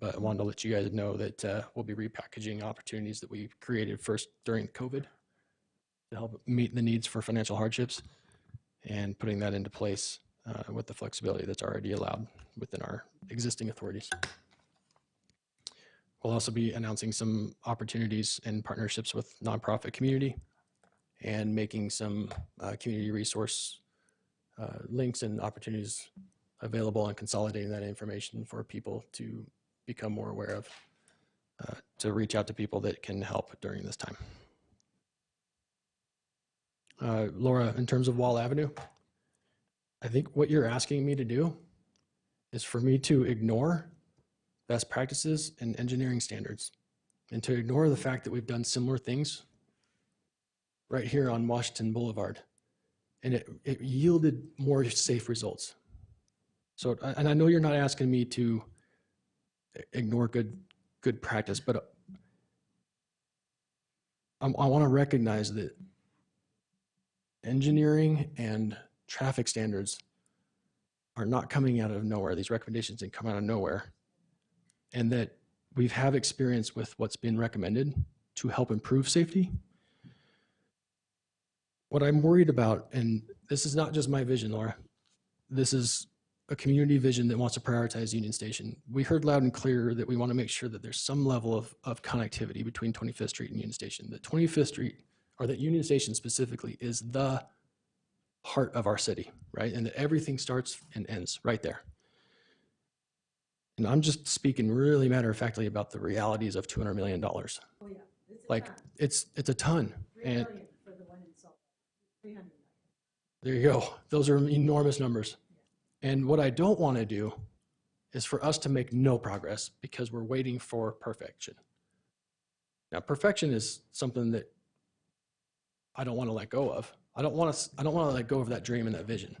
But I wanted to let you guys know that we'll be repackaging opportunities that we created first during COVID to help meet the needs for financial hardships and putting that into place with the flexibility that's already allowed within our existing authorities. We'll also be announcing some opportunities and partnerships with nonprofit community and making some community resource links and opportunities available and consolidating that information for people to become more aware of, to reach out to people that can help during this time. Laura, in terms of Wall Avenue, I think what you're asking me to do is for me to ignore best practices and engineering standards and to ignore the fact that we've done similar things right here on Washington Boulevard. And it yielded more safe results. So, and I know you're not asking me to ignore good practice, but I want to recognize that engineering and traffic standards are not coming out of nowhere. These recommendations didn't come out of nowhere. And that we've have experience with what's been recommended to help improve safety. What I'm worried about, and this is not just my vision, Laura, this is a community vision that wants to prioritize Union Station. We heard loud and clear that we want to make sure that there's some level of connectivity between 25th Street and Union Station. That 25th Street, or that Union Station specifically, is the heart of our city, right? And that everything starts and ends right there. And I'm just speaking really matter-of-factly about the realities of $200 million. Oh, yeah. It's a ton. And for the one in Salt Lake. 300 million. there you go. Those are enormous numbers. And what I don't want to do is for us to make no progress because we're waiting for perfection. Now, perfection is something that I don't want to let go of. I don't want to let go of that dream and that vision.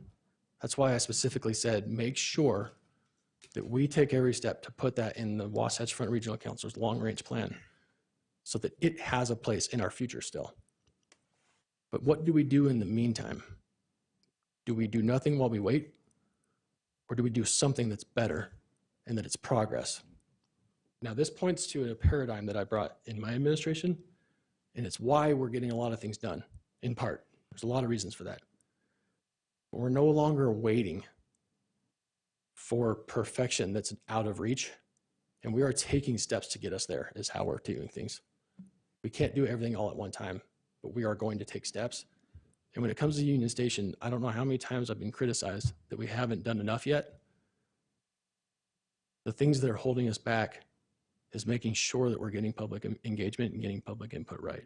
That's why I specifically said, make sure that we take every step to put that in the Wasatch Front Regional Council's long-range plan so that it has a place in our future still. But what do we do in the meantime? Do we do nothing while we wait? Or do we do something that's better and that it's progress? Now, this points to a paradigm that I brought in my administration, and it's why we're getting a lot of things done, in part. There's a lot of reasons for that. But we're no longer waiting for perfection that's out of reach, and we are taking steps to get us there, is how we're doing things. We can't do everything all at one time, but we are going to take steps. And when it comes to Union Station, I don't know how many times I've been criticized that we haven't done enough yet. The things that are holding us back is making sure that we're getting public engagement and getting public input right.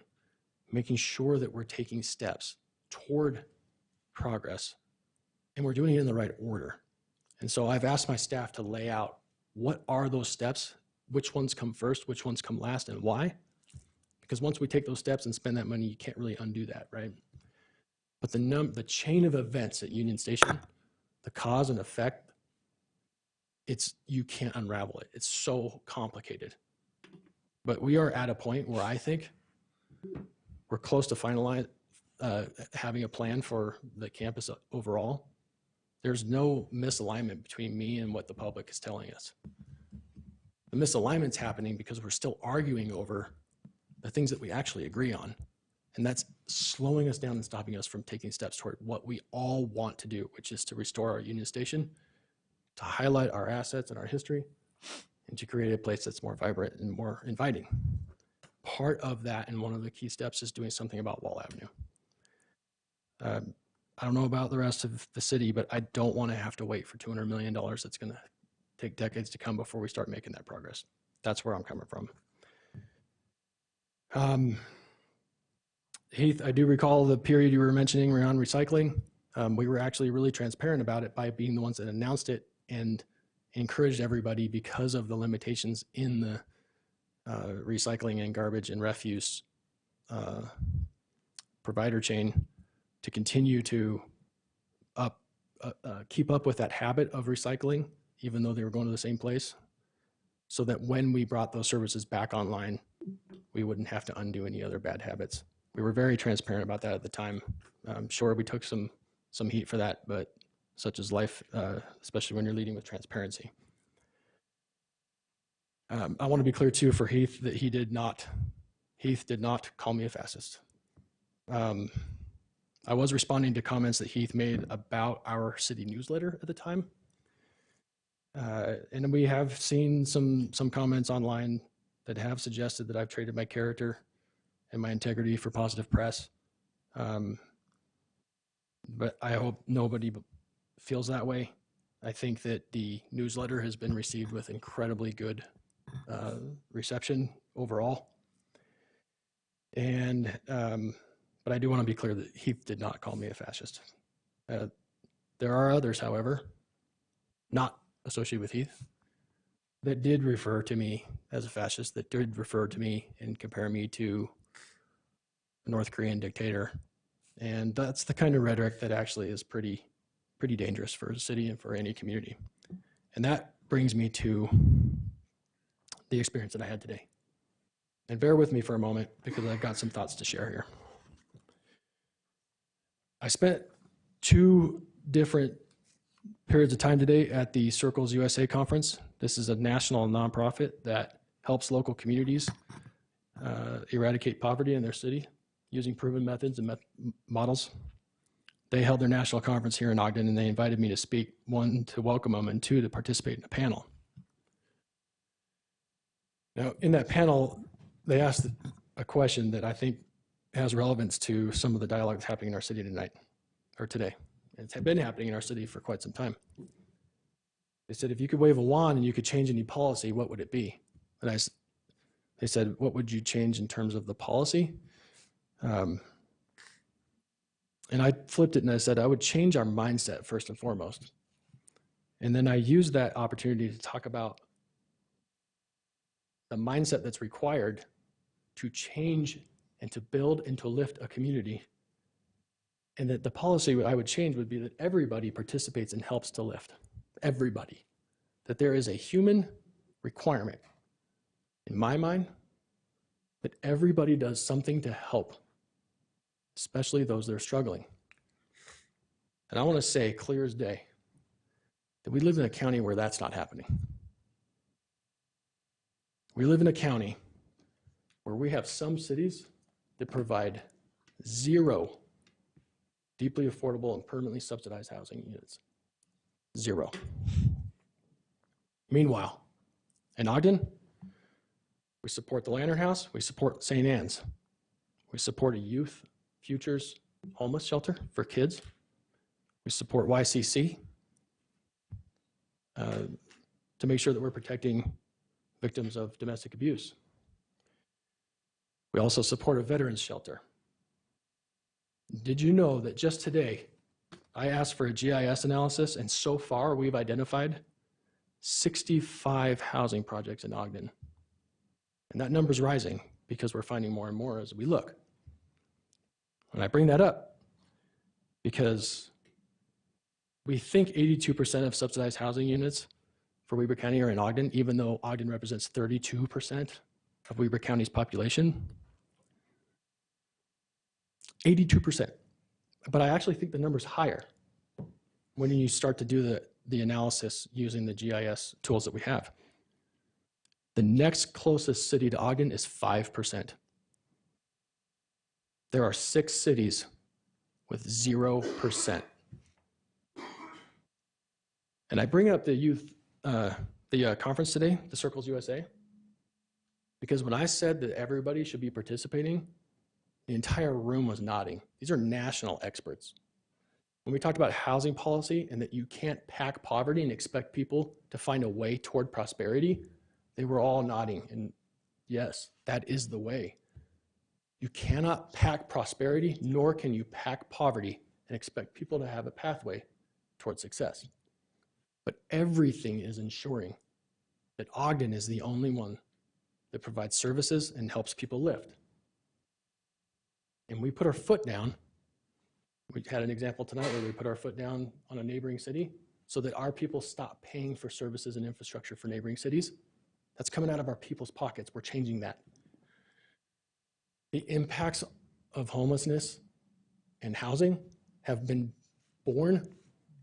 Making sure that we're taking steps toward progress and we're doing it in the right order. And so I've asked my staff to lay out what are those steps, which ones come first, which ones come last, and why. Because once we take those steps and spend that money, you can't really undo that, right? But the chain of events at Union Station, the cause and effect, you can't unravel it. It's so complicated. But we are at a point where I think we're close to finalizing, having a plan for the campus overall. There's no misalignment between me and what the public is telling us. The misalignment's happening because we're still arguing over the things that we actually agree on. And that's slowing us down and stopping us from taking steps toward what we all want to do, which is to restore our Union Station, to highlight our assets and our history, and to create a place that's more vibrant and more inviting. Part of that, and one of the key steps, is doing something about Wall Avenue. I don't know about the rest of the city, but I don't want to have to wait for $200 million. That's going to take decades to come before we start making that progress. That's where I'm coming from. Heath, I do recall the period you were mentioning around recycling. We were actually really transparent about it by being the ones that announced it and encouraged everybody, because of the limitations in the recycling and garbage and refuse provider chain, to continue to keep up with that habit of recycling, even though they were going to the same place, so that when we brought those services back online, we wouldn't have to undo any other bad habits. We were very transparent about that at the time. I'm sure we took some heat for that, but such is life, especially when you're leading with transparency. I want to be clear too for Heath that Heath did not call me a fascist. I was responding to comments that Heath made about our city newsletter at the time. And we have seen some comments online that have suggested that I've traded my character and my integrity for positive press. But I hope nobody feels that way. I think that the newsletter has been received with incredibly good reception overall. And but I do want to be clear that Heath did not call me a fascist. There are others, however, not associated with Heath, that did refer to me as a fascist, that did refer to me and compare me to a North Korean dictator. And that's the kind of rhetoric that actually is pretty dangerous for a city and for any community. And that brings me to the experience that I had today. And bear with me for a moment, because I've got some thoughts to share here. I spent 2 different periods of time today at the Circles USA conference. This is a national nonprofit that helps local communities eradicate poverty in their city using proven methods and models. They held their national conference here in Ogden, and they invited me to speak, 1, to welcome them, and 2, to participate in a panel. Now, in that panel, they asked a question that I think has relevance to some of the dialogue that's happening in our city tonight, or today. It's been happening in our city for quite some time. They said, if you could wave a wand and you could change any policy, what would it be? And they said, what would you change in terms of the policy? And I flipped it and I said, I would change our mindset first and foremost. And then I used that opportunity to talk about the mindset that's required to change and to build and to lift a community. And that the policy I would change would be that everybody participates and helps to lift. Everybody. That there is a human requirement, in my mind, that everybody does something to help, especially those that are struggling. And I want to say, clear as day, that we live in a county where that's not happening. We live in a county where we have some cities that provide 0 deeply affordable and permanently subsidized housing units. 0. Meanwhile, in Ogden, we support the Lantern House, we support St. Anne's, we support a youth futures homeless shelter for kids, we support YCC to make sure that we're protecting victims of domestic abuse. We also support a veterans shelter. Did you know that just today, I asked for a GIS analysis, and so far we've identified 65 housing projects in Ogden. And that number's rising because we're finding more and more as we look. And I bring that up because we think 82% of subsidized housing units for Weber County are in Ogden, even though Ogden represents 32% of Weber County's population. 82%. But I actually think the number's higher. when you start to do the analysis using the GIS tools that we have. The next closest city to Ogden is 5%. There are 6 cities with 0%. And I bring up the youth, the conference today, the Circles USA, because when I said that everybody should be participating, the entire room was nodding. These are national experts. When we talked about housing policy and that you can't pack poverty and expect people to find a way toward prosperity, they were all nodding. And yes, that is the way. You cannot pack prosperity, nor can you pack poverty and expect people to have a pathway toward success. But everything is ensuring that Ogden is the only one that provides services and helps people lift. And we put our foot down. We had an example tonight where we put our foot down on a neighboring city so that our people stop paying for services and infrastructure for neighboring cities. That's coming out of our people's pockets. We're changing that. The impacts of homelessness and housing have been borne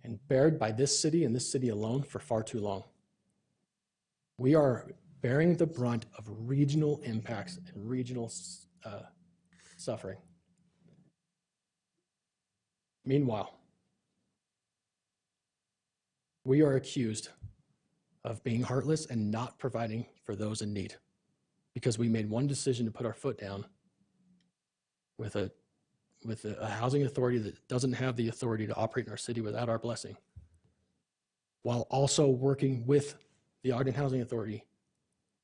and bared by this city and this city alone for far too long. We are bearing the brunt of regional impacts and regional suffering. Meanwhile, we are accused of being heartless and not providing for those in need because we made one decision to put our foot down with a housing authority that doesn't have the authority to operate in our city without our blessing, while also working with the Ogden Housing Authority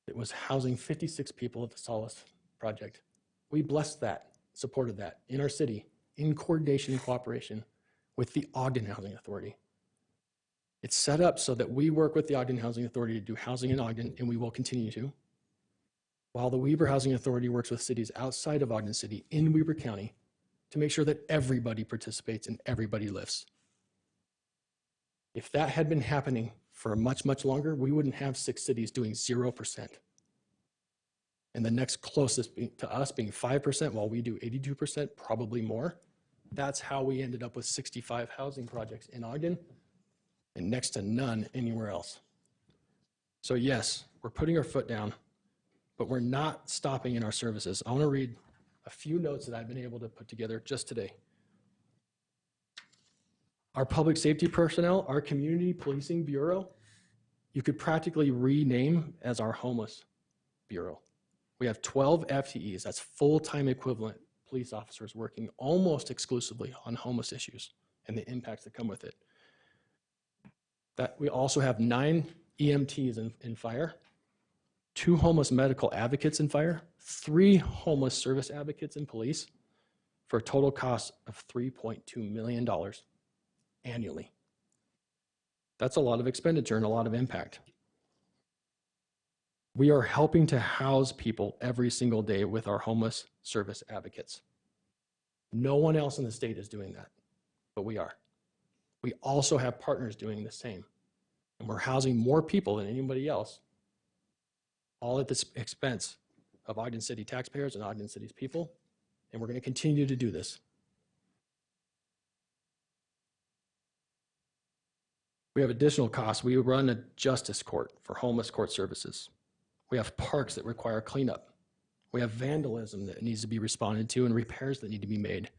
that was housing 56 people at the Solace Project. We blessed that, supported that in our city, in coordination and cooperation with the Ogden Housing Authority. It's set up so that we work with the Ogden Housing Authority to do housing in Ogden, and we will continue to, while the Weber Housing Authority works with cities outside of Ogden City in Weber County to make sure that everybody participates and everybody lifts. If that had been happening for much, much longer, we wouldn't have 6 cities doing 0%. And the next closest to us being 5%, while we do 82%, probably more. That's how we ended up with 65 housing projects in Ogden and next to none anywhere else. So yes, we're putting our foot down, but we're not stopping in our services. I want to read a few notes that I've been able to put together just today. Our public safety personnel, our community policing bureau, you could practically rename as our homeless bureau. We have 12 FTEs, that's full-time equivalent police officers working almost exclusively on homeless issues and the impacts that come with it. That we also have 9 EMTs in fire, 2 homeless medical advocates in fire, 3 homeless service advocates in police, for a total cost of $3.2 million annually. That's a lot of expenditure and a lot of impact. We are helping to house people every single day with our homeless service advocates. No one else in the state is doing that, but we are. We also have partners doing the same. And we're housing more people than anybody else, all at the expense of Ogden City taxpayers and Ogden City's people. And we're going to continue to do this. We have additional costs. We run a justice court for homeless court services. We have parks that require cleanup. We have vandalism that needs to be responded to and repairs that need to be made.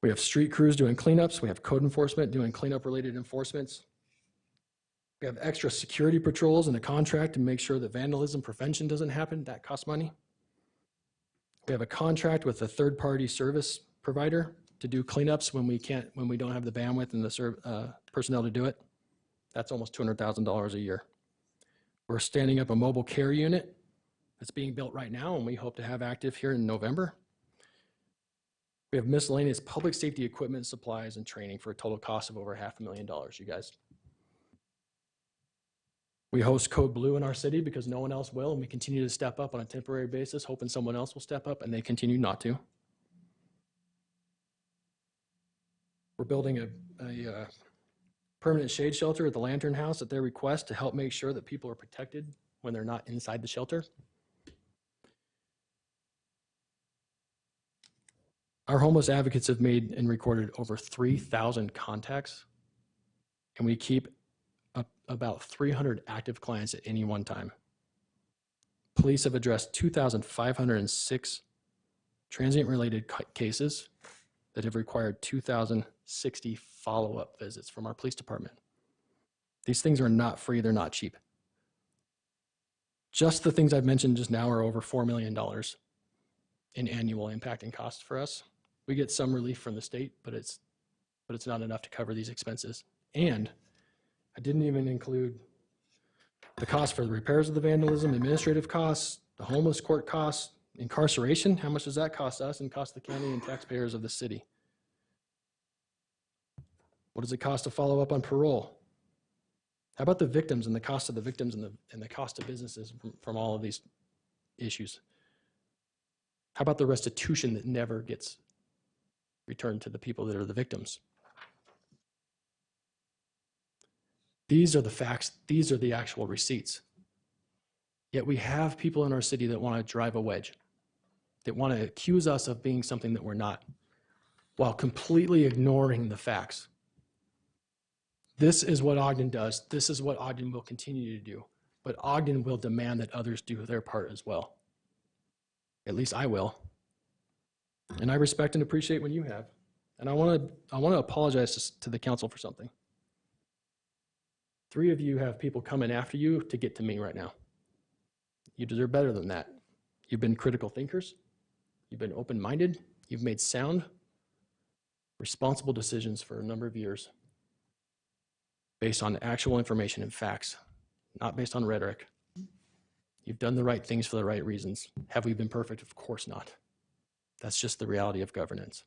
We have street crews doing cleanups. We have code enforcement doing cleanup related enforcements. We have extra security patrols in the contract to make sure that vandalism prevention doesn't happen. That costs money. We have a contract with a third-party service provider to do cleanups when we don't have the bandwidth and the personnel to do it. That's almost $200,000 a year. We're standing up a mobile care unit that's being built right now, and we hope to have active here in November. We have miscellaneous public safety equipment, supplies, and training for a total cost of over $500,000, you guys. We host Code Blue in our city because no one else will, and we continue to step up on a temporary basis, hoping someone else will step up, and they continue not to. We're building a permanent shade shelter at the Lantern House at their request to help make sure that people are protected when they're not inside the shelter. Our homeless advocates have made and recorded over 3,000 contacts, and we keep about 300 active clients at any one time. Police have addressed 2,506 transient-related cases that have required 2,060 follow-up visits from our police department. These things are not free, they're not cheap. Just the things I've mentioned just now are over $4 million in annual impact and costs for us. We get some relief from the state, but it's not enough to cover these expenses. And I didn't even include the cost for the repairs of the vandalism, administrative costs, the homeless court costs, incarceration. How much does that cost us and cost the county and taxpayers of the city? What does it cost to follow up on parole? How about the victims and the cost of the victims and the cost of businesses from all of these issues? How about the restitution that never gets returned to the people that are the victims? These are the facts. These are the actual receipts. Yet we have people in our city that want to drive a wedge, that want to accuse us of being something that we're not, while completely ignoring the facts. This is what Ogden does. This is what Ogden will continue to do. But Ogden will demand that others do their part as well. At least I will. And I respect and appreciate when you have. And I want to apologize to the council for something. 3 of you have people coming after you to get to me right now. You deserve better than that. You've been critical thinkers. You've been open-minded. You've made sound, responsible decisions for a number of years based on actual information and facts, not based on rhetoric. You've done the right things for the right reasons. Have we been perfect? Of course not. That's just the reality of governance.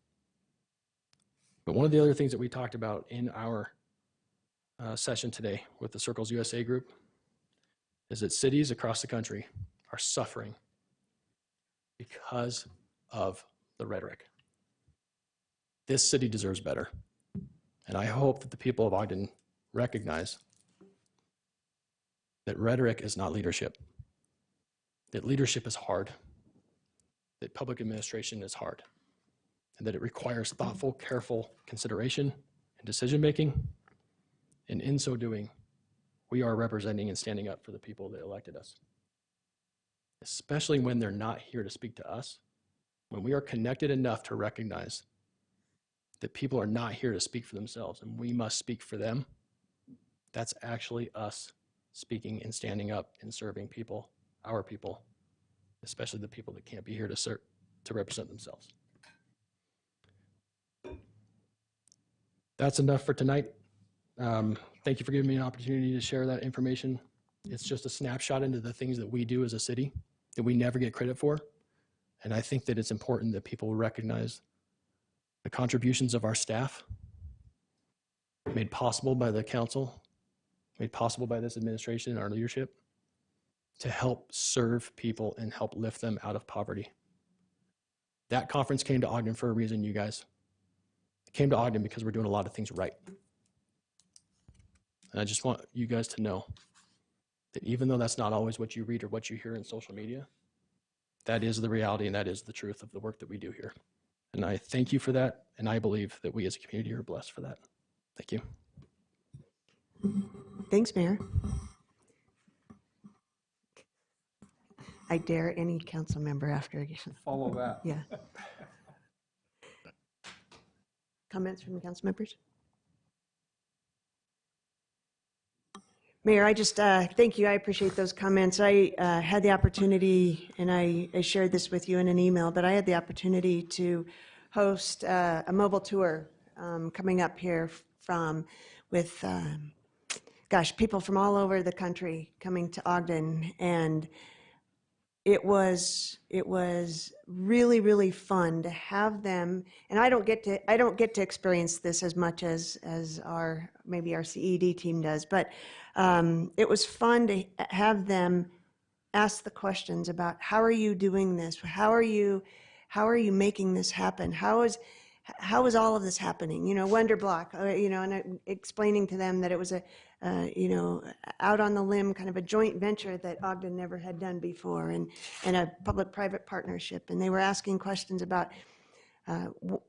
But one of the other things that we talked about in our session today with the Circles USA group is that cities across the country are suffering because of the rhetoric. This city deserves better. And I hope that the people of Ogden recognize that rhetoric is not leadership, that leadership is hard, that public administration is hard, and that it requires thoughtful, careful consideration and decision-making. And in so doing, we are representing and standing up for the people that elected us, especially when they're not here to speak to us, when we are connected enough to recognize that people are not here to speak for themselves and we must speak for them. That's actually us speaking and standing up and serving people, our people, especially the people that can't be here to represent themselves. That's enough for tonight. Thank you for giving me an opportunity to share that information. It's just a snapshot into the things that we do as a city that we never get credit for. And I think that it's important that people recognize the contributions of our staff, made possible by the council, made possible by this administration and our leadership, to help serve people and help lift them out of poverty. That conference came to Ogden for a reason, you guys. It came to Ogden because we're doing a lot of things right. And I just want you guys to know that even though that's not always what you read or what you hear in social media, that is the reality and that is the truth of the work that we do here. And I thank you for that, and I believe that we as a community are blessed for that. Thank you. Thanks, Mayor. I dare any council member after again. Follow that. Yeah. Comments from the council members? Mayor, I just thank you. I appreciate those comments. I had the opportunity, and I shared this with you in an email, but I had the opportunity to host a mobile tour coming up here with people from all over the country coming to Ogden, and it was really, really fun to have them. And I don't get to experience this as much as maybe our CED team does, but it was fun to have them ask the questions about how are you doing this? How are you making this happen? How is all of this happening? Wonder Block, and explaining to them that it was out on the limb, kind of a joint venture that Ogden never had done before, and a public-private partnership. And they were asking questions about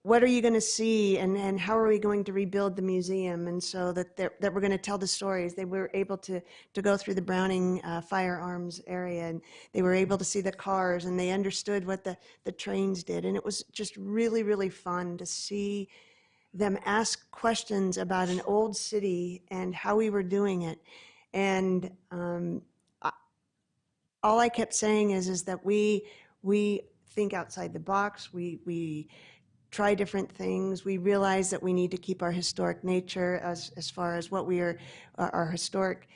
what are you going to see, and how are we going to rebuild the museum, and so that we're going to tell the stories. They were able to go through the Browning firearms area, and they were able to see the cars, and they understood what the trains did, and it was just really, really fun to see them ask questions about an old city and how we were doing it. And all I kept saying is that we think outside the box. We try different things. We realize that we need to keep our historic nature as far as what we are, our historic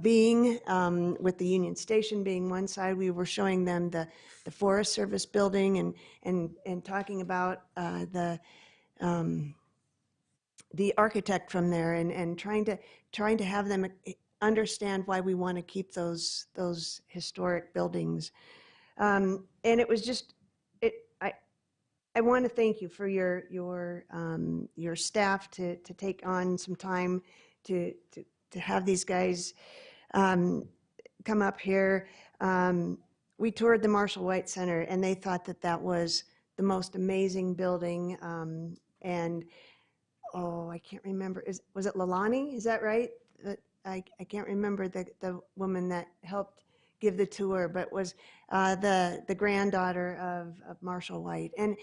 being, with the Union Station being one side. We were showing them the Forest Service building and talking about the architect from there and trying to have them understand why we want to keep those historic buildings. And it was just, I want to thank you for your staff to take on some time to have these guys come up here. We toured the Marshall White Center, and they thought that was the most amazing building. And I can't remember. Was it Lalani? Is that right? I can't remember the woman that helped give the tour, but was the granddaughter of Marshall White. And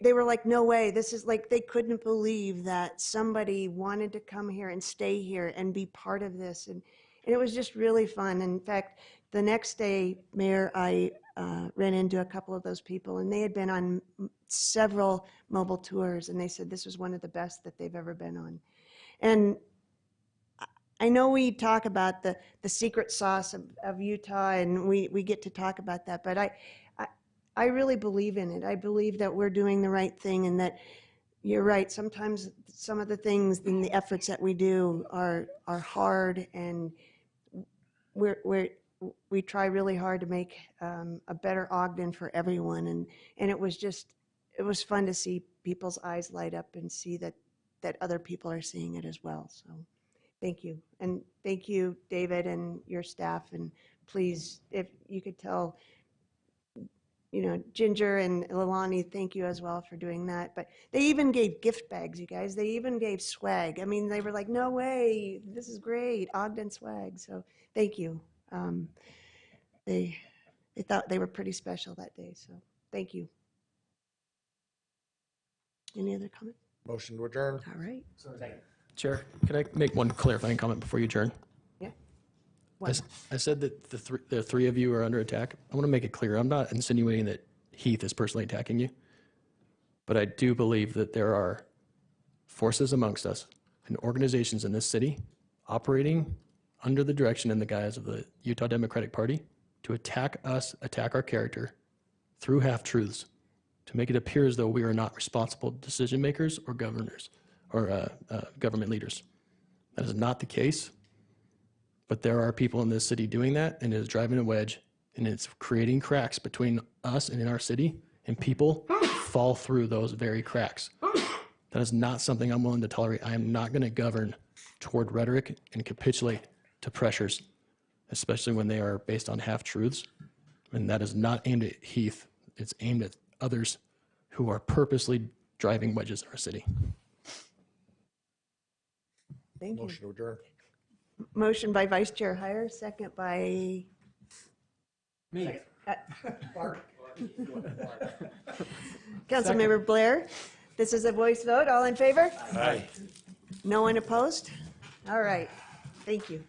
they were like, no way. This is like, they couldn't believe that somebody wanted to come here and stay here and be part of this. And it was just really fun. In fact, the next day, Mayor, I ran into a couple of those people, and they had been on several mobile tours, and they said this was one of the best that they've ever been on. And I know we talk about the secret sauce of Utah, and we get to talk about that, but I really believe in it. I believe that we're doing the right thing, and that you're right. Sometimes some of the things and the efforts that we do are hard, and we try really hard to make a better Ogden for everyone. And it was fun to see people's eyes light up and see that other people are seeing it as well. So thank you. And thank you, David, and your staff. And please, if you could tell, Ginger and Lalani, thank you as well for doing that. But they even gave gift bags, you guys. They even gave swag. I mean, they were like, no way, this is great, Ogden swag. So thank you. They thought they were pretty special that day. So thank you. Any other comments? Motion to adjourn. All right. Chair, can I make one clarifying comment before you adjourn? Yeah. I said that the three of you are under attack. I want to make it clear. I'm not insinuating that Heath is personally attacking you, but I do believe that there are forces amongst us and organizations in this city operating under the direction and the guise of the Utah Democratic Party to attack us, attack our character through half-truths, to make it appear as though we are not responsible decision makers or governors or government leaders. That is not the case, but there are people in this city doing that, and it is driving a wedge, and it's creating cracks between us and in our city, and people fall through those very cracks. That is not something I'm willing to tolerate. I am not going to govern toward rhetoric and capitulate to pressures, especially when they are based on half-truths. And that is not aimed at Heath. It's aimed at others who are purposely driving wedges in our city. Thank you. Motion to adjourn. Motion by Vice Chair Heyer, second by Me. Councilmember Blair. This is a voice vote. All in favor? Aye. No one opposed? All right. Thank you.